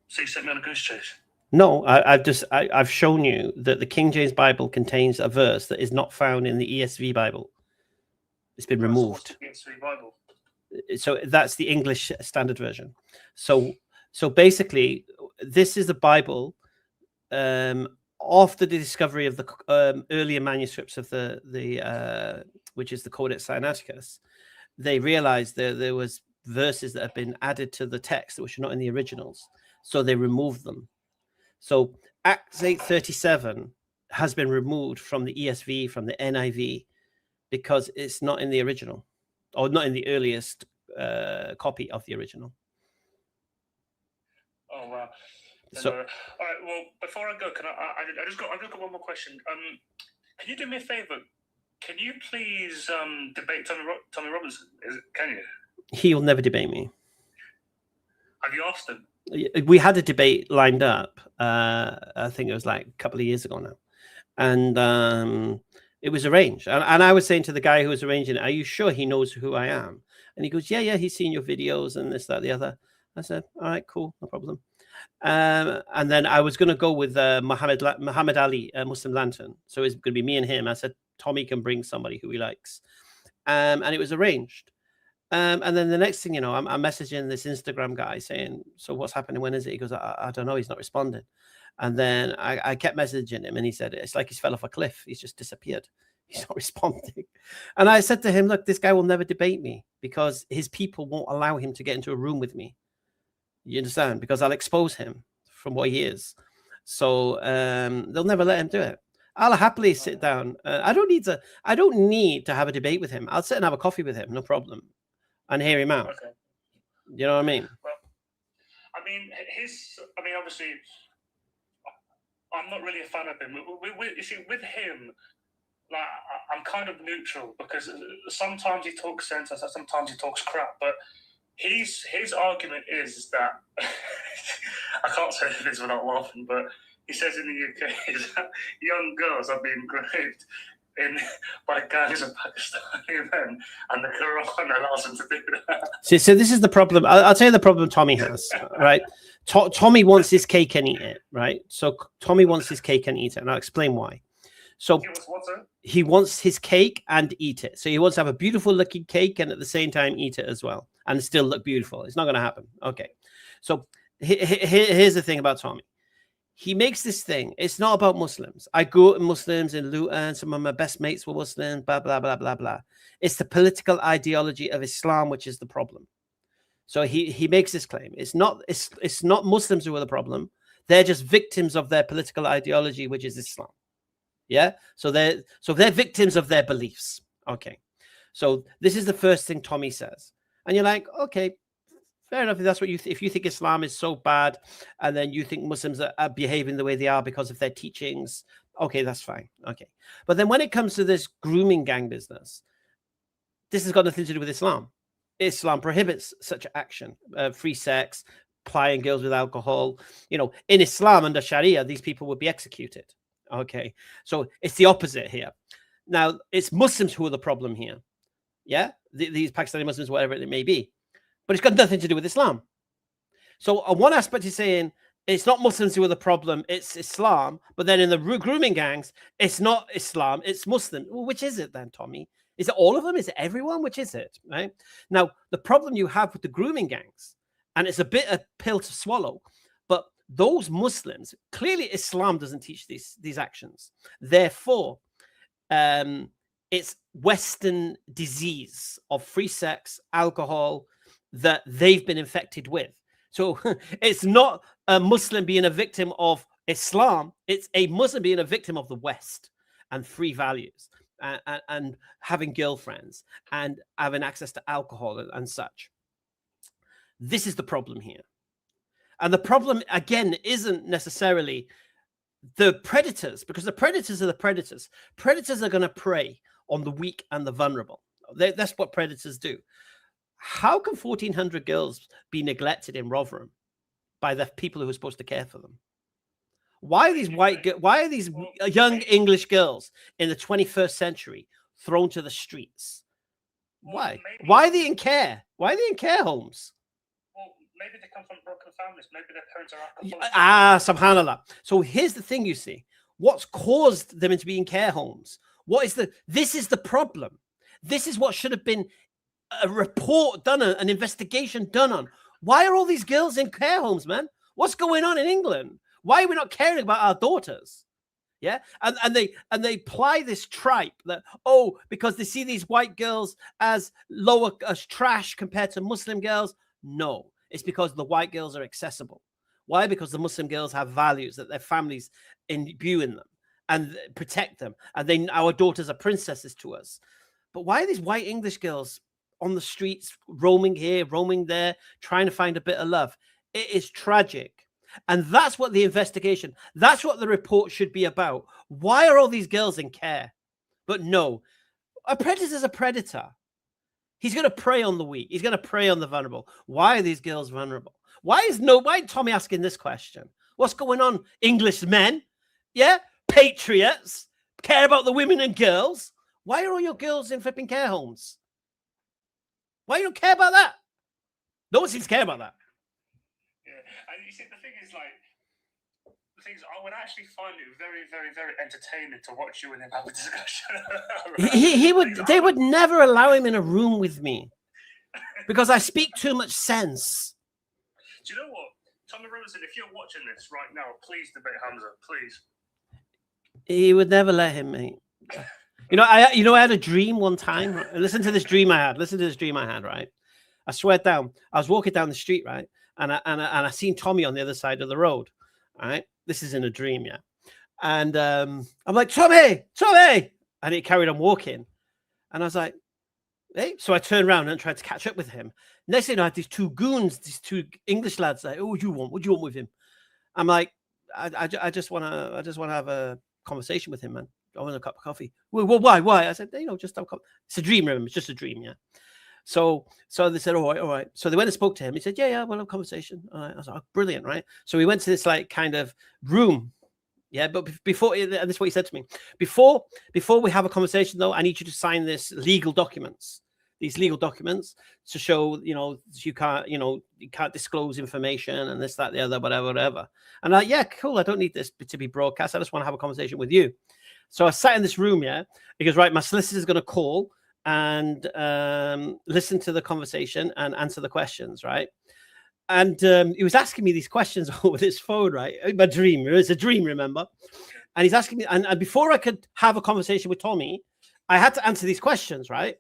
So you sent me on a goose chase. No, I've shown you that the King James Bible contains a verse that is not found in the ESV Bible. It's been removed. The ESV Bible. So that's the English Standard Version. So basically, this is the Bible after the discovery of the earlier manuscripts of the which is the Codex Sinaiticus. They realized there was verses that had been added to the text which are not in the originals, so they removed them. So Acts 8:37 has been removed from the ESV, from the NIV, because it's not in the original, or not in the earliest copy of the original. Oh wow! So, all right. Well, before I go, I've just got one more question. Can you do me a favor? Can you please debate Tommy Robinson? Can you? He'll never debate me. Have you asked him? We had a debate lined up. I think it was like a couple of years ago now, and it was arranged. And I was saying to the guy who was arranging it, "Are you sure he knows who I am?" And he goes, "Yeah, he's seen your videos and this, that, the other." I said, "All right, cool, no problem." And then I was going to go with Muhammad Ali, Muslim Lantern. So it's going to be me and him. I said, Tommy can bring somebody who he likes. And it was arranged. And then the next thing you know, I'm messaging this Instagram guy saying, "So what's happening? When is it?" He goes, I don't know. He's not responding. And then I kept messaging him, and he said, "It's like he's fell off a cliff. He's just disappeared. He's not responding." And I said to him, "Look, this guy will never debate me because his people won't allow him to get into a room with me. You understand? Because I'll expose him from what he is. So they'll never let him do it. I'll happily sit down. I don't need to have a debate with him. I'll sit and have a coffee with him, no problem, and hear him out." Okay. You know what I mean? Well, obviously, I'm not really a fan of him. You see, with him, like, I'm kind of neutral because sometimes he talks sense and sometimes he talks crap. But his argument is that I can't say this without laughing, but he says in the UK that young girls are being raped by gangs of Pakistani men, and the Quran allows them to do that. So this is the problem. I'll tell you the problem Tommy has, right? Tommy wants his cake and eat it, right? So Tommy wants his cake and eat it, and I'll explain why. So It was what, sir? he wants his cake and eat it. So he wants to have a beautiful looking cake and at the same time eat it as well and still look beautiful. It's not going to happen. Okay. So here's the thing about Tommy. He makes this thing. It's not about Muslims. I grew up with Muslims in Luton. Some of my best mates were Muslims, blah, blah, blah, blah, blah. It's the political ideology of Islam, which is the problem. So he makes this claim. It's not Muslims who are the problem. They're just victims of their political ideology, which is Islam. Yeah. So they're victims of their beliefs. Okay. So this is the first thing Tommy says. And you're like, okay, fair enough. If that's what if you think Islam is so bad, and then you think Muslims are behaving the way they are because of their teachings, okay, that's fine. Okay. But then when it comes to this grooming gang business, this has got nothing to do with Islam. Islam prohibits such action, free sex, plying girls with alcohol. You know, in Islam, under Sharia, these people would be executed. Okay. So it's the opposite here. Now, it's Muslims who are the problem here. Yeah. These Pakistani Muslims, whatever it may be. But it's got nothing to do with Islam. So on one aspect, he's saying it's not Muslims who are the problem, it's Islam. But then in the grooming gangs, it's not Islam, it's Muslim. Well, which is it then, Tommy? Is it all of them? Is it everyone? Which is it? Right? Now, the problem you have with the grooming gangs, and it's a bit a pill to swallow, but those Muslims, clearly Islam doesn't teach these actions. Therefore, it's Western disease of free sex, alcohol, that they've been infected with. So it's not a Muslim being a victim of Islam. It's a Muslim being a victim of the West and free values and having girlfriends and having access to alcohol and such. This is the problem here. And the problem, again, isn't necessarily the predators, because the predators are the predators. Predators are going to prey on the weak and the vulnerable. That's what predators do. How can 1,400 girls be neglected in Rotherham by the people who are supposed to care for them? Why are these young English girls in the 21st century thrown to the streets? Why? Why are they in care? Why are they in care homes? Well, maybe they come from broken families. Maybe their parents are alcoholics. Subhanallah. So here's the thing, you see. What's caused them into being care homes? This is the problem. This is what should have been a report done, an investigation done on. Why are all these girls in care homes, man? What's going on in England? Why are we not caring about our daughters? Yeah, and they ply this tripe that, oh, because they see these white girls as lower, as trash compared to Muslim girls. No, it's because the white girls are accessible. Why? Because the Muslim girls have values that their families imbue in them and protect them, and our daughters are princesses to us. But why are these white English girls on the streets, roaming here, roaming there, trying to find a bit of love? It is tragic. And that's what the investigation, that's what the report should be about. Why are all these girls in care? But no, a predator is a predator. He's going to prey on the weak. He's going to prey on the vulnerable. Why are these girls vulnerable? Why is Tommy asking this question? What's going on, English men? Yeah, patriots, care about the women and girls. Why are all your girls in flipping care homes? Why you don't care about that? No one seems to care about that. Yeah, and you see, the thing is, I would actually find it very, very, very entertaining to watch you and him have a discussion. They would never allow him in a room with me because I speak too much sense. Do you know what, Tommy Robinson? If you're watching this right now, please debate Hamza, please. He would never let him, mate. I had a dream one time. Listen to this dream I had. Right, I swear down. I was walking down the street, right, and I seen Tommy on the other side of the road. Right, this is in a dream, yeah. And I'm like, Tommy, and he carried on walking, and I was like, hey. So I turned around and tried to catch up with him. Next thing I had these two goons, these two English lads. Like, oh, what do you want? What do you want with him? I'm like, I just want to have a conversation with him, man. I want a cup of coffee. Well, why? I said, just have a cup. It's a dream, remember? It's just a dream, yeah. So they said, all right. So they went and spoke to him. He said, yeah, we'll have a conversation. All right. I was like, oh, brilliant, right? So we went to this kind of room, yeah. But before, and this is what he said to me: before we have a conversation, though, I need you to sign this legal documents. these legal documents to show, you can't disclose information and this, that, the other, whatever. And I'm like, yeah, cool. I don't need this to be broadcast. I just want to have a conversation with you. So I sat in this room, because right, my solicitor is going to call and listen to the conversation and answer the questions, right? And he was asking me these questions over this phone, right? My dream. It was a dream, remember? And he's asking me, and before I could have a conversation with Tommy, I had to answer these questions, right?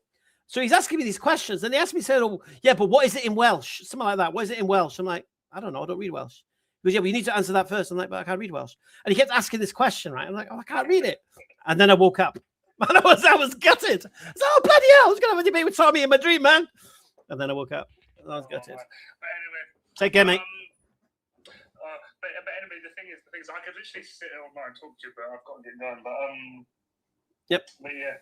So he's asking me these questions, and he asked me, said, "Oh, yeah, but what is it in Welsh?" Something like that. What is it in Welsh? I'm like, I don't know. I don't read Welsh. He goes, yeah, but you need to answer that first. I'm like, but I can't read Welsh. And he kept asking this question, right? I'm like, oh, I can't read it. And then I woke up. And I was gutted. I was like, oh, bloody hell. I was going to have a debate with Tommy in my dream, man. And then I woke up. And I was gutted. But anyway, Take care, mate. But anyway, the thing is, I could literally sit here all night and talk to you, but I've got to get going. But Yep. But yeah.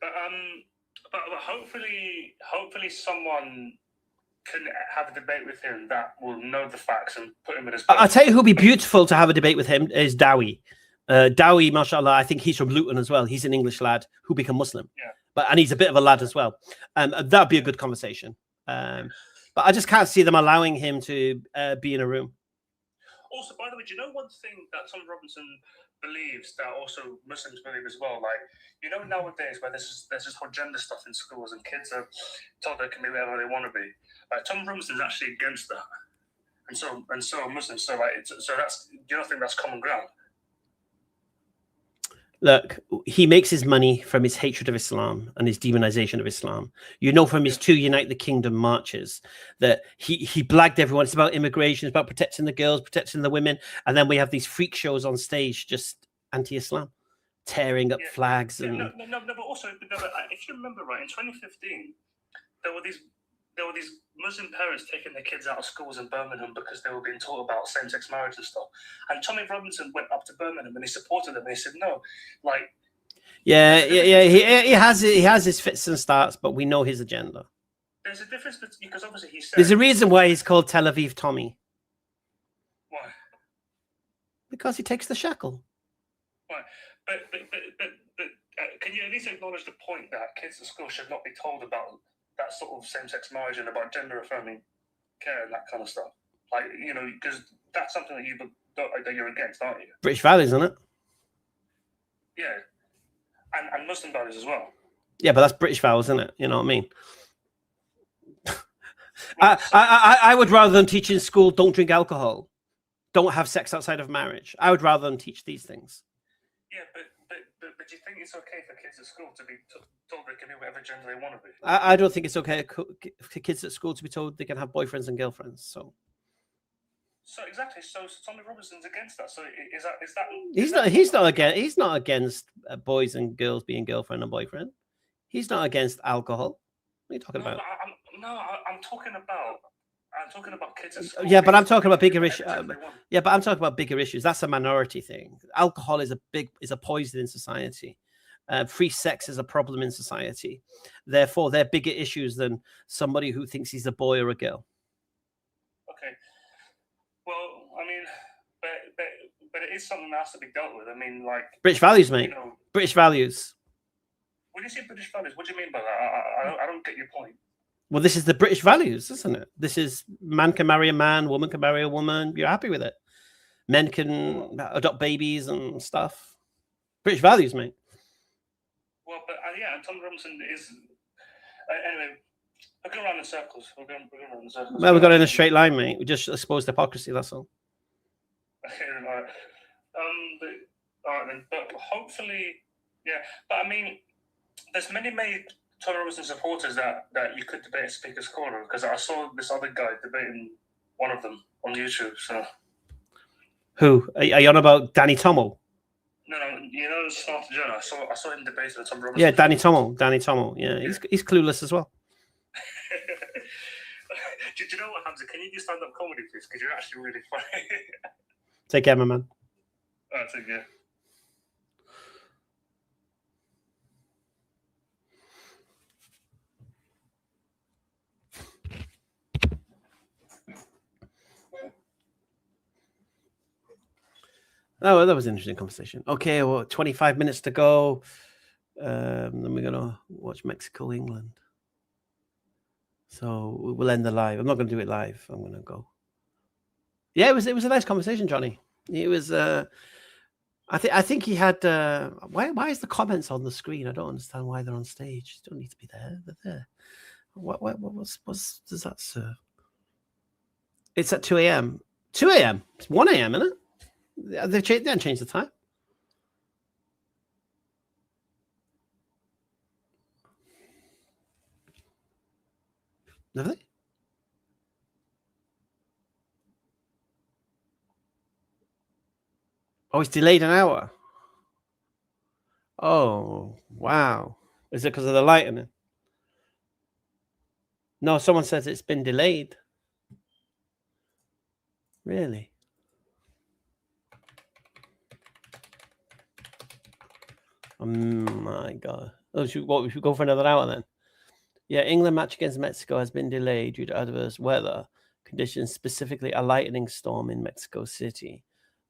But hopefully someone can have a debate with him that will know the facts and put him in his place. I'll tell you who'd be beautiful to have a debate with him is Dowie. Dowie, mashallah, I think he's from Luton as well. He's an English lad who became Muslim. Yeah. And he's a bit of a lad as well. That'd be a good conversation. But I just can't see them allowing him to be in a room. Also, by the way, do you know one thing that Tom Robinson believes that also Muslims believe as well? Like, nowadays where there's this whole gender stuff in schools and kids are told they can be whatever they want to be. Like, Tom Robinson's actually against that, and so are Muslims. So that's, do you not think that's common ground? Look, he makes his money from his hatred of Islam and his demonization of Islam. From his 2 Unite the Kingdom marches that he blagged everyone. It's about immigration, it's about protecting the girls, protecting the women. And then we have these freak shows on stage, just anti-Islam, tearing up flags. And... No, but also, if you remember right, in 2015, there were these Muslim parents taking their kids out of schools in Birmingham because they were being taught about same-sex marriage and stuff. And Tommy Robinson went up to Birmingham and he supported them. And he said, no, like... Yeah. He has his fits and starts, but we know his agenda. There's a difference because obviously he said... There's a reason why he's called Tel Aviv Tommy. Why? Because he takes the shackle. Why? But can you at least acknowledge the point that kids at school should not be told about that sort of same-sex marriage and about gender-affirming care and that kind of stuff? Like, because that's something that you're against, aren't you? British values, isn't it? Yeah. And Muslim values as well. Yeah, but that's British values, isn't it? You know what I mean? I would rather than teach in school, don't drink alcohol, don't have sex outside of marriage. I would rather than teach these things. Yeah, but do you think it's okay for kids at school to be told they can be whatever gender they want to be? I don't think it's okay for kids at school to be told they can have boyfriends and girlfriends. So exactly. So Tommy Robinson's against that. So is that? He's not against boys and girls being girlfriend and boyfriend. He's not against alcohol. What are you talking about? I'm talking about kids at school. Yeah, but I'm talking about bigger issues. Yeah, but I'm talking about bigger issues. That's a minority thing. Alcohol is a poison in society. Free sex is a problem in society. Therefore, they're bigger issues than somebody who thinks he's a boy or a girl. Okay. Well, I mean, but it is something that has to be dealt with. I mean, like British values, mate. British values. When you say British values, what do you mean by that? I don't get your point. Well, this is the British values, isn't it? This is man can marry a man, woman can marry a woman. You're happy with it. Men can adopt babies and stuff. British values, mate. Well, but and Tom Robinson is anyway. We're going around in circles. We're going around in circles. Well, we've got in a straight line, mate. We just exposed hypocrisy. That's all. Okay, all right. All right then. But hopefully, yeah. But I mean, there's many Tom Robinson supporters that you could debate at Speaker's Corner, because I saw this other guy debating one of them on YouTube. So, who are you on about? Danny Tomo? No, Smart Jonah. I saw him debating with Tom Robinson. Yeah, Danny Tomo. Yeah, he's clueless as well. Do you know what, Hamza? Can you do stand-up comedy, please? Because you're actually really funny. Take care, my man. Take care. Oh, that was an interesting conversation. Okay, well, 25 minutes to go. Then we're going to watch Mexico, England. So we'll end the live. I'm not going to do it live. I'm going to go. Yeah, it was a nice conversation, Johnny. It was. I think he had. Why is the comments on the screen? I don't understand why they're on stage. They don't need to be there. They're there. What does that serve? It's at 2 a.m. 2 a.m. It's 1 a.m. Isn't it? They haven't changed the time. Have they? Oh, it's delayed an hour. Oh, wow. Is it because of the lightning? No, someone says it's been delayed. Really? Oh my God. Oh, we should go for another hour then? Yeah, England match against Mexico has been delayed due to adverse weather conditions, specifically a lightning storm in Mexico City.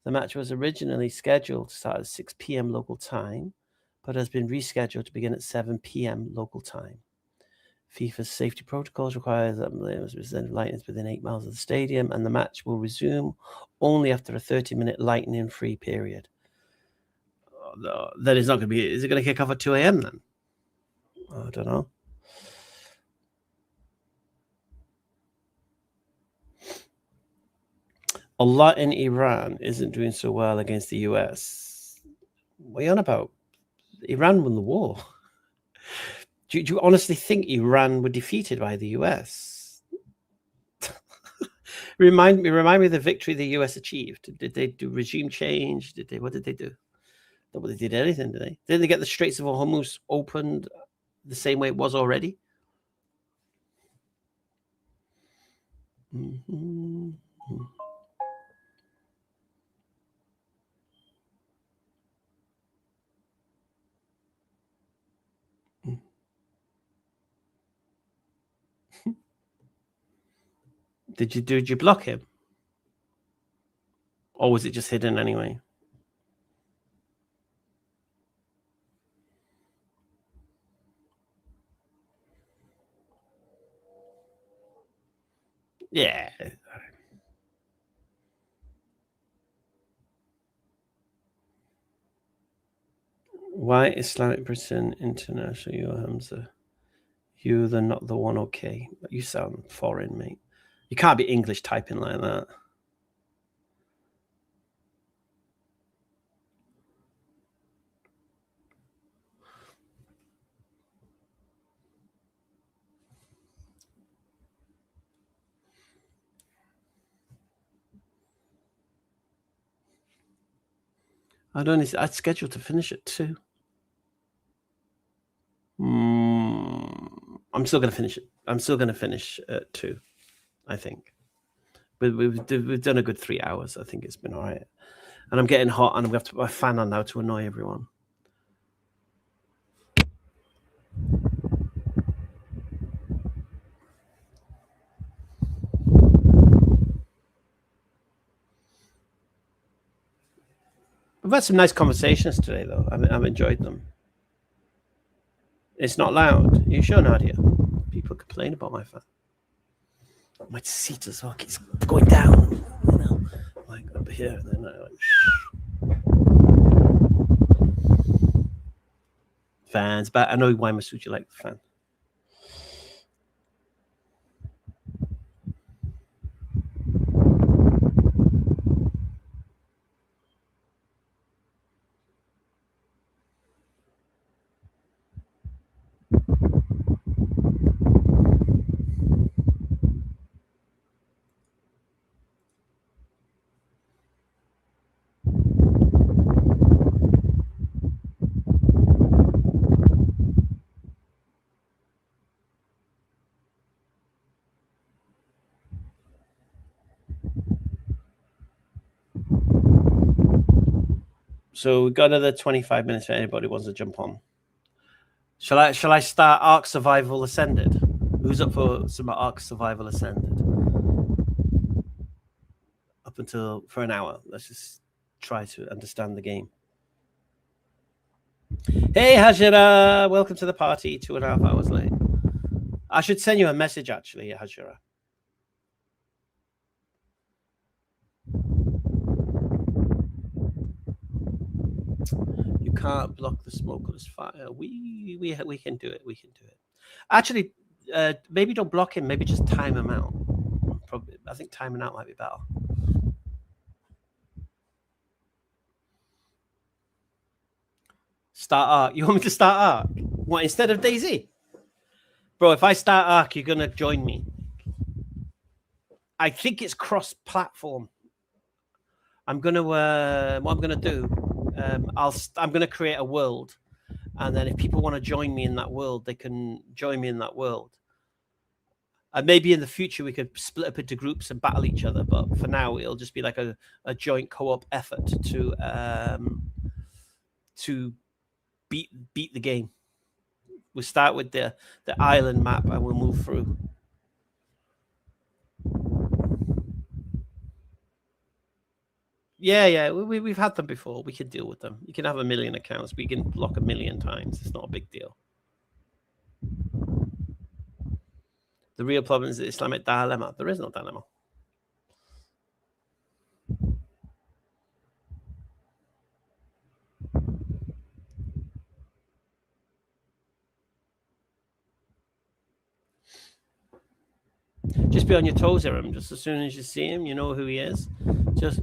The match was originally scheduled to start at 6 p.m. local time, but has been rescheduled to begin at 7 p.m. local time. FIFA's safety protocols require that lightning within 8 miles of the stadium, and the match will resume only after a 30-minute lightning-free period. That is not going to be. Is it going to kick off at 2 a.m. then? I don't know. Allah in Iran isn't doing so well against the US. What are you on about? Iran won the war. Do you honestly think Iran were defeated by the US? remind me of the victory the US achieved. Did they do regime change? What did they do? Nobody did anything, did they? Didn't they get the Straits of Hormuz opened the same way it was already? Mm-hmm. Did you block him? Or was it just hidden anyway? Yeah. Why Islamic Britain International? You Hamza. You the not the one, okay. You sound foreign, mate. You can't be English typing like that. I'd scheduled to finish at 2. I'm still going to finish it. I'm still going to finish at 2, I think. But we've done a good 3 hours. I think it's been all right. And I'm getting hot, and I'm going to have to put my fan on now to annoy everyone. We've had some nice conversations today, though. I've enjoyed them. It's not loud. Are you sure, Nadia? People complain about my fan. My seat as well keeps going down. You know, like up here, and then fans. But I know why Masuji like the fan. So we've got another 25 minutes for anybody who wants to jump on. Shall I start Ark Survival Ascended? Who's up for some Ark Survival Ascended? Up until for an hour. Let's just try to understand the game. Hey Hajira, welcome to the party. 2.5 hours late. I should send you a message actually, Hajira. You can't block the smokeless fire. We can do it. We can do it. Actually, maybe don't block him. Maybe just time him out. Probably, I think timing out might be better. Start Ark. You want me to start Ark? What, instead of DayZ? Bro, if I start Ark, you're gonna join me. I think it's cross-platform. I'm gonna what I'm gonna do. I'm gonna create a world, and then if people want to join me in that world, they can join me in that world. And maybe in the future we could split up into groups and battle each other. But for now, it'll just be like a joint co-op effort to beat the game. We'll start with the island map and we'll move through. Yeah, we've had them before. We can deal with them. You can have 1 million accounts. We can block 1 million times. It's not a big deal. The real problem is the Islamic dilemma. There is no dilemma. Just be on your toes, Aram. Just as soon as you see him, you know who he is. Just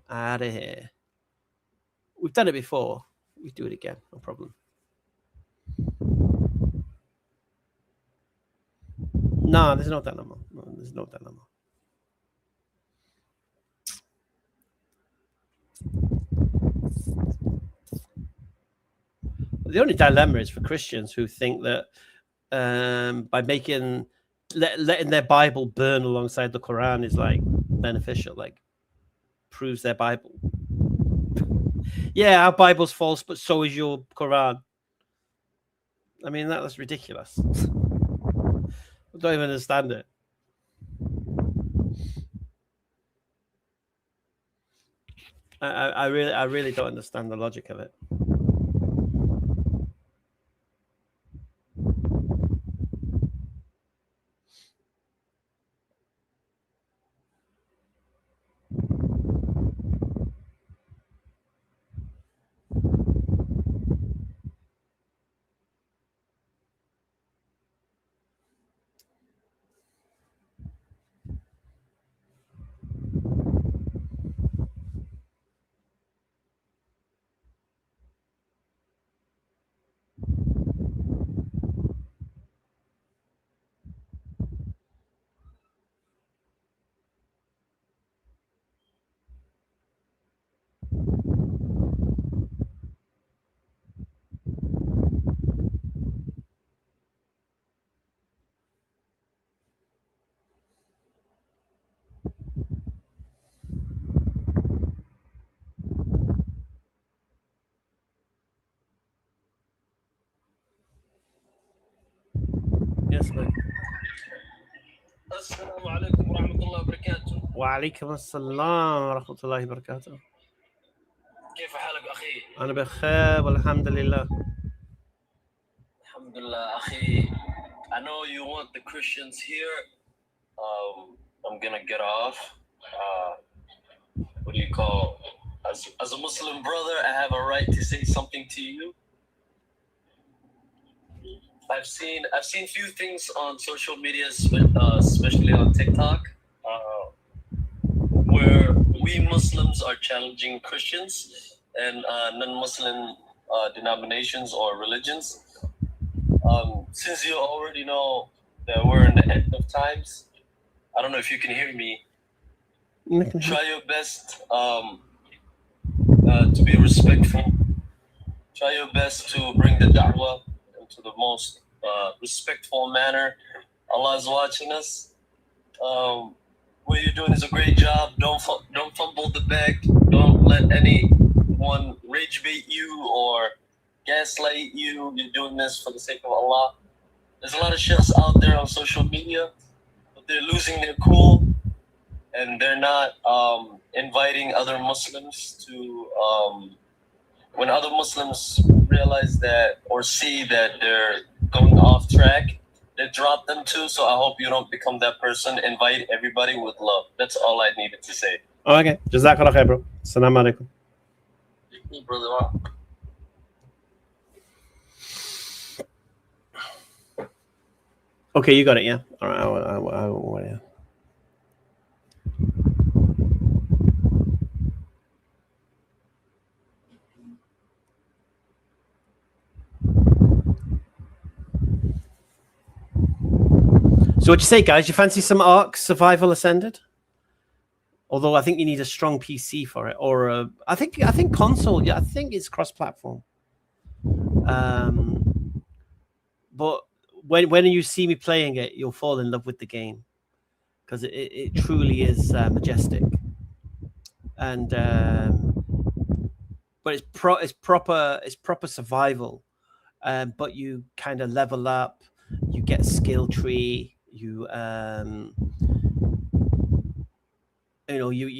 out of here. We've done it before. We do it again. No problem. No, there's no dilemma. No, there's no dilemma. The only dilemma is for Christians who think that by letting their Bible burn alongside the Quran is like beneficial, like proves their Bible. Yeah, our Bible's false, but so is your Quran. I mean, that's ridiculous. I don't even understand it. I really don't understand the logic of it. Yes, man. السلام عليكم ورحمة الله وبركاته. وعليكم السلام ورحمة الله وبركاته. كيف حالك أخي؟ أنا بخير والحمد لله. الحمد لله أخي. I know you want the Christians here. I'm gonna get off. What do you call? As a Muslim brother, I have a right to say something to you. I've seen few things on social media, especially on TikTok, where we Muslims are challenging Christians and non-Muslim denominations or religions. Since you already know that we're in the end of times, I don't know if you can hear me. Try your best to be respectful. Try your best to bring the da'wah into the most respectful manner. Allah is watching us. What you're doing is a great job. Don't fumble the bag. Don't let anyone rage bait you or gaslight you. You're doing this for the sake of Allah. There's a lot of sheikhs out there on social media, but they're losing their cool and they're not inviting other Muslims to when other Muslims realize that or see that they're going off track, They dropped them too, so I hope you don't become that person. Invite everybody with love. That's all I needed to say. Okay. Jazakallah khair, bro. Assalamu alaikum. Brother. Okay, you got it, yeah? All right. Yeah. So what you say, guys? You fancy some Ark Survival Ascended? Although I think you need a strong PC for it, or I think console. Yeah, I think it's cross-platform. But when you see me playing it, you'll fall in love with the game because it truly is majestic, and but it's proper survival, but you kind of level up, you get a skill tree, you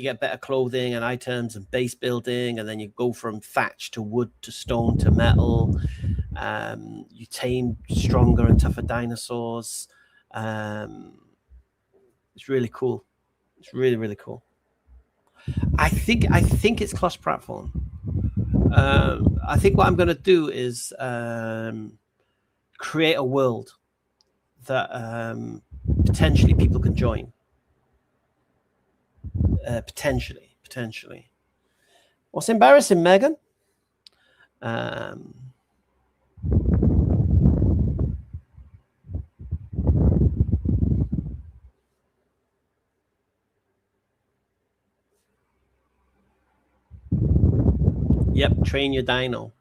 get better clothing and items and base building, and then you go from thatch to wood to stone to metal. You tame stronger and tougher dinosaurs. It's really cool. It's really, really cool. I think it's cross-platform. I think what I'm going to do is create a world that potentially people can join. Potentially. What's embarrassing, Megan? Yep, train your dino.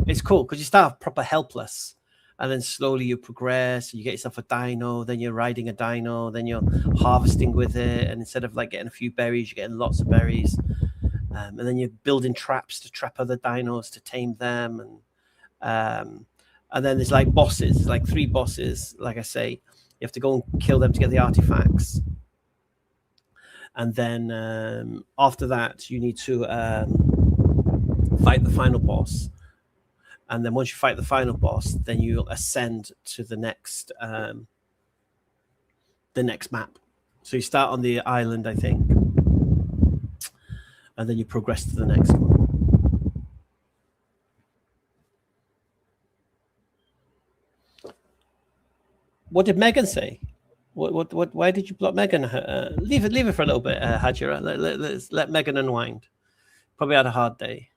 It's cool because you start off proper helpless, and then slowly you progress. You get yourself a dino, then you're riding a dino, then you're harvesting with it, and instead of like getting a few berries, you're getting lots of berries, and then you're building traps to trap other dinos to tame them, and then there's like bosses, there's like 3 bosses. Like I say, you have to go and kill them to get the artifacts. And then after that, you need to fight the final boss. And then once you fight the final boss, then you'll ascend to the next map. So you start on the island, I think, and then you progress to the next one. What did Megan say? What? Why did you block Megan? Leave it for a little bit, Hajira. Let's let Megan unwind. Probably had a hard day.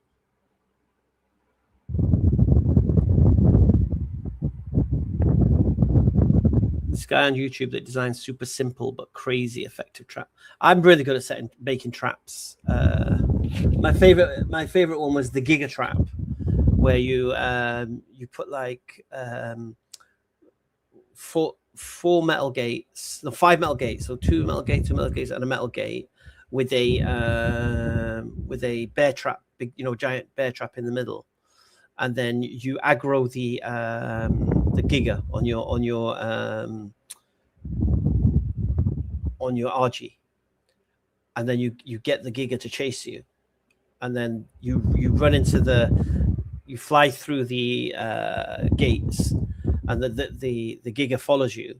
This guy on YouTube that designs super simple but crazy effective trap. I'm really good at making traps. My favorite one was the Giga Trap, where you put like 5 metal gates, so 2 metal gates, and a metal gate with a bear trap, big, giant bear trap in the middle, and then you aggro the Giga on your RG, and then you get the Giga to chase you, and then you run into you fly through the gates, and the Giga follows you,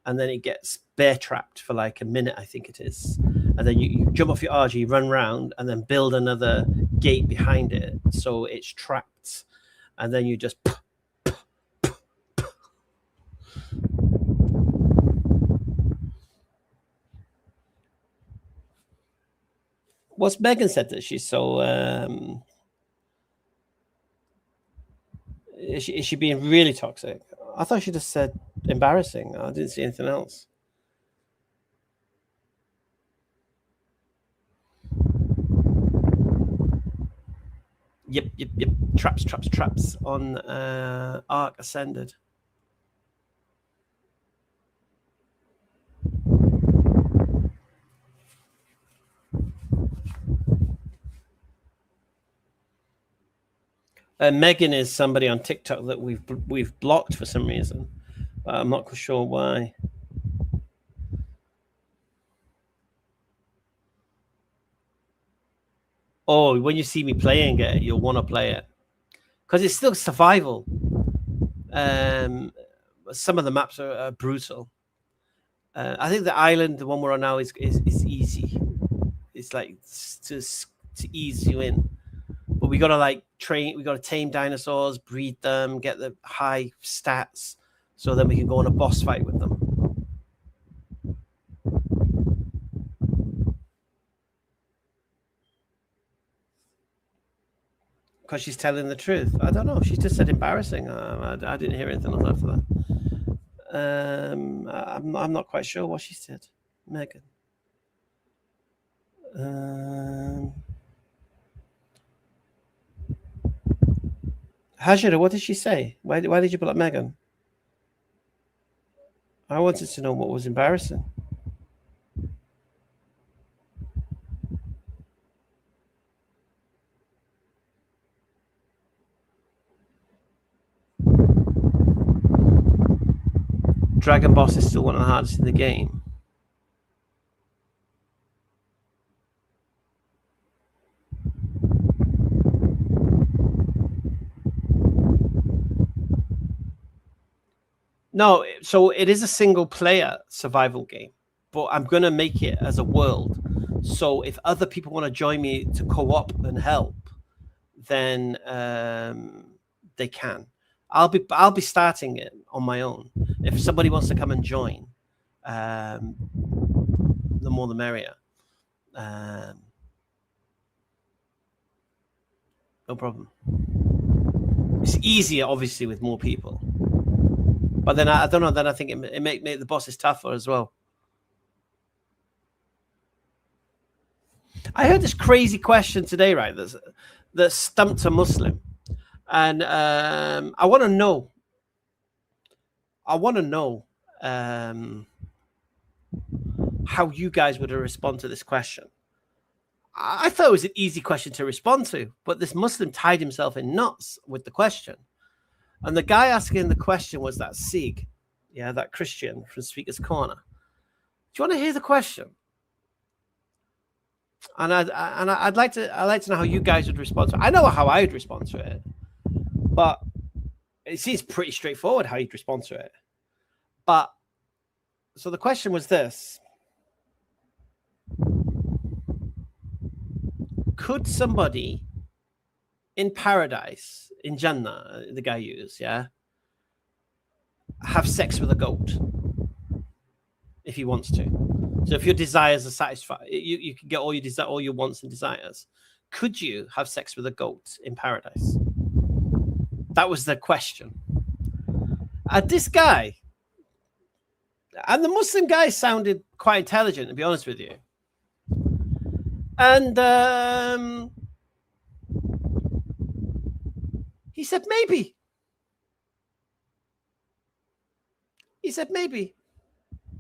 and then it gets bear trapped for like a minute, I think it is, and then you jump off your RG, run around, and then build another gate behind it, so it's trapped, and then you just. What's Megan said that she's so is she being really toxic? I thought she just said embarrassing. I didn't see anything else. Yep. Traps on Ark Ascended. Megan is somebody on TikTok that we've blocked for some reason, but I'm not sure why. Oh, when you see me playing it, you'll want to play it because it's still survival. some of the maps are brutal. I think the island, the one we're on now, is easy. It's like to ease you in. But we gotta like train. We gotta tame dinosaurs, breed them, get the high stats, so then we can go on a boss fight with them. Because she's telling the truth. I don't know. She just said embarrassing. I didn't hear anything else after that. I'm not quite sure what she said, Megan. Hajira, what did she say? Why did you put up Megan? I wanted to know what was embarrassing. Dragon Boss is still one of the hardest in the game. No, so it is a single player survival game, but I'm going to make it as a world. So if other people want to join me to co-op and help, then they can. I'll be starting it on my own. If somebody wants to come and join, the more the merrier. No problem. It's easier, obviously, with more people. But then I don't know. Then I think it make the bosses tougher as well. I heard this crazy question today, right? That stumped a Muslim, and I want to know. How you guys would respond to this question. I thought it was an easy question to respond to, but this Muslim tied himself in knots with the question. And the guy asking the question was that Sikh, that Christian from Speaker's Corner. Do you want to hear the question? And I'd like to know how you guys would respond to it. I know how I would respond to it, but it seems pretty straightforward how you'd respond to it. But so the question was this: could somebody in paradise, in Jannah, the guy used, have sex with a goat if he wants to? So if your desires are satisfied, you can get all your wants and desires. Could you have sex with a goat in paradise? That was the question. This guy, and the Muslim guy sounded quite intelligent, to be honest with you. And he said maybe. He said maybe.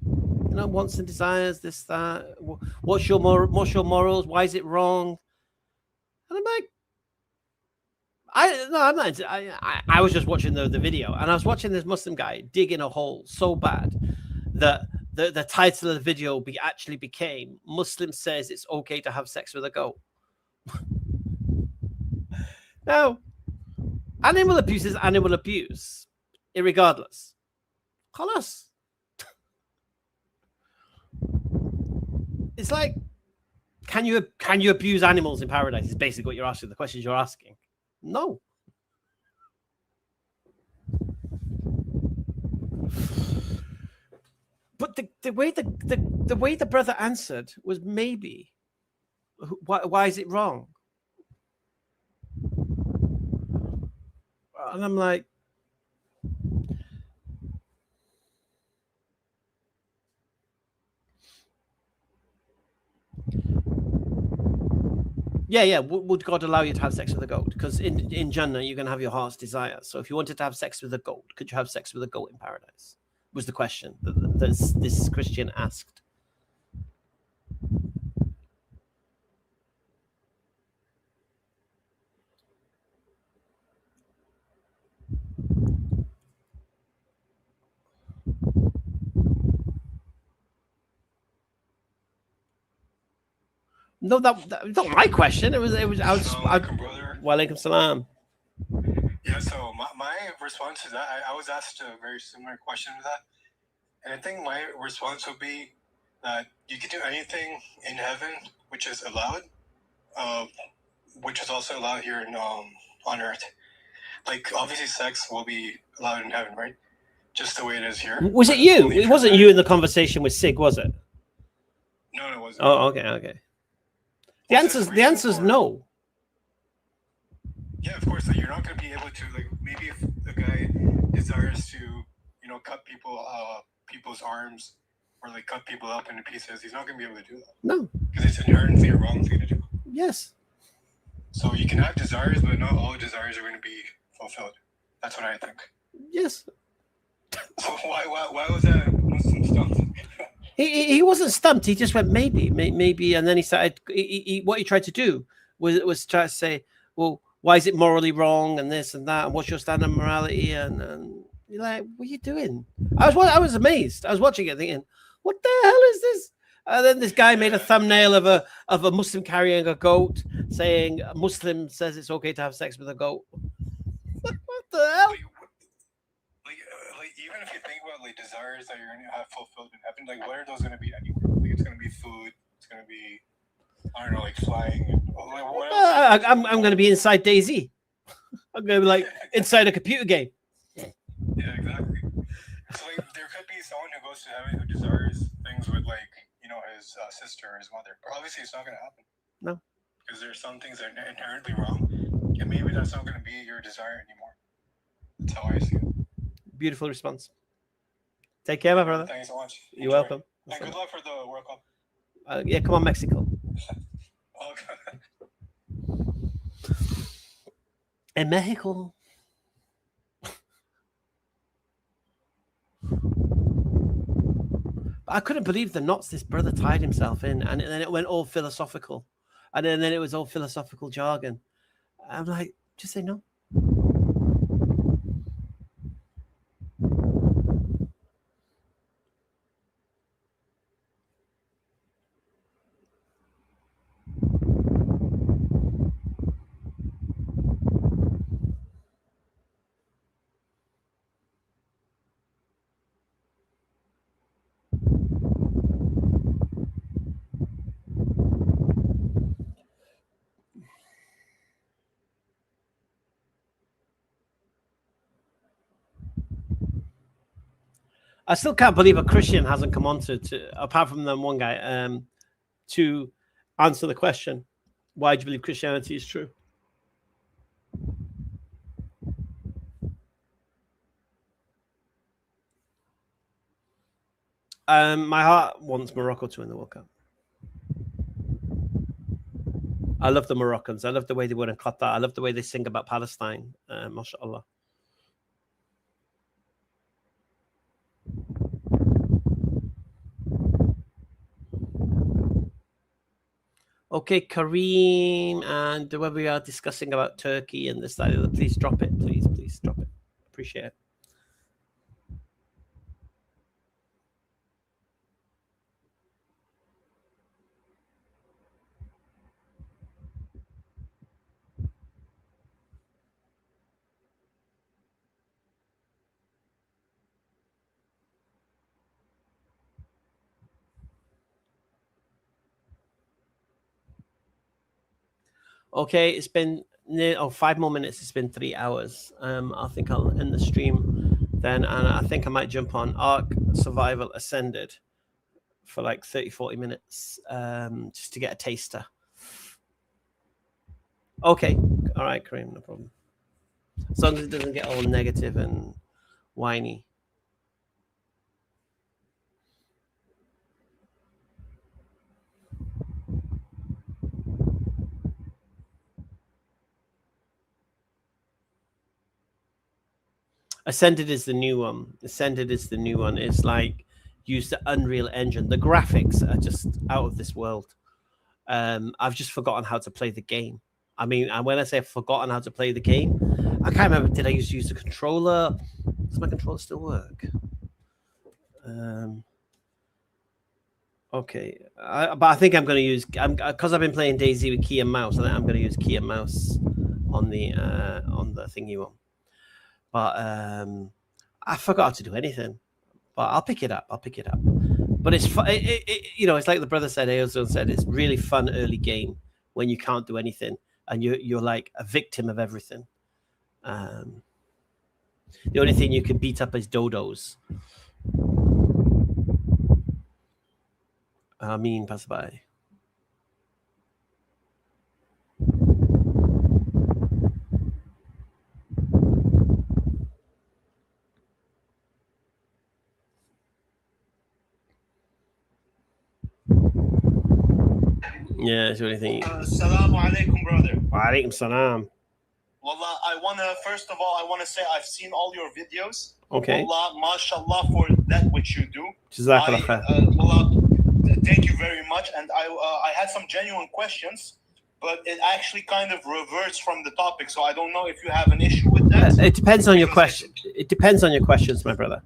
You know, wants and desires, this, that. What's your morals? Why is it wrong? And I'm like, I was just watching the video, and I was watching this Muslim guy dig in a hole so bad that the title of the video actually became "Muslim says it's okay to have sex with a goat." Now, animal abuse is animal abuse, irregardless. Khalas. It's like, can you abuse animals in paradise? Is basically what you're asking. The questions you're asking. No. But the way the brother answered was maybe. Why is it wrong? And I'm like, yeah. Would God allow you to have sex with a goat? Because in Jannah, you're going to have your heart's desire. So if you wanted to have sex with a goat, could you have sex with a goat in paradise? Was the question that this Christian asked. No, that was not my question. It was. I was. Assalamu alaikum, brother. Wa alaikum salam. Yeah, so my response to that, I was asked a very similar question to that. And I think my response would be that you can do anything in heaven which is allowed, which is also allowed here on earth. Like, obviously, sex will be allowed in heaven, right? Just the way it is here. Was it But you? only It for wasn't that. you in the conversation with Sig, was it? No, it wasn't. Oh, okay. The answer's no. Yeah, of course. Like, you're not going to be able to, like, maybe if the guy desires to, cut people's arms or like cut people up into pieces, he's not going to be able to do that No. because it's inherently a wrong thing to do. Yes. So you can have desires, but not all desires are going to be fulfilled. That's what I think. Yes. So why was that Muslim stumped? He wasn't stumped. He just went maybe, and then he started. What he tried to do was try to say, well, why is it morally wrong and this and that, and what's your standard of morality? And you're like, what are you doing? I was amazed. I was watching it thinking, what the hell is this? And then this guy made a thumbnail of a Muslim carrying a goat, saying a Muslim says it's okay to have sex with a goat. What the hell? Like even if you think about like desires that you're going to have fulfilled in heaven, like what are those going to be anywhere? Like it's going to be food. It's going to be, I don't know, like flying. And, like, what else? I'm going to be inside DayZ. I'm going to be like inside a computer game. Yeah, exactly. So like there could be someone who goes to heaven who desires things with like his sister or his mother. But obviously it's not going to happen. No. Because there's some things that are inherently wrong, and maybe that's not going to be your desire anymore. That's how I see it. Beautiful response. Take care, my brother. Thanks so much. You're Enjoy. welcome. And good luck for the World Cup. Yeah, come on, Mexico. Okay. In Mexico. I couldn't believe the knots this brother tied himself in, and then it went all philosophical, and then it was all philosophical jargon. I'm like, just say no. I still can't believe a Christian hasn't come on to apart from them one guy, to answer the question, why do you believe Christianity is true? My heart wants Morocco to win the World Cup. I love the Moroccans. I love the way they were in Qatar. I love the way they sing about Palestine. MashaAllah. Okay, Kareem, and when we are discussing about Turkey and this, that, please drop it. Please drop it. Appreciate it. Okay, it's been 5 more minutes. It's been 3 hours. I think I'll end the stream then, and I think I might jump on Ark Survival Ascended for like 30-40 minutes, just to get a taster. Okay, all right, Kareem, no problem. As long as it doesn't get all negative and whiny. Ascended is the new one. Ascended is the new one. It's like use the Unreal Engine. The graphics are just out of this world. I've just forgotten how to play the game. I mean, and when I say I've forgotten how to play the game, I can't remember. Did I use the controller? Does my controller still work? Okay, but I think I'm going to use because I've been playing DayZ with key and mouse. I think I'm going to use key and mouse on the thingy one. but I forgot how to do anything. But I'll pick it up. But it's fun. It's like the brother said, Aozone said, it's really fun early game when you can't do anything and you're like a victim of everything. The only thing you can beat up is dodos. I mean, pass by. Yeah, that's the only thing. Assalamu alaikum, brother. Wa alaikum salam. Wallah, first of all, I want to say I've seen all your videos. Okay. Wallah, mashallah for that which you do. Jazakallah khair. Wallah, thank you very much. And I had some genuine questions, but it actually kind of reverts from the topic. So I don't know if you have an issue with that. It depends on your question. It depends on your questions, my brother.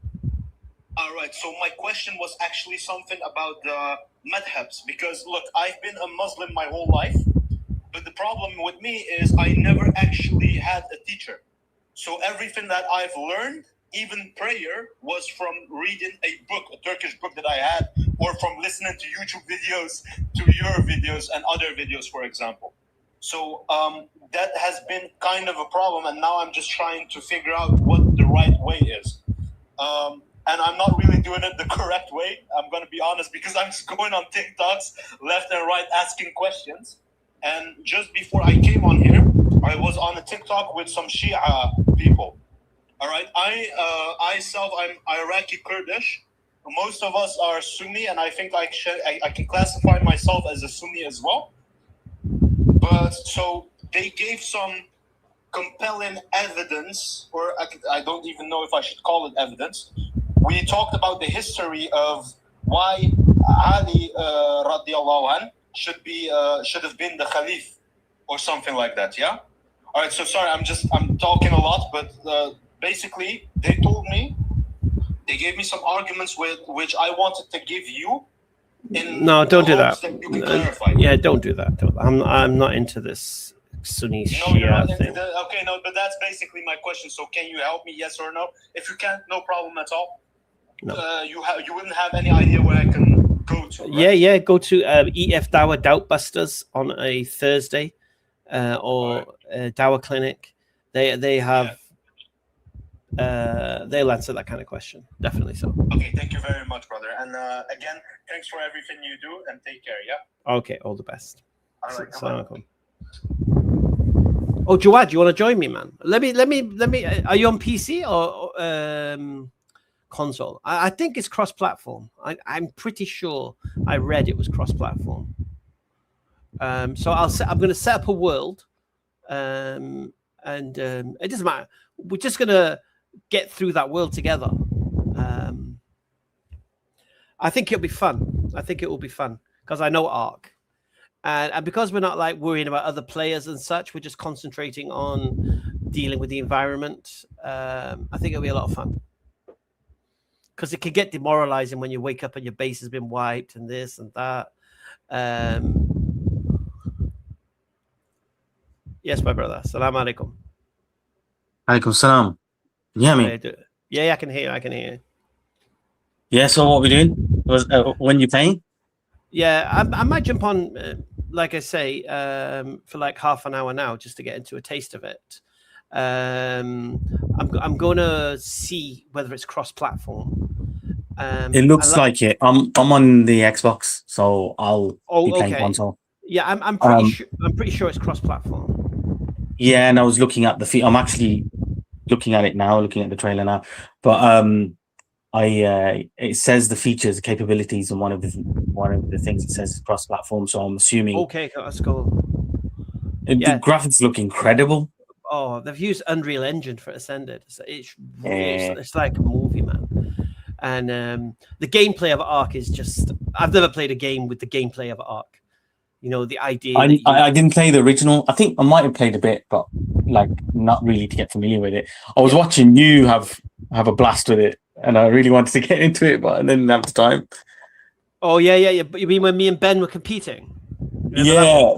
All right. So my question was actually something about the madhabs, because look, I've been a Muslim my whole life, but the problem with me is I never actually had a teacher. So everything that I've learned, even prayer, was from reading a book, a Turkish book that I had, or from listening to YouTube videos, to your videos and other videos, for example. So that has been kind of a problem, and now I'm just trying to figure out what the right way is. And I'm not really doing it the correct way, I'm going to be honest, because I'm just going on TikToks left and right asking questions. And just before I came on here, I was on a TikTok with some Shia people. All right, I'm Iraqi Kurdish. Most of us are Sunni, and I think I can classify myself as a Sunni as well. But so they gave some compelling evidence, or I don't even know if I should call it evidence. We talked about the history of why Ali radiallahu anh should have been the Khalif or something like that. Yeah. All right. So sorry, I'm talking a lot, but basically they gave me some arguments with which I wanted to give you. No, don't do that. You can clarify. Yeah, don't do that. I'm not into this Sunni Shia thing. Okay, no, but that's basically my question. So can you help me? Yes or no? If you can't, no problem at all. No. You wouldn't have any idea where I can go to. Right? Yeah. Go to EF Dawah Doubtbusters on a Thursday, or Dawah Clinic. They have. They'll answer that kind of question. Definitely so. Okay, thank you very much, brother. And again, thanks for everything you do, and take care. Yeah. Okay, all the best. All right. Assalamualaikum. Oh, Jawad, you want to join me, man? Let me. Are you on PC or console? I think it's cross-platform. I'm pretty sure I read it was cross-platform. So I'm going to set up a world, and it doesn't matter. We're just going to get through that world together. I think it'll be fun. Because I know Ark. And because we're not like worrying about other players and such, we're just concentrating on dealing with the environment. I think it'll be a lot of fun. Because it can get demoralizing when you wake up and your base has been wiped and this and that. Yes, my brother. Assalamu alaikum. Alaikum salam. Can you hear me? Yeah, I can hear you. Yeah, so what we're doing was when you're playing? Yeah, I might jump on, like I say, for like half an hour now, just to get into a taste of it. I'm going to see whether it's cross-platform. It looks like it. I'm on the Xbox, so I'll be playing console. Yeah, I'm pretty sure it's cross-platform. Yeah, and I was looking at I'm actually looking at it now, looking at the trailer now. But it says the features, the capabilities, and one of the things it says is cross-platform. So I'm assuming. Okay, let's go. The graphics look incredible. Oh, they've used Unreal Engine for Ascended. It's like a movie, man. And the gameplay of Ark is just. I've never played a game with the gameplay of Ark. You know, the idea. I didn't play the original. I think I might have played a bit, but like not really to get familiar with it. I was watching you have a blast with it, and I really wanted to get into it, but I didn't have the time. Oh yeah. But you mean when me and Ben were competing? Yeah.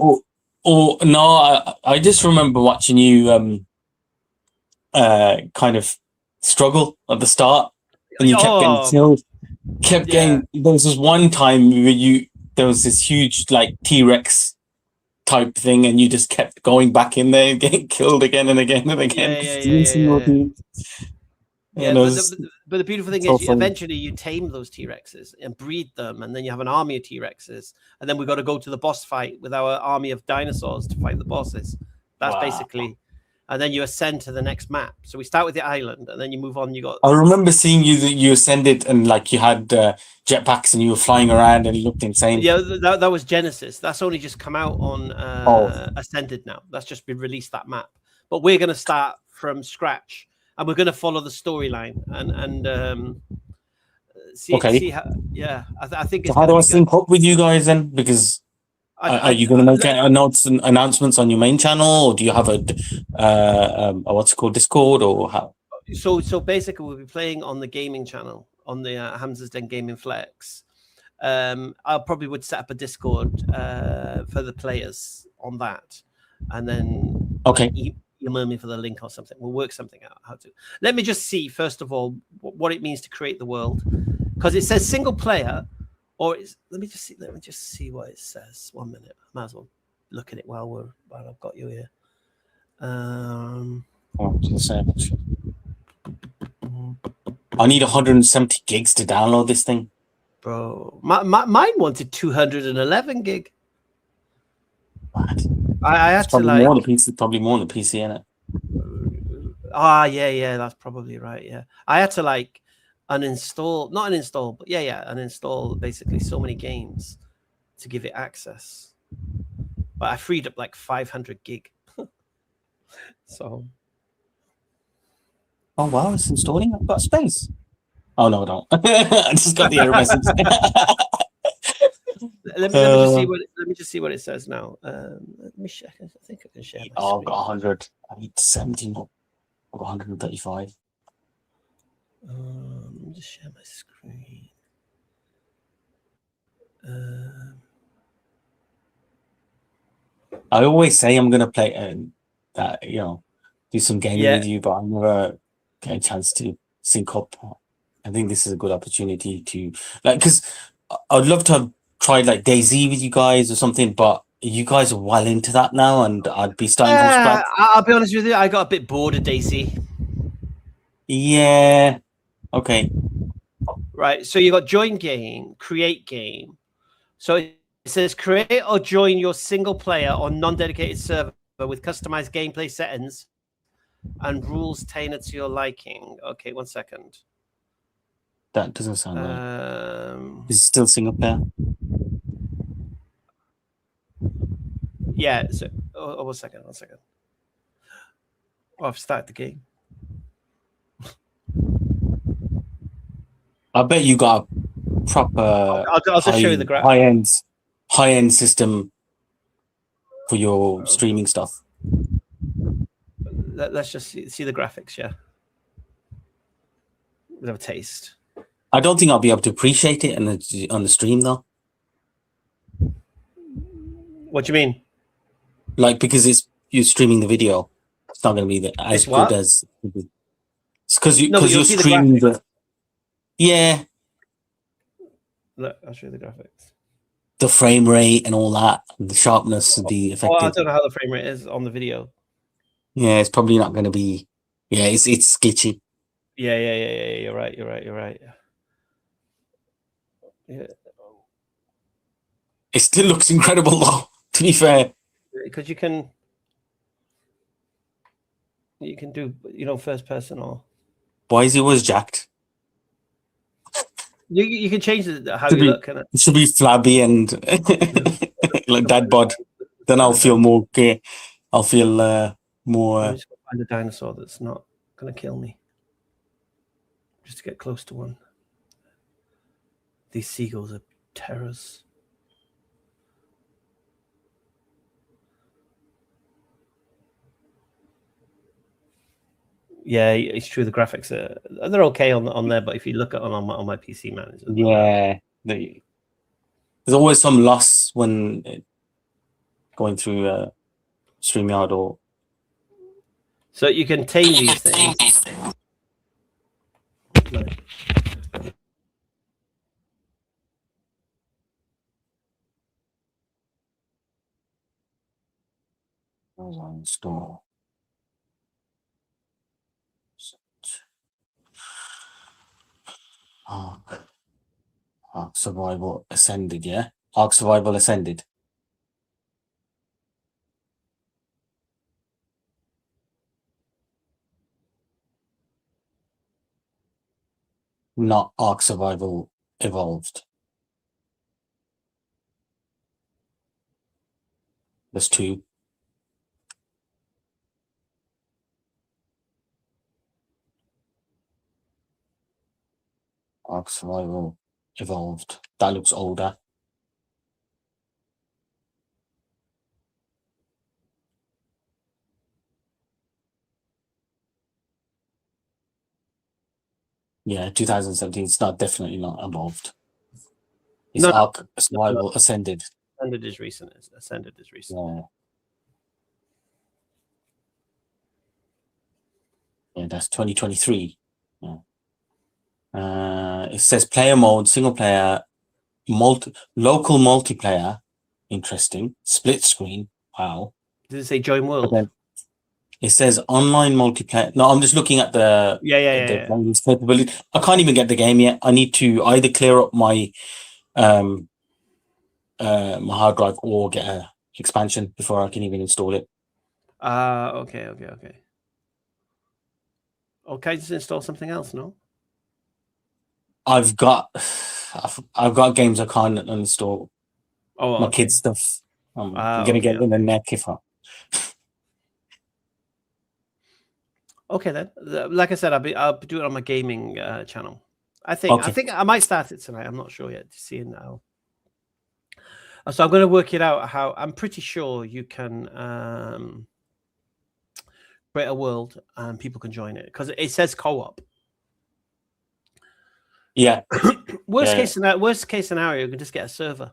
Or no, I just remember watching you kind of struggle at the start, and you kept Oh. getting killed. Kept Yeah. getting. There was this one time where there was this huge like T-Rex type thing, and you just kept going back in there and getting killed again and again and again. Yeah, but the beautiful thing So is, funny. eventually you tame those T-Rexes and breed them, and then you have an army of T-Rexes, and then we got to go to the boss fight with our army of dinosaurs to fight the bosses. That's Wow. basically, and then you ascend to the next map. So we start with the island, and then you move on. You got I remember seeing you ascended and like you had jetpacks and you were flying around and it looked insane. yeah, that was Genesis. That's only just come out on Ascended now. That's just been released, that map. But we're going to start from scratch, and we're going to follow the storyline and see. Okay. See how, yeah, I think. So It's how do gonna I be good. sync up with you guys then? Because are you going to make announcements on your main channel, or do you have a what's it called, Discord, or how? So basically, we'll be playing on the gaming channel on the Hamza's Den Gaming Flex. I probably would set up a Discord for the players on that, and then Okay. email me for the link or something. We'll work something out how to. Let me just see first of all what it means to create the world, because it says single player, or let me just see what it says. 1 minute. Might as well look at it while I've got you here. I need 170 gigs to download this thing. Bro, mine wanted 211 gig. Mad. I had It's to probably like. more on the PC, probably more on the PC, innit? Yeah, that's probably right. Yeah, I had to like uninstall, not uninstall, but uninstall basically so many games to give it access. But I freed up like 500 gig. So. Oh wow, it's installing. I've got space. Oh no, I don't. I just got the error message. Let me just see what it says now. Let me check. I think I can share. My I've screen. got 100. I need 17. I've got 135. Let me just share my screen. I always say I'm gonna play that, do some gaming Yeah. with you, but I never get a chance to sync up. I think this is a good opportunity to because I'd love to have tried like DayZ with you guys or something, but you guys are well into that now, and I'd be starting from scratch. I'll be honest with you. I got a bit bored of Daisy. Yeah. Okay. Right. So you got join game, create game. So it says create or join your single player or non-dedicated server with customized gameplay settings and rules tailored to your liking. Okay, 1 second. That doesn't sound right. Is it still single player? Yeah. So, 1 second. 1 second. Oh, I've started the game. I bet you got a proper I'll just show you the graph. high-end system for your streaming stuff. Let's just see the graphics, yeah. We'll have a taste. I don't think I'll be able to appreciate it on the stream though. What do you mean? Like because you're streaming the video, it's not going to be as good as. It's because you're streaming the. Yeah. Look, I'll show you the graphics. The frame rate and all that, the sharpness would be affected. I don't know how the frame rate is on the video. Yeah, it's probably not going to be. Yeah, it's sketchy. Yeah. You're right. Yeah. It still looks incredible though, to be fair. Because you can do, first person or. Why is it always jacked? You can change how you look. It should be flabby and like dad bod. Then I'll feel more gay. I'll feel more. I'm just gonna find a dinosaur that's not gonna kill me. Just to get close to one. These seagulls are terrors. Yeah, it's true. The graphics they're okay on there, but if you look at on my PC, man, there's always some loss when going through StreamYard or. So you can tame these things. Nice. On store. Ark Survival Ascended, yeah? Ark Survival Ascended. Not Ark Survival Evolved. There's two. Ark Survival Evolved. That looks older. Yeah, 2017. It's not definitely not evolved. It's No, Ark Survival Ascended. Ascended is recent. Ascended is recent. Yeah. Yeah, that's 2023. Yeah. It says player mode, single player, local multiplayer. Interesting. Split screen. Wow. Did it say join world? Okay. It says online multiplayer. No, I'm just looking at the Yeah. game's capability. I can't even get the game yet. I need to either clear up my my hard drive or get a expansion before I can even install it. Okay. Okay, just install something else, no? I've got games I can't uninstall. Oh, My okay. kids' stuff. I'm gonna okay, get in the neck if I. Okay then. Like I said, I'll be doing it on my gaming channel. I think I might start it tonight. I'm not sure yet. Seeing now. So I'm going to work it out. How I'm pretty sure you can create a world and people can join it because it says co-op. Yeah. Worst case scenario, you can just get a server,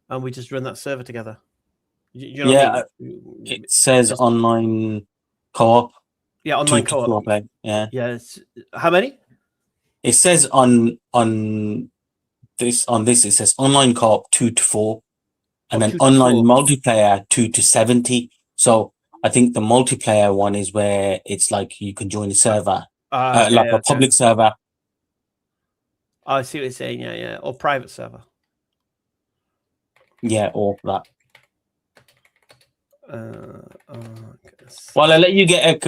and we just run that server together. You know what I mean? It says online co-op. Yeah, online 2 to 4 co-op. play. Yeah. Yes. How many? It says on this it says online co-op 2 to 4, and then 2 to online 4. multiplayer 2 to 70. So I think the multiplayer one is where it's like you can join a server, like a public server. I see what you're saying. Yeah, or private server. Yeah, or that. Well, I'll let you get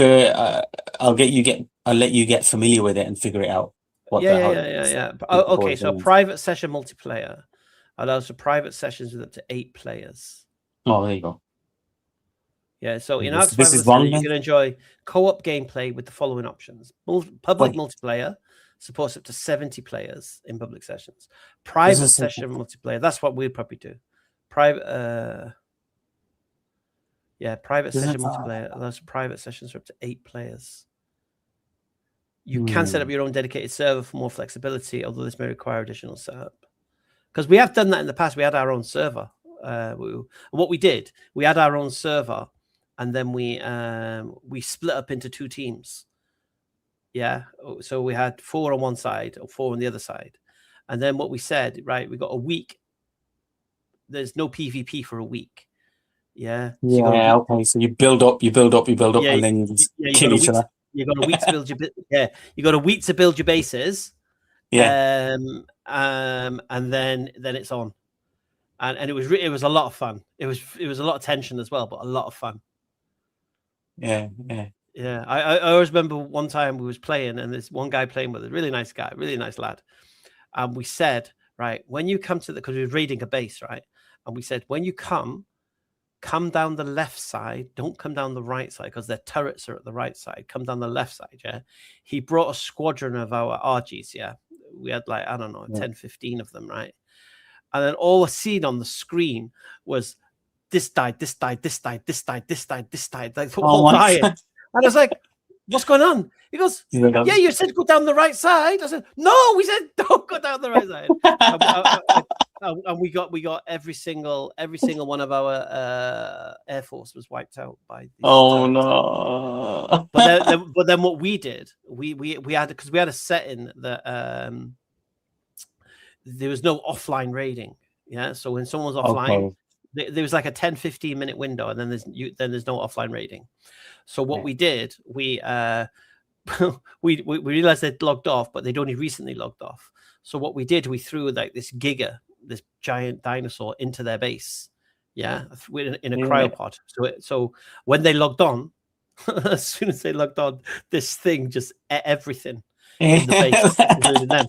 I'll let you get familiar with it and figure it out. Yeah. Okay, so private session multiplayer allows for private sessions with up to 8 players. Oh, there you go. Yeah, so in this is wrong, you can enjoy co-op gameplay with the following options: public multiplayer supports up to 70 players in public sessions. Private session multiplayer, that's what we'd probably do. Private session multiplayer allows private sessions for up to 8 players. You can set up your own dedicated server for more flexibility, although this may require additional setup. Because we have done that in the past. We had our own server. What we did, we had our own server, and then we split up into 2 teams. Yeah, so we had 4 on one side or 4 on the other side, and then what we said, right? We got a week. There's no PvP for a week. Yeah. So okay. So you build up, and then you kill each other. You got a week to build your You got a week to build your bases. Yeah. And then it's on, and it was a lot of fun. It was a lot of tension as well, but a lot of fun. Yeah. I always remember one time we was playing, and there's one guy playing with a really nice guy, really nice lad, and we said, right, when you come to because we were raiding a base, right, and we said, when you come down the left side, don't come down the right side because their turrets are at the right side. Come down the left side. Yeah, he brought a squadron of our RGs. Yeah, we had 10, 15 of them, right? And then all I seen on the screen was this died, this died, this died, this died, this died, this died. Like all dying. And I was like, what's going on? He goes, yeah, you said go down the right side. I said, no, we said don't go down the right side. and we got every single one of our air force was wiped out by these Oh turrets. no! But then what we did, we had, because we had a setting that there was no offline raiding. Yeah, so when someone's offline, Okay. there was like a 10-15 minute window, and then there's no offline raiding. So what we did, we we realized they'd logged off, but they'd only recently logged off. So what we did, we threw like this giant dinosaur into their base, in a cryopod. So when they logged on, as soon as they logged on, this thing just ate everything in the base, including them,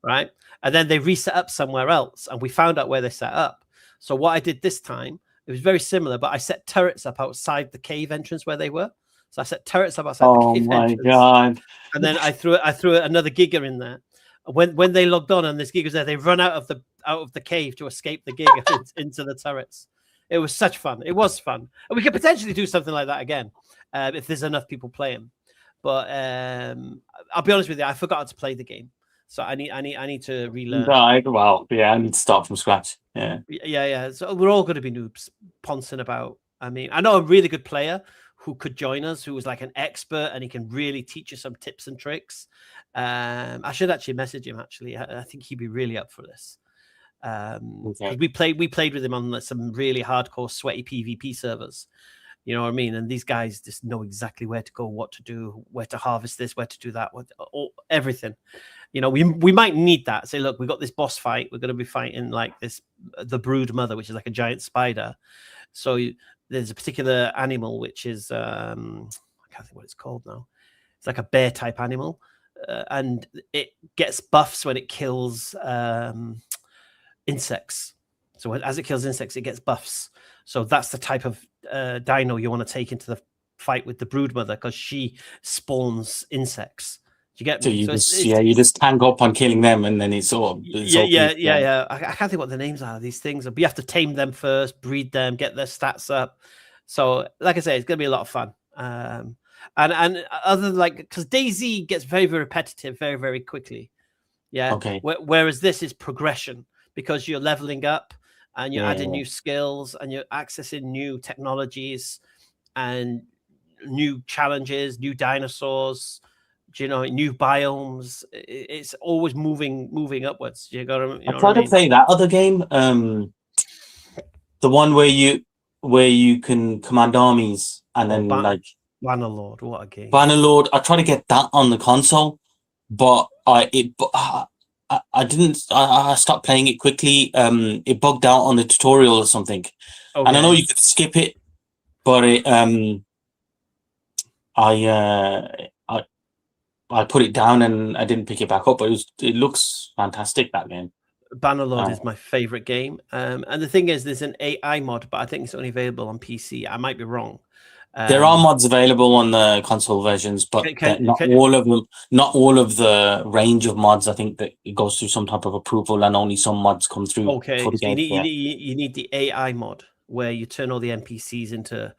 right? And then they reset up somewhere else, and we found out where they set up. So what I did this time, it was very similar, but I set turrets up outside the cave entrance where they were. So I set turrets up outside the cave entrance. God! And then I threw another Giga in there. When they logged on and this Giga was there, they run out of the cave to escape the Giga into the turrets. It was such fun. It was fun, and we could potentially do something like that again if there's enough people playing. But I'll be honest with you, I forgot to play the game, so I need to relearn. Right. Well, yeah, I need to start from scratch. Yeah. So we're all going to be noobs, poncing about. I mean, I know a really good player who could join us, who was like an expert, and he can really teach you some tips and tricks. I should actually message him. Actually, I think he'd be really up for this. Okay. We played with him on some really hardcore, sweaty PvP servers. You know what I mean? And these guys just know exactly where to go, what to do, where to harvest this, where to do that, everything. You know, we might need that. Say, look, we got this boss fight. We're going to be fighting like the brood mother, which is like a giant spider. So there's a particular animal which is I can't think what it's called now. It's like a bear type animal, and it gets buffs when it kills insects. So as it kills insects, it gets buffs. So that's the type of dino you want to take into the fight with the brood mother, because she spawns insects. Do you get me? So you just tank up on killing them, and then it's all. Yeah. I can't think what the names are of these things, but you have to tame them first, breed them, get their stats up. So, like I say, it's going to be a lot of fun. And other than like, because DayZ gets very, very repetitive very, very quickly. Yeah. Okay. Whereas this is progression, because you're leveling up and you're adding new skills and you're accessing new technologies and new challenges, new dinosaurs, new biomes. It's always moving upwards. You got to. I tried to play that other game, the one where you can command armies and then Bannerlord. What a game! Bannerlord. I tried to get that on the console, but I didn't. I stopped playing it quickly. It bugged out on the tutorial or something, and I know you could skip it, but I put it down and I didn't pick it back up. But it looks fantastic, that game. Bannerlord is my favorite game, and the thing is, there's an AI mod, but I think it's only available on PC. I might be wrong. There are mods available on the console versions, but not all of them. Not all of the range of mods. I think that it goes through some type of approval, and only some mods come through. Okay, for the so game. you need the AI mod where you turn all the NPCs into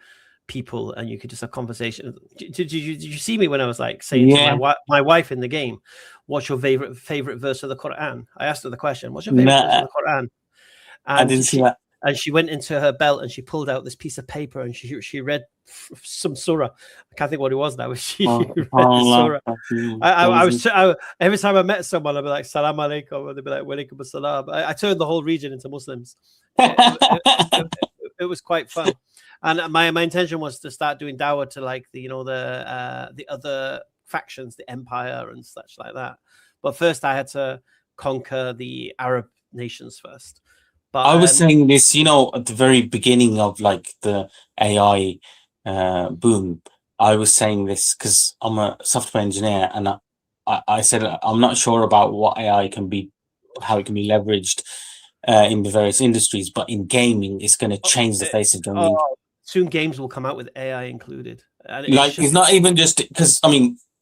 people, and you could just have conversation. Did you see me when I was like saying to my wife in the game, "What's your favorite verse of the Quran?" I asked her the question, "What's your favorite verse of the Quran?" And I didn't see that. And she went into her belt and she pulled out this piece of paper and she read some surah. I can't think what it was now. She read the surah. I every time I met someone, I'd be like, "Salam alaikum," and they'd be like, "Wa alaikum assalam." I turned the whole region into Muslims. It was quite fun, and my intention was to start doing dawah to like the other factions, the empire and such like that. But first, I had to conquer the Arab nations first. But I was saying this, at the very beginning of like the AI boom. I was saying this because I'm a software engineer, and I said I'm not sure about what AI can be, how it can be leveraged in the various industries, but in gaming, it's going to change the face of gaming. Soon, games will come out with AI included. And it's not even just because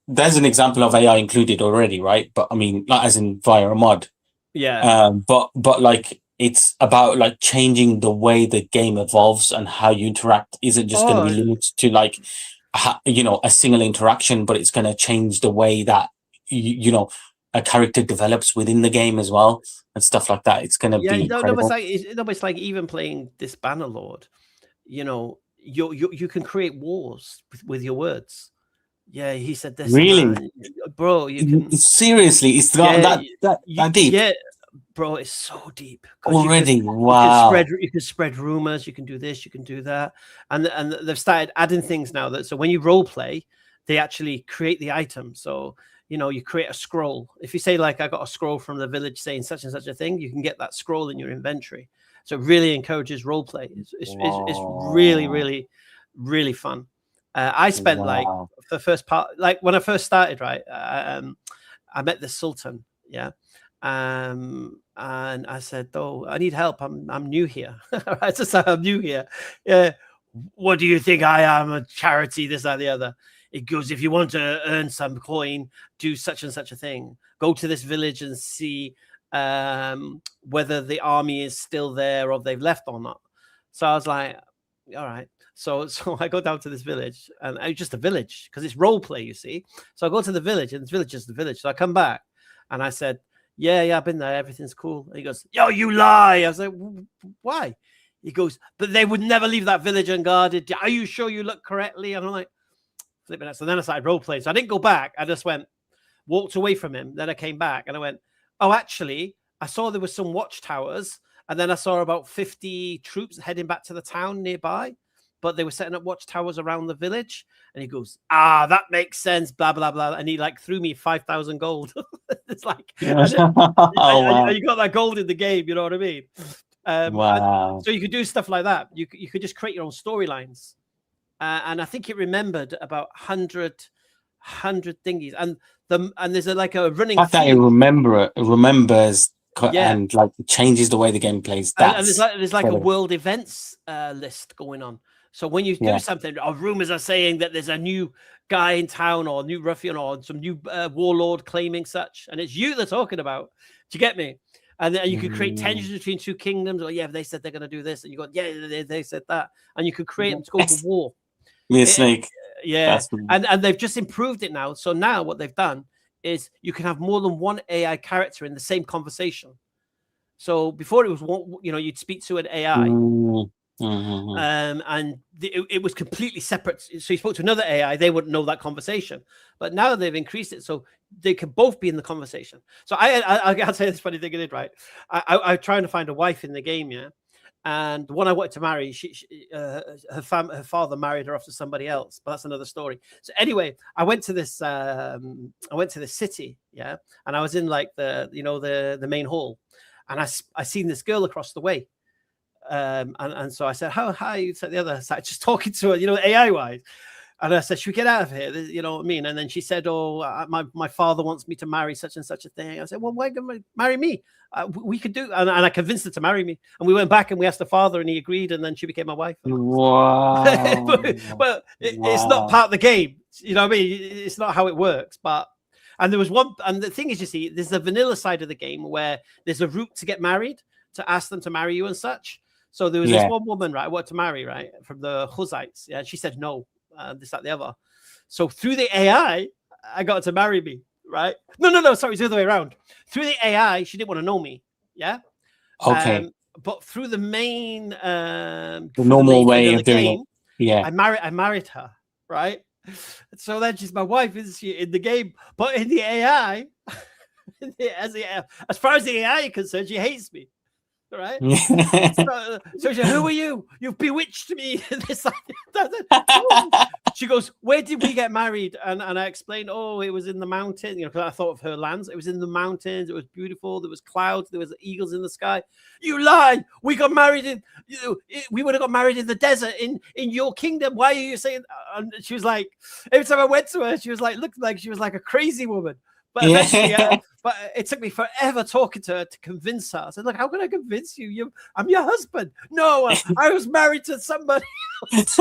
there's an example of AI included already, right? But not as in via a mod. Yeah. But like it's about like changing the way the game evolves and how you interact. Isn't just going to be limited to like a single interaction, but it's going to change the way that a character develops within the game as well and stuff like that. It's going to be incredible. It's like even playing this Bannerlord, you know, you can create wars with your words. Yeah, he said this. Really, bro. You can seriously. It's that deep. Yeah, bro. It's so deep already. Wow. You can spread rumors. You can do this. You can do that. And they've started adding things now that so when you role play, they actually create the item. So you know, you create a scroll. If you say like I got a scroll from the village saying such and such a thing, you can get that scroll in your inventory. So it really encourages role play. It's really, really, really fun. I spent like the first part, like when I first started, right? I met the Sultan, yeah, and I said, "Oh, I need help. I'm new here." I just said, "I'm new here." Yeah. What do you think I am? A charity? This, that, the other. It goes, if you want to earn some coin, do such and such a thing. Go to this village and see whether the army is still there or they've left or not. So I was like, all right. So I go down to this village, and it's just a village because it's role play, you see. So I go to the village, and this village is the village. So I come back, and I said, yeah, I've been there. Everything's cool. And he goes, yo, you lie. I was like, why? He goes, but they would never leave that village unguarded. Are you sure you look correctly? And I'm like, flipping out. So then I started role playing. So I didn't go back. I just walked away from him. Then I came back, and I went, oh, actually, I saw there were some watchtowers, and then I saw about 50 troops heading back to the town nearby. But they were setting up watchtowers around the village. And he goes, that makes sense, blah, blah, blah. And he like threw me 5,000 gold. It's like, you got that gold in the game, you know what I mean? Wow. So you could do stuff like that. You could just create your own storylines. And I think it remembered about 100 thingies. And there's like a running fact that it remembers and like changes the way the game plays. And there's like a world events list going on. So when you do something, rumors are saying that there's a new guy in town or a new ruffian or some new warlord claiming such, and it's you they're talking about. Do you get me? And then you could create tensions between two kingdoms. Or they said they're going to do this, and you go, they said that, and you could create them to go to war. Snake. Yeah, and they've just improved it now. So now what they've done is you can have more than one AI character in the same conversation. So before it was one, you'd speak to an AI. And it was completely separate. So you spoke to another AI, they wouldn't know that conversation. But now they've increased it so they can both be in the conversation. So I'll say this funny thing I did, right? I'm trying to find a wife in the game, yeah. And the one I wanted to marry, her father married her off to somebody else, but that's another story. So anyway, I went to this city, yeah, and I was in like the main hall, and I seen this girl across the way. And so I said, hi, you said the other side, just talking to her, AI wise. And I said, should we get out of here? You know what I mean? And then she said, my father wants me to marry such and such a thing. I said, well, why don't you marry me? We could do, and I convinced her to marry me. And we went back and we asked the father, and he agreed, and then she became my wife. Wow. but it's not part of the game. You know what I mean? It's not how it works. And there was one, and the thing is, you see, there's the vanilla side of the game where there's a route to get married, to ask them to marry you and such. So there was this one woman, right, I wanted to marry, right, from the Huzites. Yeah, she said no, this, that, the other. So through the AI, I got her to marry me, right? No, sorry, it's the other way around. Through the AI, she didn't want to know me, yeah? Okay. But through the main... the normal way of doing it, yeah. I married her, right? So then she's my wife, isn't she, in the game? But in the AI, as far as the AI is concerned, she hates me. Right? So she said, who are you? You've bewitched me. She goes, where did we get married? And I explained, it was in the mountains, because I thought of her lands. It was in the mountains. It was beautiful. There was clouds. There was eagles in the sky. You lie. We got married we would have got married in the desert in your kingdom. Why are you saying? And she was like, every time I went to her, she was like, looked like she was like a crazy woman. But eventually, but it took me forever talking to her to convince her. I said, look, how can I convince you? I'm your husband. No, I was married to somebody else.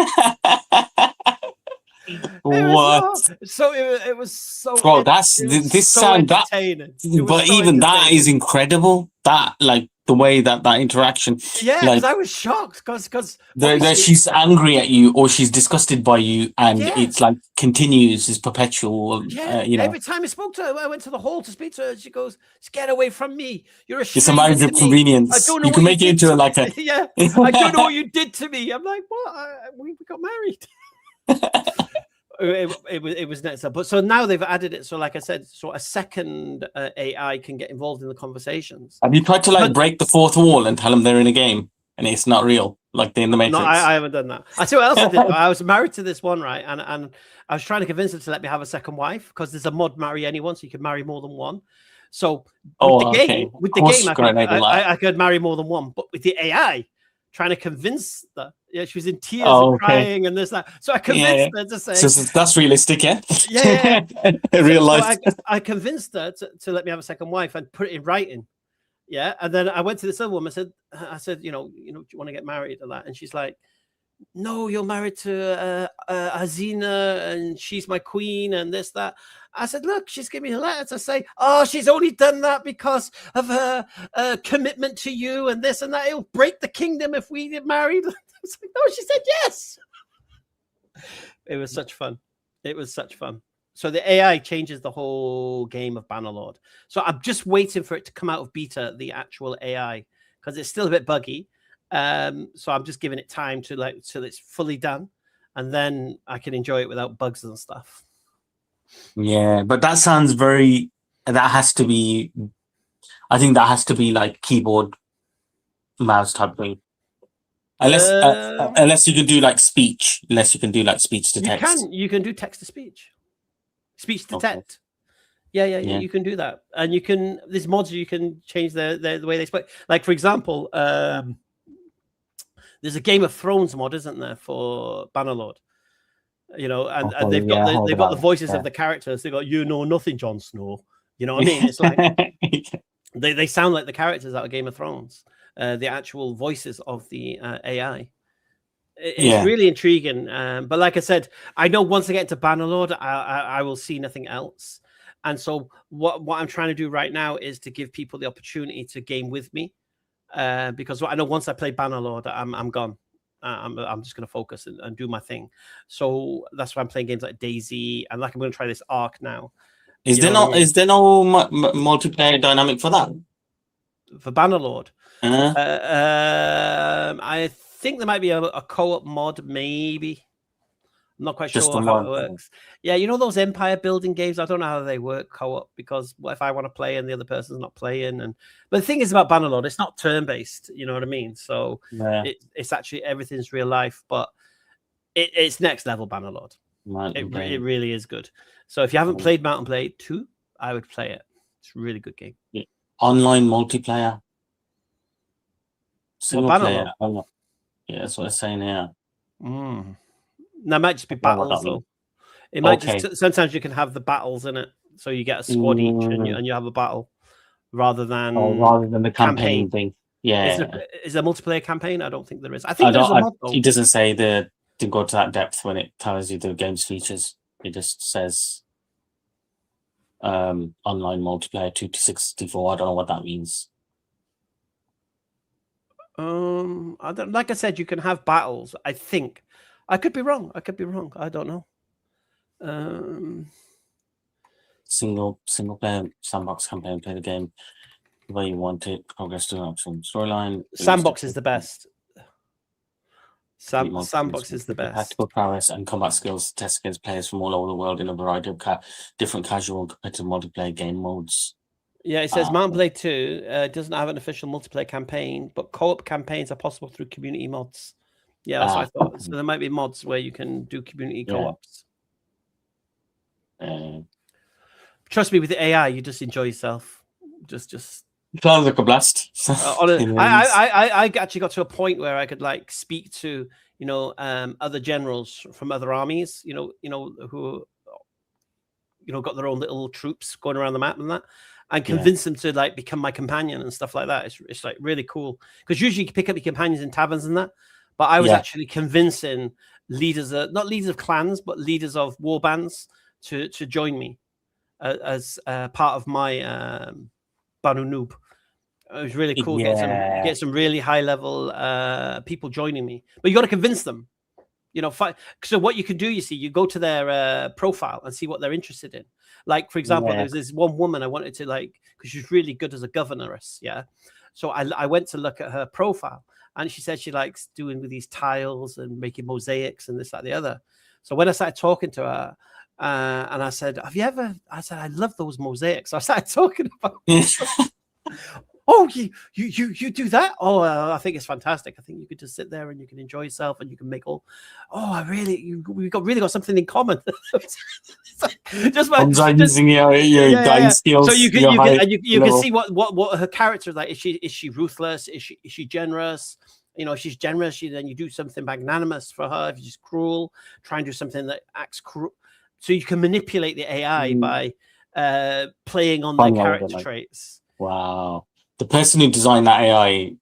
What? It was so. Bro, that's this so sound that. entertaining. But even that is incredible. That like the way that interaction, Yeah, like because I was shocked because that she's angry at you or she's disgusted by you, and Yeah. it's like continues, is perpetual. You know, every time I spoke to her, I went to the hall to speak to her. She goes, "Get away from me! You're a it's a stranger marriage to of me. convenience. I don't know You can what make you it did into to like a me." Yeah, I don't know what you did to me. I'm like, what? We got married. It was next up, but so now they've added it. So, like I said, so a second AI can get involved in the conversations. Have you tried to like But- break the fourth wall and tell them they're in a game and it's not real, like they're in the Matrix? No, I haven't done that. I see what else I did. I was married to this one, right? And I was trying to convince her to let me have a second wife because there's a mod marry anyone, so you can marry more than one. So with the game, I could marry more than one, but with the AI, trying to convince her, she was in tears and crying and this that. So I convinced her to say, so that's realistic, yeah. Yeah. Real life. So I convinced her to let me have a second wife and put it in writing. Yeah, and then I went to this other woman. I said, you know, do you want to get married or that? And she's like, no, you're married to Azina, and she's my queen, and this that. I said, look, she's giving me a letter to say, oh, she's only done that because of her commitment to you, and this and that. It'll break the kingdom if we get married. I was like, no, she said yes. It was such fun. It was such fun. So the AI changes the whole game of Bannerlord. So I'm just waiting for it to come out of beta, the actual AI, because it's still a bit buggy. So I'm just giving it time to till it's fully done, and then I can enjoy it without bugs and stuff. Yeah, but that sounds very. That has to be. I think that has to be like keyboard, mouse type thing. Unless you can do like speech. Unless you can do like speech to text. You can do text to speech, speech to text. Yeah. You can do that, and you can. There's mods you can change the way they speak. Like for example, there's a Game of Thrones mod, isn't there, for Bannerlord? You know, and they've got the voices of the characters. They got you know nothing, Jon Snow. You know what I mean? It's like they sound like the characters out of Game of Thrones. The actual voices of the AI. It's really intriguing. But like I said, I know once I get into Bannerlord, I will see nothing else. And so what I'm trying to do right now is to give people the opportunity to game with me. Because I know once I play Bannerlord, I'm gone. I'm just going to focus and do my thing. So that's why I'm playing games like Daisy, and like I'm going to try this Ark now. Is there no multiplayer dynamic for that? For Bannerlord? I think there might be a co-op mod, maybe. I'm not quite sure how it works. Yeah, you know those empire building games? I don't know how they work co-op, because what if I want to play and the other person's not playing? But the thing is about Bannerlord, it's not turn-based, you know what I mean? So it's actually everything's real life, but it's next level Bannerlord. It really is good. So if you haven't played Mount & Blade 2, I would play it. It's a really good game. Yeah. Online multiplayer. Single player. Yeah, that's what I'm saying here. That might just be battles, though. It might just sometimes you can have the battles in it, so you get a squad each, and you have a battle rather than the campaign thing. Yeah, is there a multiplayer campaign? I don't think there is. I think there's a mod. It doesn't say to go to that depth when it tells you the game's features. It just says online multiplayer 2 to 64. I don't know what that means. Like I said, you can have battles. I think I could be wrong. I don't know. Single player sandbox campaign. Play the game the way you want it. Progress to option. Storyline. Sandbox is the best. Sandbox is the best. Tactical prowess and combat skills test against players from all over the world in a variety of different casual and competitive multiplayer game modes. Yeah, it says Mount & Blade 2 doesn't have an official multiplayer campaign, but co-op campaigns are possible through community mods. Yeah, that's what I thought. So there might be mods where you can do community co-ops. Trust me, with the AI, you just enjoy yourself. Just sounds like a blast. I actually got to a point where I could like speak to other generals from other armies, who got their own little troops going around the map and that. And convince them to like become my companion and stuff like that. It's like really cool, because usually you can pick up your companions in taverns and that, but I was actually convincing leaders, not leaders of clans, but leaders of war bands to join me as part of my Banu Noob. It was really cool. Yeah. Get some really high level people joining me, but you got to convince them. So what you can do, you see, you go to their profile and see what they're interested in. Like, for example, there's this one woman I wanted to because she's really good as a governess. Yeah. So I went to look at her profile, and she said she likes doing with these tiles and making mosaics and this, that, the other. So when I started talking to her, and I said, I love those mosaics. So I started talking about oh, you do that? Oh, I think it's fantastic. I think you could just sit there and you can enjoy yourself and you can make we've got something in common. Using your dying skills. So you can see what her character is like. Is she ruthless? Is she generous? If she's generous, then you do something magnanimous for her. If she's cruel, try and do something that acts cruel. So you can manipulate the AI by playing on their character traits. Wow. The person who designed that AI,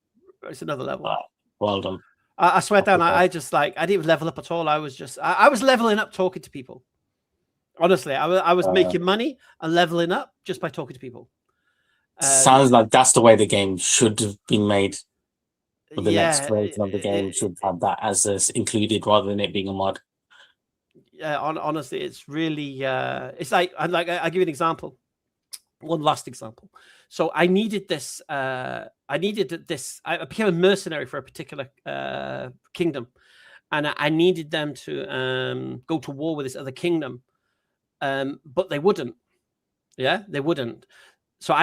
it's another level. Well done. I swear down, I just I didn't even level up at all. I was leveling up talking to people. Honestly, I was making money and leveling up just by talking to people. Sounds like that's the way the game should have been made. For the next version of the game should have that as included rather than it being a mod. Yeah, honestly, it's really it's like I give you an example. One last example. So I needed this. I became a mercenary for a particular kingdom, and I needed them to go to war with this other kingdom, but they wouldn't. Yeah, they wouldn't. So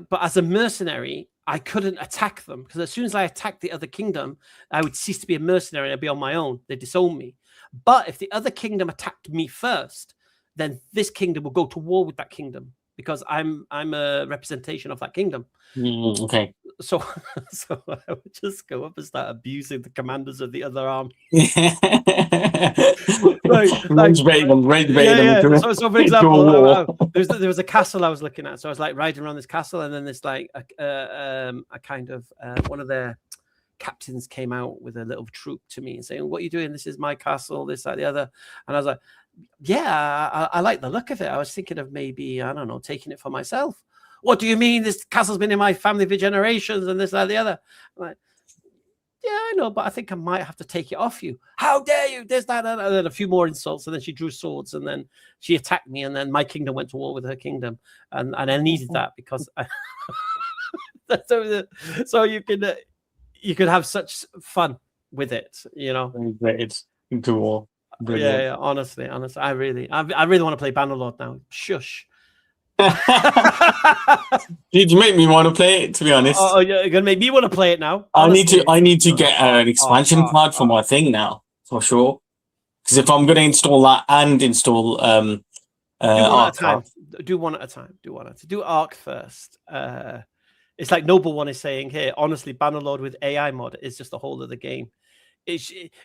but as a mercenary, I couldn't attack them because as soon as I attacked the other kingdom, I would cease to be a mercenary and I'd be on my own. They'd disown me. But if the other kingdom attacked me first, then this kingdom will go to war with that kingdom because I'm a representation of that kingdom. Okay. So I would just go up and start abusing the commanders of the other army. So for example, there was a castle I was looking at. So I was riding around this castle, and then this a kind of one of their captains came out with a little troop to me and saying, "What are you doing? This is my castle, this, that, the other." And I was like, "Yeah, I like the look of it. I was thinking of maybe, I don't know, taking it for myself." "What do you mean? This castle's been in my family for generations and this, that, the other." I'm like, "Yeah, I know, but I think I might have to take it off you." "How dare you?" This, that, and then a few more insults, and then she drew swords, and then she attacked me, and then my kingdom went to war with her kingdom, and I needed that because so you could have such fun with it, It's into war. Yeah, honestly, I really want to play Bannerlord now. Shush. Did you make me want to play it? To be honest, you're gonna make me want to play it now. Honestly. I need to get an expansion card for my thing now for sure. Because if I'm going to install that and install do one at a time. Do one at a time. Do Ark first. It's like Noble One is saying here. Honestly, Bannerlord with AI mod is just a whole other game.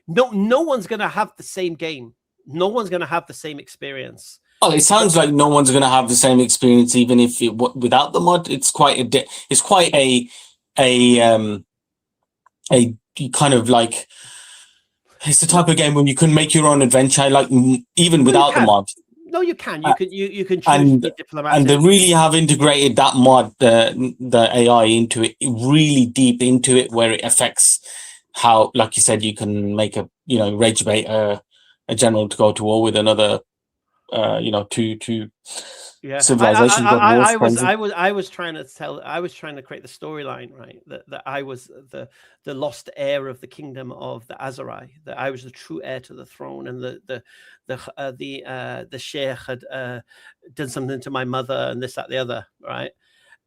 No one's going to have the same game. No one's going to have the same experience. Oh, it sounds like no one's going to have the same experience, even if without the mod. It's quite a kind of like, it's the type of game when you can make your own adventure, like even without the mod. No, you can. You can choose to be diplomatic. And they really have integrated that mod, the AI into it, really deep into it, where it affects how, like you said, you can make rage bait a general to go to war with another. Two civilizations. I was trying to create the storyline, right? That I was the lost heir of the kingdom of the Aserai. That I was the true heir to the throne, and the sheikh had done something to my mother, and this, that, the other, right?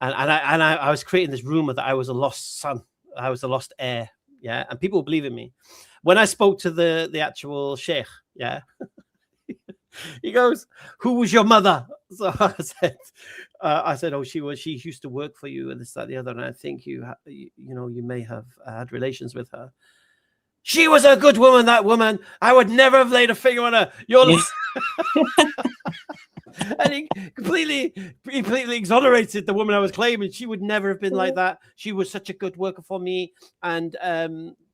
And I was creating this rumor that I was a lost son, I was a lost heir, yeah. And people believe in me. When I spoke to the actual sheikh, yeah. He goes, "Who was your mother?" So I said, "Oh, she used to work for you, and this, that, the other. And I think you may have had relations with her." "She was a good woman, that woman. I would never have laid a finger on her." And he completely exonerated the woman I was claiming. She would never have been like that. She was such a good worker for me, and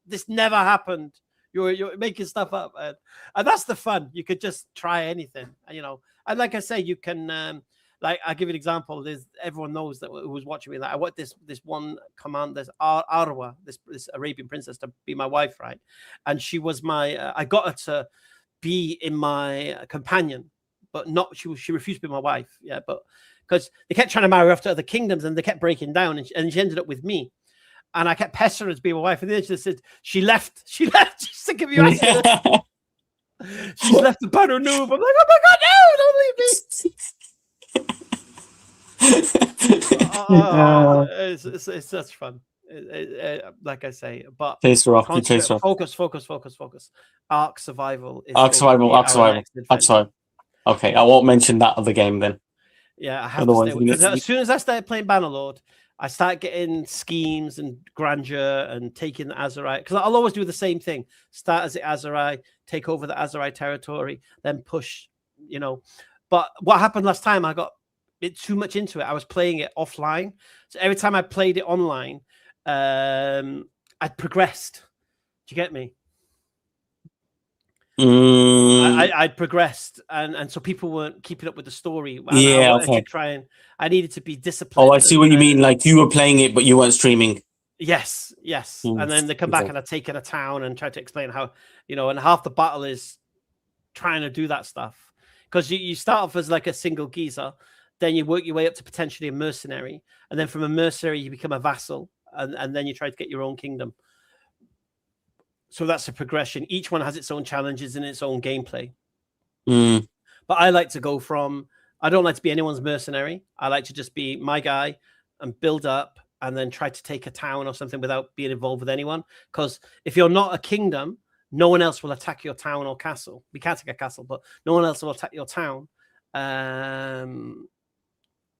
this never happened. You're making stuff up, and that's the fun. You could just try anything, and like I say, you can like I give you an example. There's everyone knows that who was watching me. Like I want this one command. There's Arwa, this Arabian princess, to be my wife, right? And she was my. I got her to be in my companion, but not. She refused to be my wife. Yeah, but because they kept trying to marry her off to other kingdoms, and they kept breaking down, and she ended up with me. And I kept pestering her to be my wife, and then she just said she left. She's sick of you asking her. She's left the Banu Noob. I'm like, oh my god, no, don't leave me. It's such fun. Like I say, but Chase rock, chase rock. Focus. Ark Survival. Ark Survival. Okay, I won't mention that other game then. Yeah, I have to stay with, as soon as I started playing Bannerlord, I start getting schemes and grandeur and taking the Aserai, because I'll always do the same thing. Start as the Aserai, take over the Aserai territory, then push, But what happened last time, I got too much into it. I was playing it offline. So every time I played it online, I'd progressed. Do you get me? I'd progressed, and so people weren't keeping up with the story. I needed to be disciplined. Oh, I see what you mean. Like you were playing it, but you weren't streaming. Yes. And then they come back and I've taken a town and try to explain how, and half the battle is trying to do that stuff. Because you start off as like a single geezer, then you work your way up to potentially a mercenary, and then from a mercenary you become a vassal, and then you try to get your own kingdom. So that's a progression. Each one has its own challenges and its own gameplay. But I like to go from, I don't like to be anyone's mercenary. I like to just be my guy and build up and then try to take a town or something without being involved with anyone. Because if you're not a kingdom, no one else will attack your town or castle. We can't take a castle, but no one else will attack your town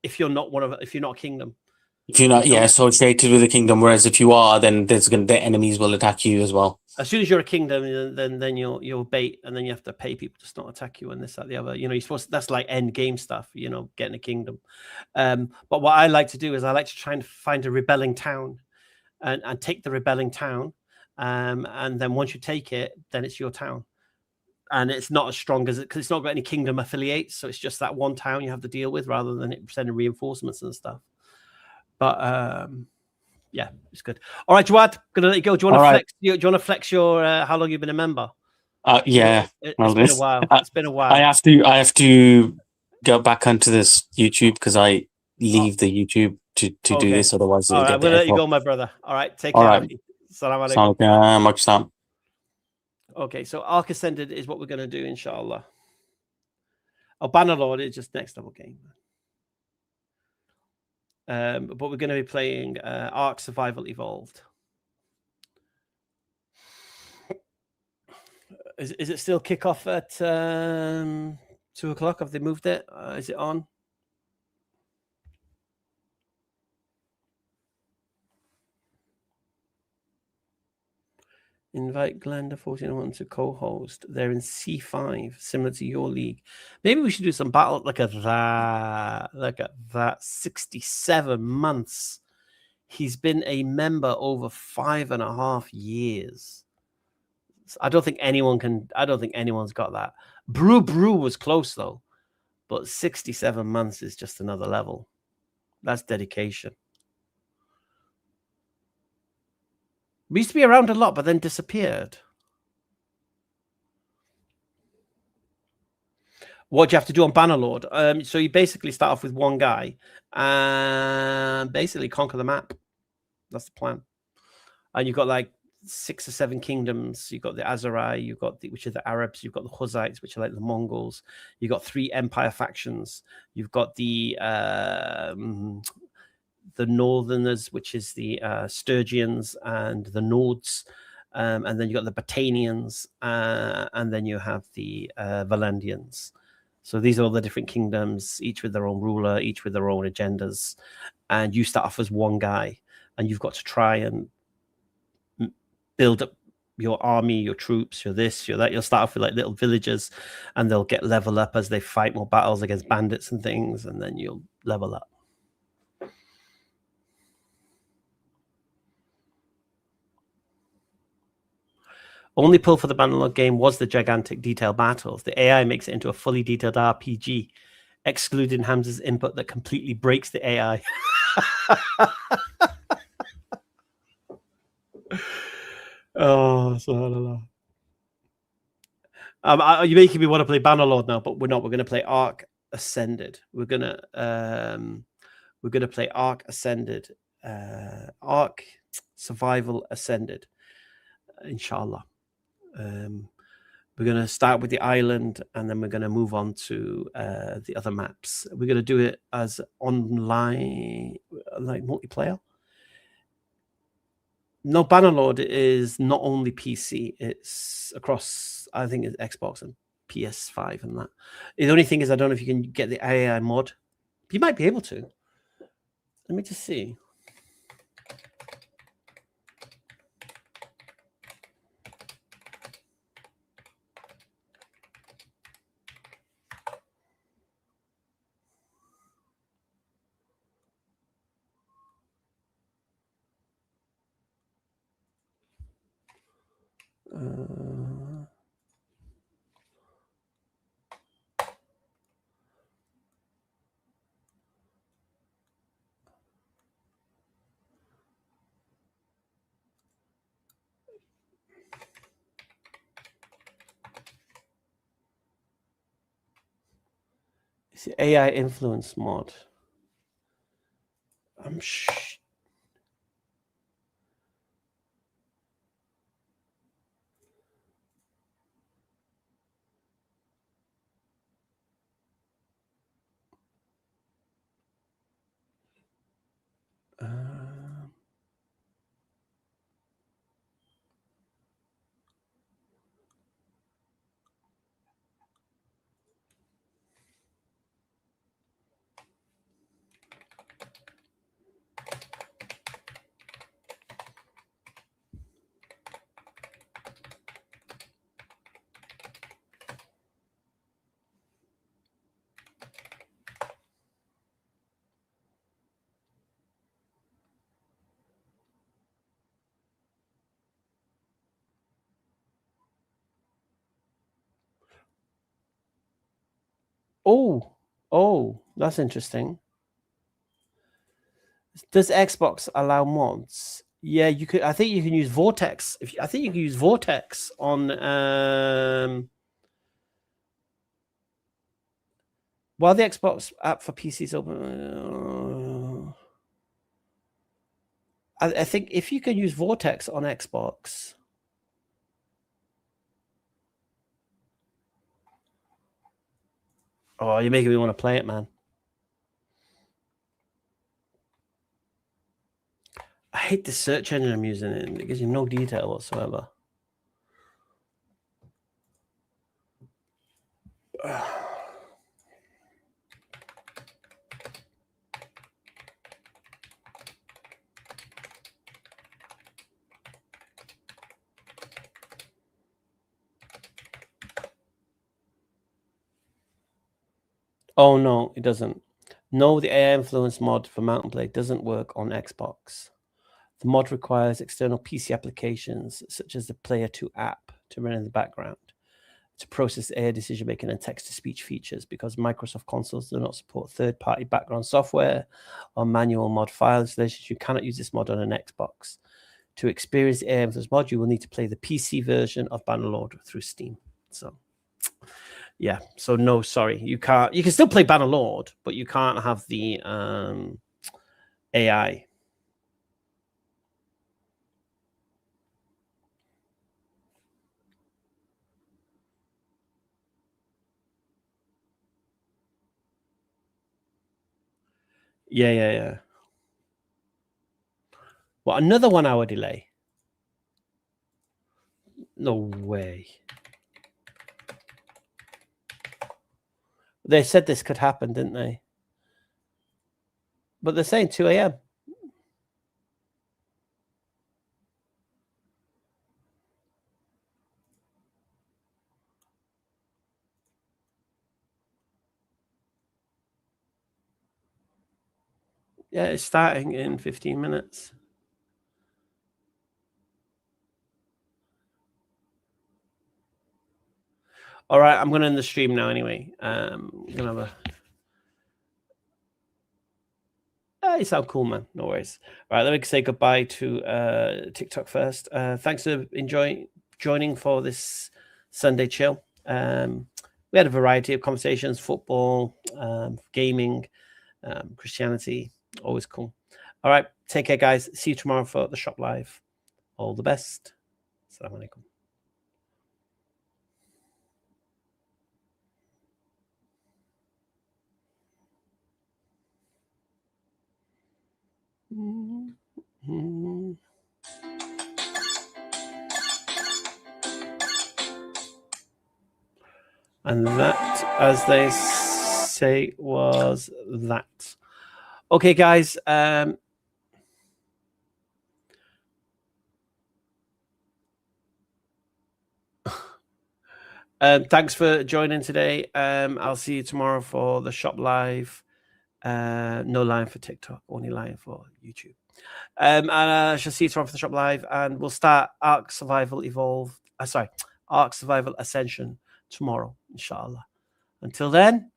if you're not a kingdom. If you're not, associated with the kingdom, whereas if you are, then the enemies will attack you as well. As soon as you're a kingdom, then you're bait, and then you have to pay people to not attack you and this, that, the other. You're supposed that's like end game stuff, getting a kingdom. But what I like to do is I like to try and find a rebelling town, and take the rebelling town, and then once you take it, then it's your town, and it's not as strong as it because it's not got any kingdom affiliates, so it's just that one town you have to deal with rather than it sending reinforcements and stuff. But yeah, it's good. All right, Jawad, gonna let you go. Do you want to flex? Do you want to flex your how long you've been a member? Yeah, it's been a while. It's been a while. I have to go back onto this YouTube because I leave the YouTube to do this. Otherwise, all right, I'm gonna let you go, my brother. All right, take care. All right. Salam alaikum. Salam. Okay, so Ark Ascended is what we're gonna do, inshallah. Bannerlord is just next level game. But we're going to be playing Ark Survival Evolved. Is it still kickoff at 2:00? Have they moved it? Is it on? Invite Glenda 1401 to co-host. They're in C5, similar to your league. Maybe we should do some battle. Look at that. 67 months. He's been a member over 5.5 years. I don't think anyone's got that. Brew was close though, but 67 months is just another level. That's dedication. We used to be around a lot, but then disappeared. What do you have to do on Bannerlord? So you basically start off with one guy and basically conquer the map. That's the plan. And you've got like 6 or 7 kingdoms. You've got the Aserai, which are the Arabs. You've got the Huzites, which are like the Mongols. You've got 3 empire factions. You've got the Northerners, which is the Sturgians and the Nords, and then you got the Batanians, and then you have the Valandians. So these are all the different kingdoms, each with their own ruler, each with their own agendas, and you start off as one guy, and you've got to try and build up your army, your troops, your this, your that. You'll start off with like little villages, and they'll get level up as they fight more battles against bandits and things, and then you'll level up. Only pull for the Bannerlord game was the gigantic detailed battles. The AI makes it into a fully detailed RPG. excluding Hamza's input that completely breaks the AI. Oh, subhanallah. You're making me want to play Bannerlord now, but we're not. We're going to play Ark Ascended. We're gonna play Ark Ascended, Ark Survival Ascended, inshallah. We're going to start with the island, and then we're going to move on to the other maps. We're going to do it as online, like multiplayer. No, Bannerlord is not only PC; it's across. I think it's Xbox and PS5 and that. The only thing is, I don't know if you can get the AI mod. You might be able to. Let me just see. It's the AI influence mod. I'm Oh, that's interesting. Does Xbox allow mods? Yeah, you could. I think you can use Vortex. I think you can use Vortex on. While the Xbox app for PC is open, I think if you can use Vortex on Xbox. Oh, you're making me want to play it, man. I hate the search engine I'm using. It gives you no detail whatsoever. Oh, no, it doesn't. No, the AI influence mod for Mountain Blade doesn't work on Xbox. The mod requires external PC applications, such as the Player 2 app, to run in the background to process AI decision-making and text-to-speech features, because Microsoft consoles do not support third-party background software or manual mod file installations. You cannot use this mod on an Xbox. To experience the AI influence mod, you will need to play the PC version of Bannerlord through Steam. So, yeah. So, no, sorry. You can't. You can still play Bannerlord, but you can't have the AI. Yeah. Well, another 1 hour delay. No way. They said this could happen, didn't they? But they're saying 2 a.m. Yeah, it's starting in 15 minutes. All right, I'm going to end the stream now anyway. I'm going to have a You sound cool, man. No worries. All right, let me say goodbye to TikTok first. Thanks for joining for this Sunday chill. We had a variety of conversations: football, gaming, Christianity. Always cool. All right, take care, guys. See you tomorrow for the Shop Live. All the best. Assalamu alaikum. And that, as they say, was that. Okay, guys. Thanks for joining today. I'll see you tomorrow for the Shop Live. No line for TikTok, only line for YouTube. And I shall see you tomorrow for the Shop Live, and we'll start Ark Survival Evolved. Ark Survival Ascension tomorrow, inshallah. Until then,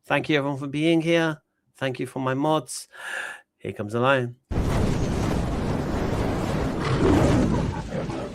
thank you everyone for being here. Thank you for my mods. Here comes the lion.